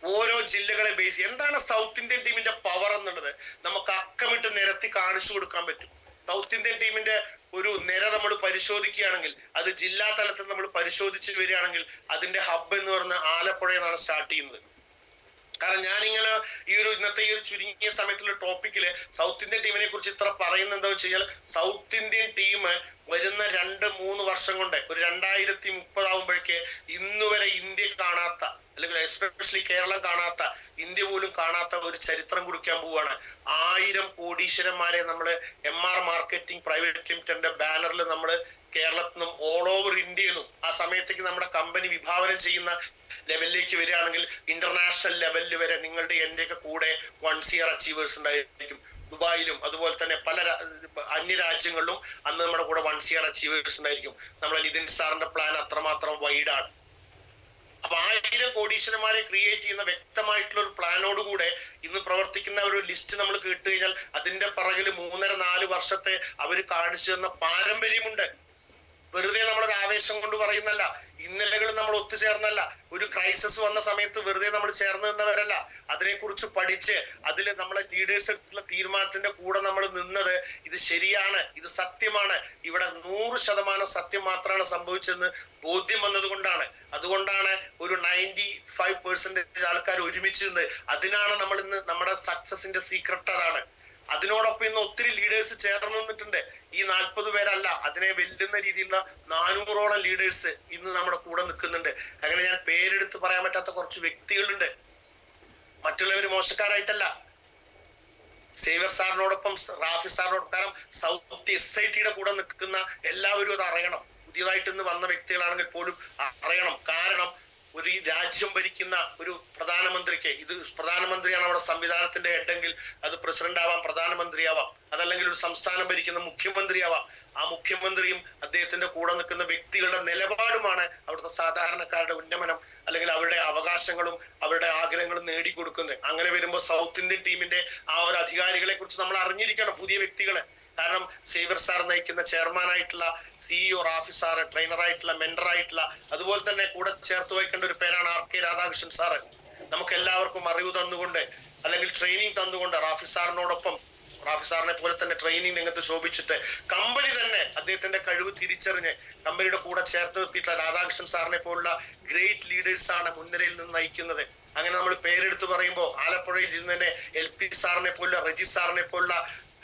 ഓരോ ജില്ലകളെ ബേസ് എന്താണ് സൗത്ത് ഇന്ത്യൻ ടീമിന്റെ പവർ എന്നുള്ളത് നമുക്ക് അക്കമിട്ട് നിരത്തി കാണിച്ചു കൊടുക്കാൻ പറ്റും. സൗത്ത് ഇന്ത്യൻ ടീമിന്റെ ഒരു നിര നമ്മൾ പരിശോധിക്കുകയാണെങ്കിൽ, അത് ജില്ലാ തലത്തിൽ നമ്മൾ പരിശോധിച്ച് വരികയാണെങ്കിൽ അതിന്റെ ഹബ്ബ് എന്ന് പറഞ്ഞ ആലപ്പുഴയിൽ നിന്നാണ് സ്റ്റാർട്ട് ചെയ്യുന്നത്. കാരണം ഞാനിങ്ങനെ ഇന്നത്തെ ഈ ഒരു ചുരുങ്ങിയ സമയത്തുള്ള ടോപ്പിക്കില് സൗത്ത് ഇന്ത്യൻ ടീമിനെ കുറിച്ച് ഇത്ര പറയുന്നത് എന്താ വെച്ച് കഴിഞ്ഞാൽ, സൗത്ത് ഇന്ത്യൻ ടീം വരുന്ന 2-3 വർഷം കൊണ്ട് ഒരു 2030 ആവുമ്പോഴേക്ക് ഇന്നുവരെ ഇന്ത്യ കാണാത്ത, അല്ലെങ്കിൽ എസ്പെഷ്യലി കേരളം കാണാത്ത, ഇന്ത്യ പോലും കാണാത്ത ഒരു ചരിത്രം കുറിക്കാൻ പോവുകയാണ്. 1000 കോടീശ്വരന്മാരെ നമ്മള് MR മാർക്കറ്റിംഗ് പ്രൈവറ്റ് ലിമിറ്റഡിന്റെ ബാനറിൽ നമ്മള് കേരളത്തിൽ നിന്നും ഓൾ ഓവർ ഇന്ത്യയിലും ആ സമയത്തേക്ക് നമ്മുടെ കമ്പനി വിഭാവനം ചെയ്യുന്ന ലെവലിലേക്ക് വരികയാണെങ്കിൽ ഇന്റർനാഷണൽ ലെവലിൽ വരെ നിങ്ങളുടെ എന്റെയൊക്കെ കൂടെ 1 year അച്ചീവേഴ്സ് ഉണ്ടായിരിക്കും. ദുബായിലും അതുപോലെ തന്നെ പല അന്യ രാജ്യങ്ങളിലും അന്ന് നമ്മുടെ കൂടെ 1 year അച്ചീവേഴ്സ് ഉണ്ടായിരിക്കും. നമ്മളെ നിതിൻ സാറിന്റെ പ്ലാൻ അത്രമാത്രം വൈഡാണ്. അപ്പൊ 1000 കോടീശ്വരന്മാരെ ക്രിയേറ്റ് ചെയ്യുന്ന വ്യക്തമായിട്ടുള്ള ഒരു പ്ലാനോടുകൂടെ ഇന്ന് പ്രവർത്തിക്കുന്ന ഒരു ലിസ്റ്റ് നമ്മൾ കേട്ട് കഴിഞ്ഞാൽ അതിന്റെ പിറകിൽ 3.5-4 വർഷത്തെ അവര് കാണിച്ചു തന്ന പാരമ്പര്യമുണ്ട്. വെറുതെ നമ്മളൊരു ആവേശം കൊണ്ട് പറയുന്നല്ല, ഇന്നലകൾ നമ്മൾ ഒത്തുചേർന്നല്ല, ഒരു ക്രൈസിസ് വന്ന സമയത്ത് വെറുതെ നമ്മൾ ചേർന്ന് നിന്നവരല്ല. അതിനെക്കുറിച്ച് പഠിച്ച് അതിൽ നമ്മളെ ലീഡേഴ്സ് എടുത്തുള്ള തീരുമാനത്തിന്റെ കൂടെ നമ്മൾ നിന്നത് ഇത് ശരിയാണ്, ഇത് സത്യമാണ്, ഇവിടെ 100% സത്യം മാത്രമാണ് സംഭവിച്ചതെന്ന് ബോധ്യം വന്നത് കൊണ്ടാണ്. അതുകൊണ്ടാണ് ഒരു 95% ആൾക്കാർ ഒരുമിച്ച് നിന്ന്. അതിനാണ് നമ്മൾ ഇന്ന് നമ്മുടെ സക്സസിന്റെ സീക്രട്ട് അതാണ്. അതിനോടൊപ്പം ഇന്ന് ഒത്തിരി ലീഡേഴ്സ് ചേർന്ന് നിന്നിട്ടുണ്ട്. ഈ 40 പേരല്ല, അതിനെ വെല്ലുന്ന രീതിയിലുള്ള 400ഓളം ലീഡേഴ്സ് ഇന്ന് നമ്മുടെ കൂടെ നിൽക്കുന്നുണ്ട്. അങ്ങനെ ഞാൻ പേരെടുത്ത് പറയാൻ പറ്റാത്ത കുറച്ച് വ്യക്തികളുണ്ട്. മറ്റുള്ളവർ മോശക്കാരായിട്ടല്ല. സേവ്യർ സാറിനോടൊപ്പം റാഫി സാറിനോടൊപ്പം, കാരണം സൗത്ത് SIT കൂടെ നിൽക്കുന്ന എല്ലാവരും അത് അറിയണം. പുതിയതായിട്ട് ഇന്ന് വന്ന വ്യക്തികളാണെങ്കിൽ പോലും അറിയണം. കാരണം ഒരു രാജ്യം ഭരിക്കുന്ന ഒരു പ്രധാനമന്ത്രിക്ക്, ഇത് പ്രധാനമന്ത്രിയാണ് അവിടെ സംവിധാനത്തിന്റെ ഹെഡെങ്കിൽ അത് പ്രസിഡന്റ് ആവാം, പ്രധാനമന്ത്രിയാവാം, അതല്ലെങ്കിൽ ഒരു സംസ്ഥാനം ഭരിക്കുന്ന മുഖ്യമന്ത്രിയാവാം. ആ മുഖ്യമന്ത്രിയും അദ്ദേഹത്തിന്റെ കൂടെ നിൽക്കുന്ന വ്യക്തികളുടെ നിലപാടുമാണ് അവിടുത്തെ സാധാരണക്കാരുടെ ഉന്നമനം അല്ലെങ്കിൽ അവരുടെ അവകാശങ്ങളും അവരുടെ ആഗ്രഹങ്ങളും നേടിക്കൊടുക്കുന്നത്. അങ്ങനെ വരുമ്പോൾ സൗത്ത് ഇന്ത്യൻ ടീമിന്റെ ആ ഒരു അധികാരികളെ കുറിച്ച് നമ്മൾ അറിഞ്ഞിരിക്കണം, പുതിയ വ്യക്തികളെ. കാരണം സേവ്യർ സാർ നയിക്കുന്ന ചെയർമാനായിട്ടുള്ള CEO റാഫി സാറ്, ട്രെയിനറായിട്ടുള്ള മെന്ററായിട്ടുള്ള, അതുപോലെ തന്നെ കൂടെ ചേർത്ത് വയ്ക്കേണ്ട ഒരു പേരാണ് RK രാധാകൃഷ്ണൻ സാറ്. നമുക്ക് എല്ലാവർക്കും അറിവ് തന്നുകൊണ്ട് അല്ലെങ്കിൽ ട്രെയിനിങ് തന്നുകൊണ്ട് റാഫി സാറിനോടൊപ്പം, റാഫി സാറിനെ പോലെ തന്നെ ട്രെയിനിങ് രംഗത്ത് ശോഭിച്ചിട്ട് കമ്പനി തന്നെ അദ്ദേഹത്തിന്റെ കഴിവ് തിരിച്ചറിഞ്ഞ് കമ്പനിയുടെ കൂടെ ചേർത്ത് നിർത്തിയിട്ടുള്ള രാധാകൃഷ്ണൻ സാറിനെ പോലുള്ള ഗ്രേറ്റ് ലീഡേഴ്സ് ആണ് മുൻനിരയിൽ നിന്ന് നയിക്കുന്നത്. അങ്ങനെ നമ്മൾ പേരെടുത്ത് പറയുമ്പോൾ ആലപ്പുഴയിൽ നിന്ന് തന്നെ LP സാറിനെ പോലുള്ള, റെജി സാറിനെ പോലുള്ള,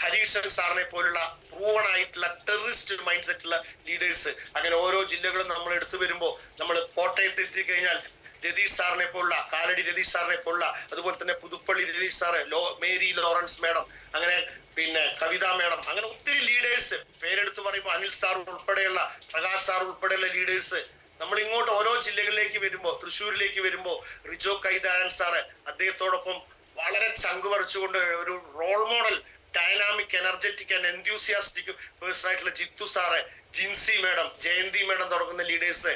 ഹരീഷൻ സാറിനെ പോലുള്ള പ്രൂവൺ ആയിട്ടുള്ള ടെററിസ്റ്റ് മൈൻഡ് സെറ്റുള്ള ലീഡേഴ്സ്, അങ്ങനെ ഓരോ ജില്ലകളും നമ്മൾ എടുത്തു വരുമ്പോൾ, നമ്മൾ കോട്ടയത്ത് എത്തിക്കഴിഞ്ഞാൽ രതീഷ് സാറിനെ പോലുള്ള, കാലടി രതീഷ് സാറിനെ പോലുള്ള, അതുപോലെ തന്നെ Puthuppally Ratheesh sir, Mary Lawrence madam, അങ്ങനെ പിന്നെ കവിത മേഡം, അങ്ങനെ ഒത്തിരി ലീഡേഴ്സ് പേരെടുത്ത് പറയുമ്പോൾ അനിൽ സാർ ഉൾപ്പെടെയുള്ള, പ്രകാശ് സാർ ഉൾപ്പെടെയുള്ള ലീഡേഴ്സ്. നമ്മൾ ഇങ്ങോട്ട് ഓരോ ജില്ലകളിലേക്ക് വരുമ്പോൾ, തൃശ്ശൂരിലേക്ക് വരുമ്പോൾ റിജോ കൈതാരൻ സാറ്, അദ്ദേഹത്തോടൊപ്പം വളരെ ചങ്ക് പറിച്ചുകൊണ്ട് ഒരു role model, dynamic, energetic and enthusiastic person ആയിട്ടുള്ള Jithu sir, Jincy madam, Jayanthi madam തുടങ്ങുന്ന ലീഡേഴ്സ്.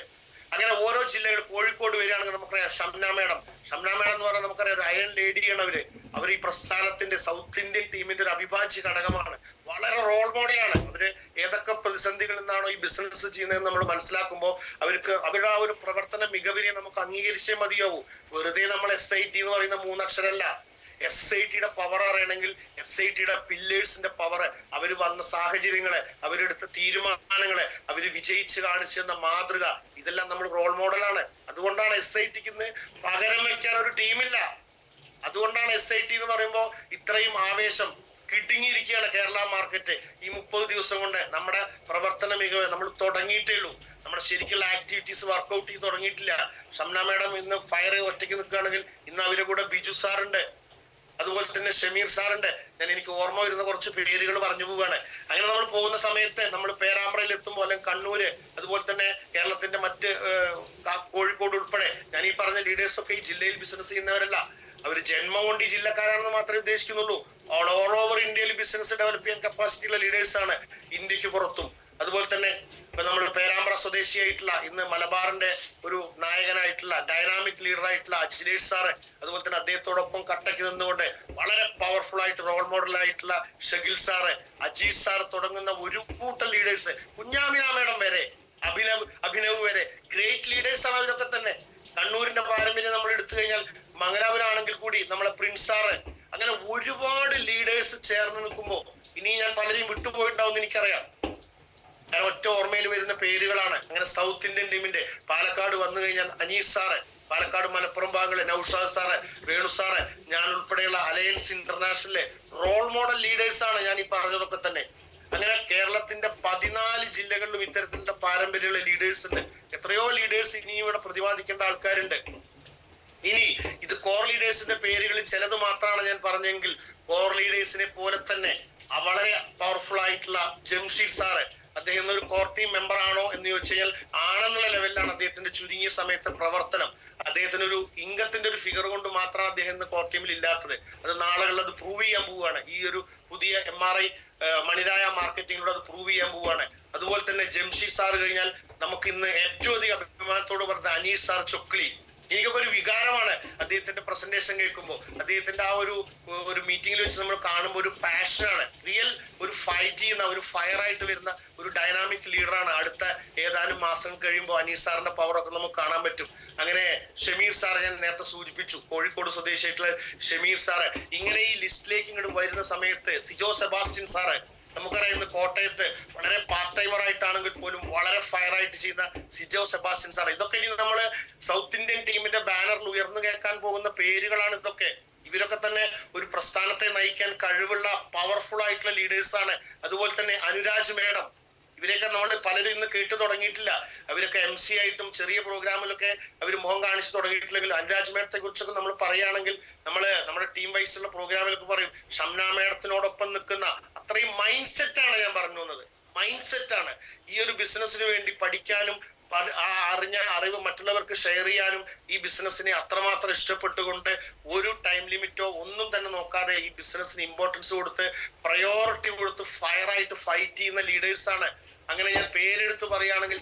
അങ്ങനെ ഓരോ ജില്ലകൾ, കോഴിക്കോട് വരികയാണെങ്കിൽ നമുക്കറിയാം ഷംന മേഡം എന്ന് പറഞ്ഞാൽ നമുക്കറിയാം ഒരു അയൺ ലേഡിയാണ് അവര്. അവർ ഈ പ്രസ്ഥാനത്തിന്റെ സൗത്ത് ഇന്ത്യൻ ടീമിന്റെ ഒരു അവിഭാജ്യ ഘടകമാണ്. വളരെ റോൾ മോഡലാണ് അവര്. ഏതൊക്കെ പ്രതിസന്ധികളിൽ നിന്നാണോ ഈ ബിസിനസ് ചെയ്യുന്നതെന്ന് നമ്മൾ മനസ്സിലാക്കുമ്പോൾ അവരുടെ ആ ഒരു പ്രവർത്തന മികവിനെ നമുക്ക് അംഗീകരിച്ചേ മതിയാവൂ. വെറുതെ നമ്മൾ SIT എന്ന് പറയുന്ന 3 അക്ഷരമല്ല. SIT പവർ അറിയണമെങ്കിൽ SIT പില്ലേഴ്സിന്റെ പവർ, അവര് വന്ന സാഹചര്യങ്ങളെ, അവരെടുത്ത തീരുമാനങ്ങളെ, അവര് വിജയിച്ച് കാണിച്ചെന്ന മാതൃക, ഇതെല്ലാം നമ്മൾ റോൾ മോഡലാണ്. അതുകൊണ്ടാണ് SIT ഇന്ന് പകരം വെക്കാൻ ഒരു ടീമില്ല. അതുകൊണ്ടാണ് SIT എന്ന് പറയുമ്പോൾ ഇത്രയും ആവേശം. കിടുങ്ങിയിരിക്കുകയാണ് കേരള മാർക്കറ്റ്. ഈ 30 ദിവസം കൊണ്ട് നമ്മുടെ പ്രവർത്തന മികവ് നമ്മൾ തുടങ്ങിയിട്ടേ ഉള്ളൂ. നമ്മുടെ ശരിക്കുള്ള ആക്ടിവിറ്റീസ് വർക്ക്ഔട്ട് ചെയ്ത് തുടങ്ങിയിട്ടില്ല. ഷംന മേഡം ഇന്ന് ഫയർ ഒറ്റയ്ക്ക് നിൽക്കുകയാണെങ്കിൽ ഇന്ന് അവരെ കൂടെ ബിജു സാറുണ്ട്, അതുപോലെ തന്നെ ഷമീർ സാറുണ്ട്. എനിക്ക് ഓർമ്മ വരുന്ന കുറച്ച് പേരുകൾ പറഞ്ഞു പോവുകയാണ്. അങ്ങനെ നമ്മൾ പോകുന്ന സമയത്ത് നമ്മൾ പേരാമ്പ്രയിൽ എത്തുമ്പോൾ, അല്ലെങ്കിൽ കണ്ണൂര്, അതുപോലെ തന്നെ കേരളത്തിന്റെ മറ്റ് കോഴിക്കോട് ഉൾപ്പെടെ, ഞാൻ ഈ പറഞ്ഞ ലീഡേഴ്സ് ഒക്കെ ഈ ജില്ലയിൽ ബിസിനസ് ചെയ്യുന്നവരല്ല. അവര് ജന്മം കൊണ്ട് ഈ ജില്ലക്കാരാണെന്ന് മാത്രമേ ഉദ്ദേശിക്കുന്നുള്ളൂ. ഓൾ ഓവർ ഇന്ത്യയിൽ ബിസിനസ് ഡെവലപ്പ് ചെയ്യാൻ കപ്പാസിറ്റി ഉള്ള ലീഡേഴ്സ് ആണ് ഇന്ത്യക്ക് പുറത്തും. അതുപോലെ തന്നെ ഇപ്പൊ നമ്മൾ പേരാമ്പ്ര സ്വദേശിയായിട്ടുള്ള, ഇന്ന് മലബാറിന്റെ ഒരു നായകനായിട്ടുള്ള, ഡൈനാമിക് ലീഡർ ആയിട്ടുള്ള അജിലേഷ് സാറ്, അതുപോലെ തന്നെ അദ്ദേഹത്തോടൊപ്പം കട്ടയ്ക്ക് നിന്നുകൊണ്ട് വളരെ പവർഫുൾ ആയിട്ട് റോൾ മോഡൽ ആയിട്ടുള്ള ഷഗിൽ സാറ്, അജീഷ് സാർ തുടങ്ങുന്ന ഒരു കൂട്ടം ലീഡേഴ്സ്, കുഞ്ഞാമിന മേഡം വരെ, അഭിനവ് വരെ, ഗ്രേറ്റ് ലീഡേഴ്സ് ആണ് അവരൊക്കെ തന്നെ. കണ്ണൂരിന്റെ പാരമ്പര്യം നമ്മൾ എടുത്തു കഴിഞ്ഞാൽ മംഗലാപുരം ആണെങ്കിൽ കൂടി നമ്മളെ പ്രിൻസ് സാറ്, അങ്ങനെ ഒരുപാട് ലീഡേഴ്സ് ചേർന്ന് നിൽക്കുമ്പോൾ, ഇനി ഞാൻ പലരെയും വിട്ടുപോയിട്ടുണ്ടാവും എനിക്കറിയാം, കാരണം ഒറ്റ ഓർമ്മയിൽ വരുന്ന പേരുകളാണ്. അങ്ങനെ സൗത്ത് ഇന്ത്യൻ ടീമിന്റെ പാലക്കാട് വന്നു കഴിഞ്ഞാൽ അനീഷ് സാറ്, പാലക്കാട് മലപ്പുറം ഭാഗങ്ങളിലെ നൌഷാദ് സാറ്, വേണു സാറ്, ഞാൻ ഉൾപ്പെടെയുള്ള അലയൻസ് ഇന്റർനാഷണലിലെ റോൾ മോഡൽ ലീഡേഴ്സ് ആണ് ഞാൻ ഈ പറഞ്ഞതൊക്കെ തന്നെ. അങ്ങനെ കേരളത്തിന്റെ 14 ജില്ലകളിലും ഇത്തരത്തിലുള്ള പാരമ്പര്യമുള്ള ലീഡേഴ്സ് ഉണ്ട്. എത്രയോ ലീഡേഴ്സ് ഇനിയും ഇവിടെ പ്രതിപാദിക്കേണ്ട ആൾക്കാരുണ്ട്. ഇനി ഇത് കോർ ലീഡേഴ്സിന്റെ പേരുകളിൽ ചിലത് മാത്രമാണ് ഞാൻ പറഞ്ഞെങ്കിൽ, കോർ ലീഡേഴ്സിനെ പോലെ തന്നെ വളരെ പവർഫുൾ ആയിട്ടുള്ള ജംഷീദ് സാറ്, അദ്ദേഹം ഒരു കോർ ടീം മെമ്പർ ആണോ എന്ന് ചോദിച്ചു കഴിഞ്ഞാൽ ആണെന്നുള്ള ലെവലിലാണ് അദ്ദേഹത്തിന്റെ ചുരുങ്ങിയ സമയത്തെ പ്രവർത്തനം. അദ്ദേഹത്തിന് ഒരു ഇംഗത്തിന്റെ ഒരു ഫിഗർ കൊണ്ട് മാത്രമാണ് അദ്ദേഹം ഇന്ന് കോർ ടീമിൽ ഇല്ലാത്തത്. അത് നാളുകളിൽ അത് പ്രൂവ് ചെയ്യാൻ പോവുകയാണ്. ഈ ഒരു പുതിയ MRI മണിരായ മാർക്കറ്റിങ്ങിലൂടെ അത് പ്രൂവ് ചെയ്യാൻ പോവുകയാണ്. അതുപോലെ തന്നെ ജംഷീദ് സാർ കഴിഞ്ഞാൽ നമുക്ക് ഇന്ന് ഏറ്റവും അധികം അഭിമാനത്തോട് പറഞ്ഞ അനീഷ് സാർ ചൊക്ലി. എനിക്കൊക്കെ ഒരു വികാരമാണ് അദ്ദേഹത്തിന്റെ പ്രസന്റേഷൻ കേൾക്കുമ്പോൾ. അദ്ദേഹത്തിന്റെ ആ ഒരു മീറ്റിംഗിൽ വെച്ച് നമ്മൾ കാണുമ്പോൾ ഒരു പാഷനാണ്, റിയൽ ഒരു ഫൈറ്റ് ചെയ്യുന്ന, ഒരു ഫയർ ആയിട്ട് വരുന്ന ഒരു ഡൈനാമിക് ലീഡറാണ്. അടുത്ത ഏതാനും മാസം കഴിയുമ്പോൾ അനീഷ് സാറിന്റെ പവറൊക്കെ നമുക്ക് കാണാൻ പറ്റും. അങ്ങനെ ഷമീർ സാർ ഞാൻ നേരത്തെ സൂചിപ്പിച്ചു, കോഴിക്കോട് സ്വദേശിയായിട്ടുള്ള ഷമീർ സാറ്. ഇങ്ങനെ ഈ ലിസ്റ്റിലേക്ക് ഇങ്ങോട്ട് വരുന്ന സമയത്ത് സിജോ സെബാസ്റ്റ്യൻ സാറ്, നമുക്കറിയാം ഇന്ന് കോട്ടയത്ത് വളരെ പാർട്ട് ടൈമർ ആയിട്ടാണെങ്കിൽ പോലും വളരെ ഫയർ ആയിട്ട് ചെയ്യുന്ന സിജോ സെബാസ്റ്റ്യൻ സാർ. ഇതൊക്കെ ഇനി നമ്മള് സൗത്ത് ഇന്ത്യൻ ടീമിന്റെ ബാനറിൽ ഉയർന്നു കേൾക്കാൻ പോകുന്ന പേരുകളാണ് ഇതൊക്കെ. ഇവരൊക്കെ തന്നെ ഒരു പ്രസ്ഥാനത്തെ നയിക്കാൻ കഴിവുള്ള പവർഫുൾ ആയിട്ടുള്ള ലീഡേഴ്സ് ആണ്. അതുപോലെ തന്നെ അനുരാജ് മേഡം, ഇവരെയൊക്കെ നമ്മൾ പലരും ഇന്ന് കേട്ടു തുടങ്ങിയിട്ടില്ല. അവരൊക്കെ MC ആയിട്ടും ചെറിയ പ്രോഗ്രാമിലൊക്കെ അവർ മുഖം കാണിച്ചു തുടങ്ങിയിട്ടില്ലെങ്കിൽ അനുരാജ് മേഡത്തെ കുറിച്ചൊക്കെ നമ്മൾ പറയുകയാണെങ്കിൽ നമ്മുടെ ടീം വൈസുള്ള പ്രോഗ്രാമിലൊക്കെ പറയും ഷംന മേഡത്തിനോടൊപ്പം നിൽക്കുന്ന അത്രയും മൈൻഡ് സെറ്റ് ആണ് ഞാൻ പറഞ്ഞു വന്നത്. മൈൻഡ് സെറ്റ് ആണ്. ഈ ഒരു ബിസിനസ്സിന് വേണ്ടി പഠിക്കാനും അറിഞ്ഞ അറിവ് മറ്റുള്ളവർക്ക് ഷെയർ ചെയ്യാനും ഈ ബിസിനസ്സിനെ അത്രമാത്രം ഇഷ്ടപ്പെട്ടുകൊണ്ട് ഒരു ടൈം ലിമിറ്റോ ഒന്നും തന്നെ നോക്കാതെ ഈ ബിസിനസ്സിന് ഇമ്പോർട്ടൻസ് കൊടുത്ത് പ്രയോറിറ്റി കൊടുത്ത് ഫയറായിട്ട് ഫൈറ്റ് ചെയ്യുന്ന ലീഡേഴ്സ് ആണ്. അങ്ങനെ ഞാൻ പേരെടുത്ത് പറയുകയാണെങ്കിൽ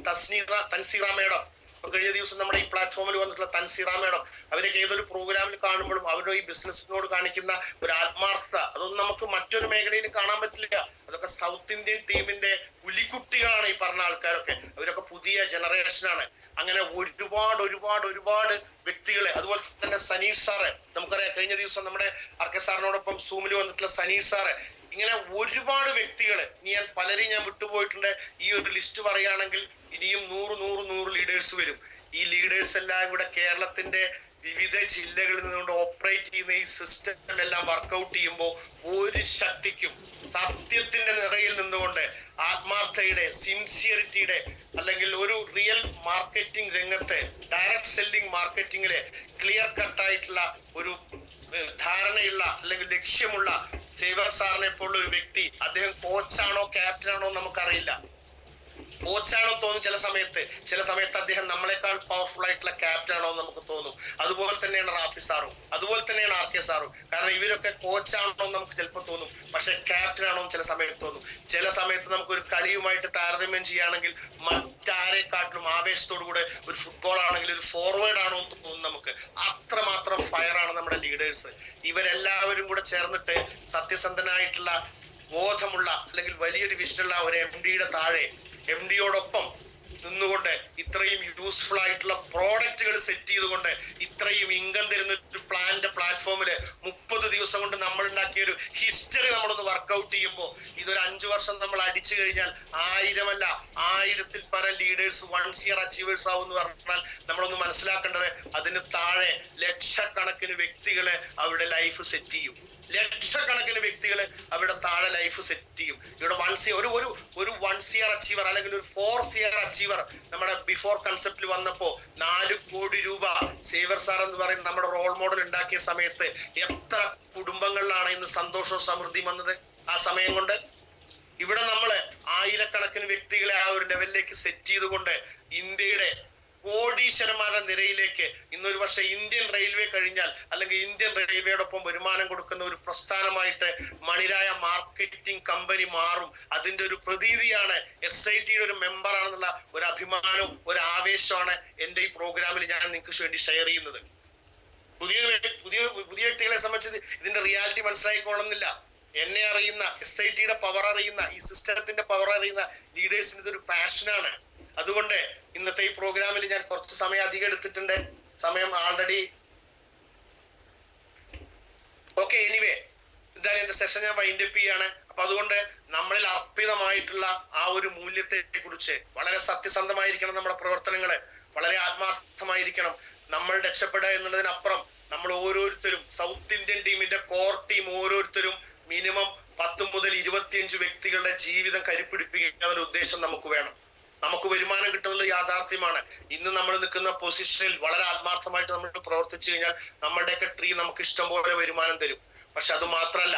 തൻസീറ മേഡം, കഴിഞ്ഞ ദിവസം നമ്മുടെ ഈ പ്ലാറ്റ്ഫോമിൽ വന്നിട്ടുള്ള തൻസീറ മേഡം, അവരൊക്കെ ഏതൊരു പ്രോഗ്രാമിൽ കാണുമ്പോഴും അവരുടെ ഈ ബിസിനസ്സിനോട് കാണിക്കുന്ന ഒരു ആത്മാർത്ഥത അതൊന്നും നമുക്ക് മറ്റൊരു മേഖലയിലും കാണാൻ പറ്റില്ല. അതൊക്കെ സൗത്ത് ഇന്ത്യൻ ടീമിന്റെ പുലിക്കുട്ടികളാണ് ഈ പറഞ്ഞ ആൾക്കാരൊക്കെ. അവരൊക്കെ പുതിയ ജനറേഷനാണ്. അങ്ങനെ ഒരുപാട് വ്യക്തികളെ, അതുപോലെ തന്നെ സനീഷ് സാറ്, നമുക്കറിയാം കഴിഞ്ഞ ദിവസം നമ്മുടെ RK സാറിനോടൊപ്പം സൂമിൽ വന്നിട്ടുള്ള സനീഷ് സാറ്, ഇങ്ങനെ ഒരുപാട് വ്യക്തികള്, ഇനി ഞാൻ പലരെയും ഞാൻ വിട്ടുപോയിട്ടുണ്ട്. ഈ ഒരു ലിസ്റ്റ് പറയുകയാണെങ്കിൽ ഇനിയും 100 ലീഡേഴ്സ് വരും. ഈ ലീഡേഴ്സ് എല്ലാം ഇവിടെ കേരളത്തിന്റെ വിവിധ ജില്ലകളിൽ നിന്നുകൊണ്ട് ഓപ്പറേറ്റ് ചെയ്യുന്ന ഈ സിസ്റ്റം എല്ലാം വർക്കൗട്ട് ചെയ്യുമ്പോൾ ഒരു ശക്തിക്കും സത്യത്തിന്റെ നിറയിൽ നിന്നുകൊണ്ട് ആത്മാർത്ഥയുടെ, സിൻസിയറിറ്റിയുടെ, അല്ലെങ്കിൽ ഒരു റിയൽ മാർക്കറ്റിംഗ് രംഗത്ത് ഡയറക്ട് സെല്ലിംഗ് മാർക്കറ്റിംഗിലെ ക്ലിയർ കട്ടായിട്ടുള്ള ഒരു ധാരണയുള്ള അല്ലെങ്കിൽ ലക്ഷ്യമുള്ള സേവർ സാറിനെ പോലുള്ള ഒരു വ്യക്തി, അദ്ദേഹം കോച്ചാണോ ക്യാപ്റ്റനാണോ നമുക്കറിയില്ല. കോച്ചാണോ തോന്നും ചില സമയത്ത് അദ്ദേഹം നമ്മളെക്കാൾ പവർഫുൾ ആയിട്ടുള്ള ക്യാപ്റ്റൻ ആണോ നമുക്ക് തോന്നും. അതുപോലെ തന്നെയാണ് റാഫി സാറും, അതുപോലെ തന്നെയാണ് RK സാറും. കാരണം ഇവരൊക്കെ കോച്ചാണോ നമുക്ക് ചിലപ്പോൾ തോന്നും, പക്ഷെ ക്യാപ്റ്റൻ ആണോ ചില സമയത്ത് തോന്നും. ചില സമയത്ത് നമുക്ക് ഒരു കളിയുമായിട്ട് താരതമ്യം ചെയ്യുകയാണെങ്കിൽ മറ്റാരെക്കാട്ടിലും ആവേശത്തോടു കൂടെ ഒരു ഫുട്ബോൾ ആണെങ്കിൽ ഒരു ഫോർവേഡ് ആണോ എന്ന് തോന്നും നമുക്ക്. അത്രമാത്രം ഫയറാണ് നമ്മുടെ ലീഡേഴ്സ്. ഇവരെല്ലാവരും കൂടെ ചേർന്നിട്ട് സത്യസന്ധനായിട്ടുള്ള ബോധമുള്ള അല്ലെങ്കിൽ വലിയൊരു വിഷനുള്ള ഒരു MDയുടെ താഴെ, MDയോടൊപ്പം നിന്നുകൊണ്ട് ഇത്രയും യൂസ്ഫുൾ ആയിട്ടുള്ള പ്രോഡക്റ്റുകൾ സെറ്റ് ചെയ്തുകൊണ്ട് ഇത്രയും ഇൻകം തരുന്ന ഒരു പ്ലാറ്റ്ഫോമില് 30 ദിവസം കൊണ്ട് നമ്മൾ ഉണ്ടാക്കിയ ഒരു ഹിസ്റ്ററി നമ്മളൊന്ന് വർക്ക്ഔട്ട് ചെയ്യുമ്പോൾ ഇതൊരു 5 വർഷം നമ്മൾ അടിച്ചു കഴിഞ്ഞാൽ 1000 അല്ല 1000-ൽ പരം ലീഡേഴ്സ് 1 ഇയർ അച്ചീവേഴ്സ് ആവും എന്ന് പറഞ്ഞാൽ നമ്മളൊന്ന് മനസ്സിലാക്കേണ്ടത് അതിന് താഴെ ലക്ഷക്കണക്കിന് വ്യക്തികളെ അവരുടെ ലൈഫ് സെറ്റ് ചെയ്യും. ലക്ഷക്കണക്കിന് വ്യക്തികൾ അവരുടെ താഴെ ലൈഫ് സെറ്റ് ചെയ്യും. ഇവിടെ ഒരു 1 ഇയർ അച്ചീവർ അല്ലെങ്കിൽ ഒരു 4 ഇയർ അച്ചീവർ നമ്മുടെ ബിഫോർ കൺസെപ്റ്റിൽ വന്നപ്പോ 4 കോടി രൂപ സേവർ സാർ എന്ന് പറയുന്ന നമ്മുടെ റോൾ മോഡൽ ഉണ്ടാക്കിയ സമയത്ത് എത്ര കുടുംബങ്ങളിലാണ് ഇന്ന് സന്തോഷവും സമൃദ്ധിയും വന്നത് ആ സമയം കൊണ്ട്. ഇവിടെ നമ്മള് ആയിരക്കണക്കിന് വ്യക്തികളെ ആ ഒരു ലെവലിലേക്ക് സെറ്റ് ചെയ്തുകൊണ്ട് ഇന്ത്യയുടെ കോടീശ്വരന്മാരുടെ നിരയിലേക്ക് ഇന്നൊരു പക്ഷേ ഇന്ത്യൻ റെയിൽവേ കഴിഞ്ഞാൽ അല്ലെങ്കിൽ ഇന്ത്യൻ റെയിൽവേയോടൊപ്പം വരുമാനം കൊടുക്കുന്ന ഒരു പ്രസ്ഥാനമായിട്ട് മണിരായ മാർക്കറ്റിംഗ് കമ്പനി മാറും. അതിന്റെ ഒരു പ്രതീതിയാണ് SITയുടെ ഒരു മെമ്പർ ആണെന്നുള്ള ഒരു അഭിമാനവും ഒരു ആവേശമാണ് എന്റെ ഈ പ്രോഗ്രാമിൽ ഞാൻ നിങ്ങൾക്ക് വേണ്ടി ഷെയർ ചെയ്യുന്നത്. പുതിയ വ്യക്തികളെ സംബന്ധിച്ച് ഇതിന്റെ റിയാലിറ്റി മനസ്സിലായിക്കോണമെന്നില്ല. എന്നെ അറിയുന്ന, SITയുടെ പവർ അറിയുന്ന, ഈ സിസ്റ്റത്തിന്റെ പവർ അറിയുന്ന ലീഡേഴ്സിന് ഇതൊരു പാഷനാണ്. അതുകൊണ്ട് ഇന്നത്തെ ഈ പ്രോഗ്രാമിൽ ഞാൻ കുറച്ച് സമയം അധികം എടുത്തിട്ടുണ്ട്. സമയം ആൾറെഡി ഓക്കെ. എനിവേ, എന്തായാലും എന്റെ സെഷൻ ഞാൻ വൈൻഡ് അപ്പ് ചെയ്യാണ്. അപ്പൊ അതുകൊണ്ട് നമ്മളിൽ അർപ്പിതമായിട്ടുള്ള ആ ഒരു മൂല്യത്തെ കുറിച്ച് വളരെ സത്യസന്ധമായിരിക്കണം നമ്മുടെ പ്രവർത്തനങ്ങള്, വളരെ ആത്മാർത്ഥമായിരിക്കണം. നമ്മൾ രക്ഷപ്പെടുക എന്നുള്ളതിനപ്പുറം നമ്മൾ ഓരോരുത്തരും സൗത്ത് ഇന്ത്യൻ ടീമിന്റെ കോർ ടീം ഓരോരുത്തരും മിനിമം 10 മുതൽ 25 വ്യക്തികളുടെ ജീവിതം കരുപ്പിടിപ്പിക്കുക എന്നൊരു ഉദ്ദേശം നമുക്ക് വേണം. നമുക്ക് വരുമാനം കിട്ടുന്നത് യാഥാർത്ഥ്യമാണ്. ഇന്ന് നമ്മൾ നിൽക്കുന്ന പൊസിഷനിൽ വളരെ ആത്മാർത്ഥമായിട്ട് നമ്മൾ പ്രവർത്തിച്ചു കഴിഞ്ഞാൽ നമ്മളുടെയൊക്കെ ട്രീ നമുക്ക് ഇഷ്ടം പോലെ വരുമാനം തരും. പക്ഷെ അത് മാത്രല്ല,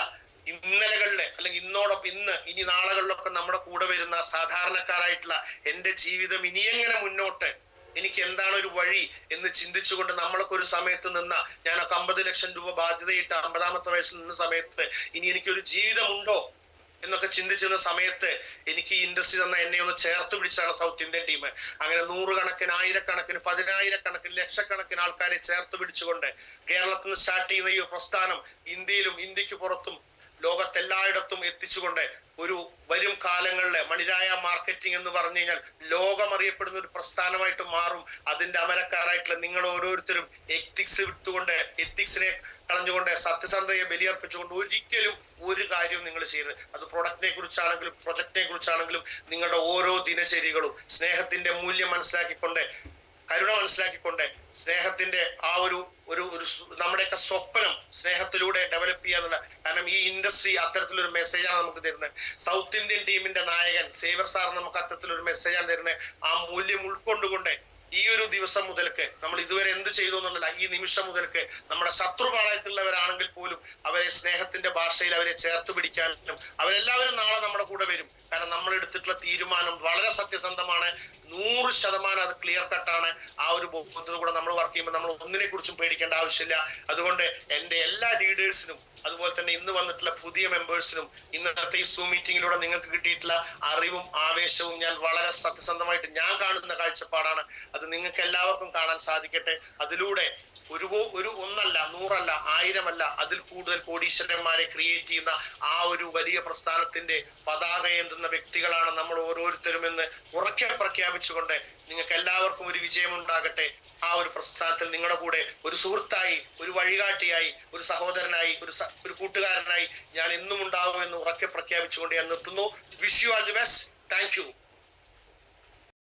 ഇന്നലകളില് അല്ലെങ്കിൽ ഇനി നാളുകളിലൊക്കെ നമ്മുടെ കൂടെ വരുന്ന സാധാരണക്കാരായിട്ടുള്ള എന്റെ ജീവിതം ഇനി എങ്ങനെ മുന്നോട്ട്, എനിക്ക് എന്താണ് ഒരു വഴി എന്ന് ചിന്തിച്ചുകൊണ്ട് നമ്മളൊക്കെ ഒരു സമയത്ത് ഞാനൊക്കെ 50 ലക്ഷം രൂപ ബാധ്യതയിട്ട് 50-ാമത്തെ വയസ്സിൽ നിന്ന സമയത്ത് ഇനി എനിക്കൊരു ജീവിതമുണ്ടോ എന്നൊക്കെ ചിന്തിച്ചിരുന്ന സമയത്ത് എനിക്ക് ഈ ഇൻഡസ്ട്രി തന്ന എന്നെ ഒന്ന് ചേർത്ത് പിടിച്ചാണ് സൗത്ത് ഇന്ത്യൻ ടീം. അങ്ങനെ 100 കണക്കിന്, 1000 കണക്കിന്, 10,000 കണക്കിന്, ലക്ഷക്കണക്കിന് ആൾക്കാരെ ചേർത്ത് പിടിച്ചുകൊണ്ട് കേരളത്തിൽ നിന്ന് സ്റ്റാർട്ട് ചെയ്യുന്ന ഈ പ്രസ്ഥാനം ഇന്ത്യയിലും ഇന്ത്യക്ക് പുറത്തും ലോകത്തെല്ലായിടത്തും എത്തിച്ചുകൊണ്ട് ഒരു വരും കാലങ്ങളിലെ മണിരായ മാർക്കറ്റിംഗ് എന്ന് പറഞ്ഞു കഴിഞ്ഞാൽ ലോകം അറിയപ്പെടുന്ന ഒരു പ്രസ്ഥാനമായിട്ട് മാറും. അതിന്റെ അമരക്കാരായിട്ടുള്ള നിങ്ങൾ ഓരോരുത്തരും എത്തിക്സ് വിട്ടുകൊണ്ട്, എത്തിക്സിനെ കളഞ്ഞുകൊണ്ട്, സത്യസന്ധതയെ ബലിയർപ്പിച്ചുകൊണ്ട് ഒരിക്കലും ഒരു കാര്യവും നിങ്ങൾ ചെയ്യരുത്. അത് പ്രൊഡക്റ്റിനെ കുറിച്ചാണെങ്കിലും പ്രൊജക്റ്റിനെ കുറിച്ചാണെങ്കിലും നിങ്ങളുടെ ഓരോ ദിനചര്യകളും സ്നേഹത്തിന്റെ മൂല്യം മനസ്സിലാക്കിക്കൊണ്ട് കരുണ മനസ്സിലാക്കിക്കൊണ്ട് സ്നേഹത്തിന്റെ ആ ഒരു ഒരു ഒരു നമ്മുടെയൊക്കെ സ്വപ്നം സ്നേഹത്തിലൂടെ ഡെവലപ്പ് ചെയ്യാന്നുള്ള. കാരണം ഈ ഇൻഡസ്ട്രി അത്തരത്തിലൊരു മെസ്സേജാണ് നമുക്ക് തരുന്നത്. സൗത്ത് ഇന്ത്യൻ ടീമിന്റെ നായകൻ സേവർ സാർ നമുക്ക് അത്തരത്തിലൊരു മെസ്സേജാണ് തരുന്നത്. ആ മൂല്യം ഉൾക്കൊണ്ടുകൊണ്ട് ഈ ഒരു ദിവസം മുതൽക്ക് നമ്മൾ ഇതുവരെ എന്ത് ചെയ്തു എന്നുള്ളതല്ല, ഈ നിമിഷം മുതൽക്ക് നമ്മുടെ ശത്രുപാളയത്തിലുള്ളവരാണെങ്കിൽ പോലും അവരെ സ്നേഹത്തിന്റെ ഭാഷയിൽ അവരെ ചേർത്ത് പിടിക്കാനും അവരെല്ലാവരും നാളെ നമ്മുടെ കൂടെ വരും. കാരണം നമ്മൾ എടുത്തിട്ടുള്ള തീരുമാനം വളരെ സത്യസന്ധമാണ്, 100% അത് ക്ലിയർ കട്ടാണ്. ആ ഒരു ബോധത്തിൽ കൂടെ നമ്മൾ വർക്ക് ചെയ്യുമ്പോൾ നമ്മൾ ഒന്നിനെ കുറിച്ചും പേടിക്കേണ്ട ആവശ്യമില്ല. അതുകൊണ്ട് എന്റെ എല്ലാ ലീഡേഴ്സിനും അതുപോലെ തന്നെ ഇന്ന് വന്നിട്ടുള്ള പുതിയ മെമ്പേഴ്സിനും ഇന്നത്തെ ഈ സൂം മീറ്റിംഗിലൂടെ നിങ്ങൾക്ക് കിട്ടിയിട്ടുള്ള അറിവും ആവേശവും ഞാൻ വളരെ സത്യസന്ധമായിട്ട് ഞാൻ കാണുന്ന കാഴ്ചപ്പാടാണ്. അത് നിങ്ങൾക്ക് എല്ലാവർക്കും കാണാൻ സാധിക്കട്ടെ. അതിലൂടെ ഒരു ഒന്നല്ല, 100 അല്ല, 1000 അല്ല, അതിൽ കൂടുതൽ കോടീശ്വരന്മാരെ ക്രിയേറ്റ് ചെയ്യുന്ന ആ ഒരു വലിയ പ്രസ്ഥാനത്തിന്റെ പതാക ഏന്തുന്ന വ്യക്തികളാണ് നമ്മൾ ഓരോരുത്തരും എന്ന് ഉറക്കെ പ്രഖ്യാപിച്ചുകൊണ്ട് നിങ്ങൾക്ക് എല്ലാവർക്കും ഒരു വിജയം ഉണ്ടാകട്ടെ. ആ ഒരു പ്രസ്ഥാനത്തിൽ നിങ്ങളുടെ കൂടെ ഒരു സുഹൃത്തായി, ഒരു വഴികാട്ടിയായി, ഒരു സഹോദരനായി, ഒരു കൂട്ടുകാരനായി ഞാൻ എന്നും ഉണ്ടാകും എന്ന് ഉറക്കെ പ്രഖ്യാപിച്ചുകൊണ്ട് ഞാൻ നിർത്തുന്നു. Wish you all the best. Thank you.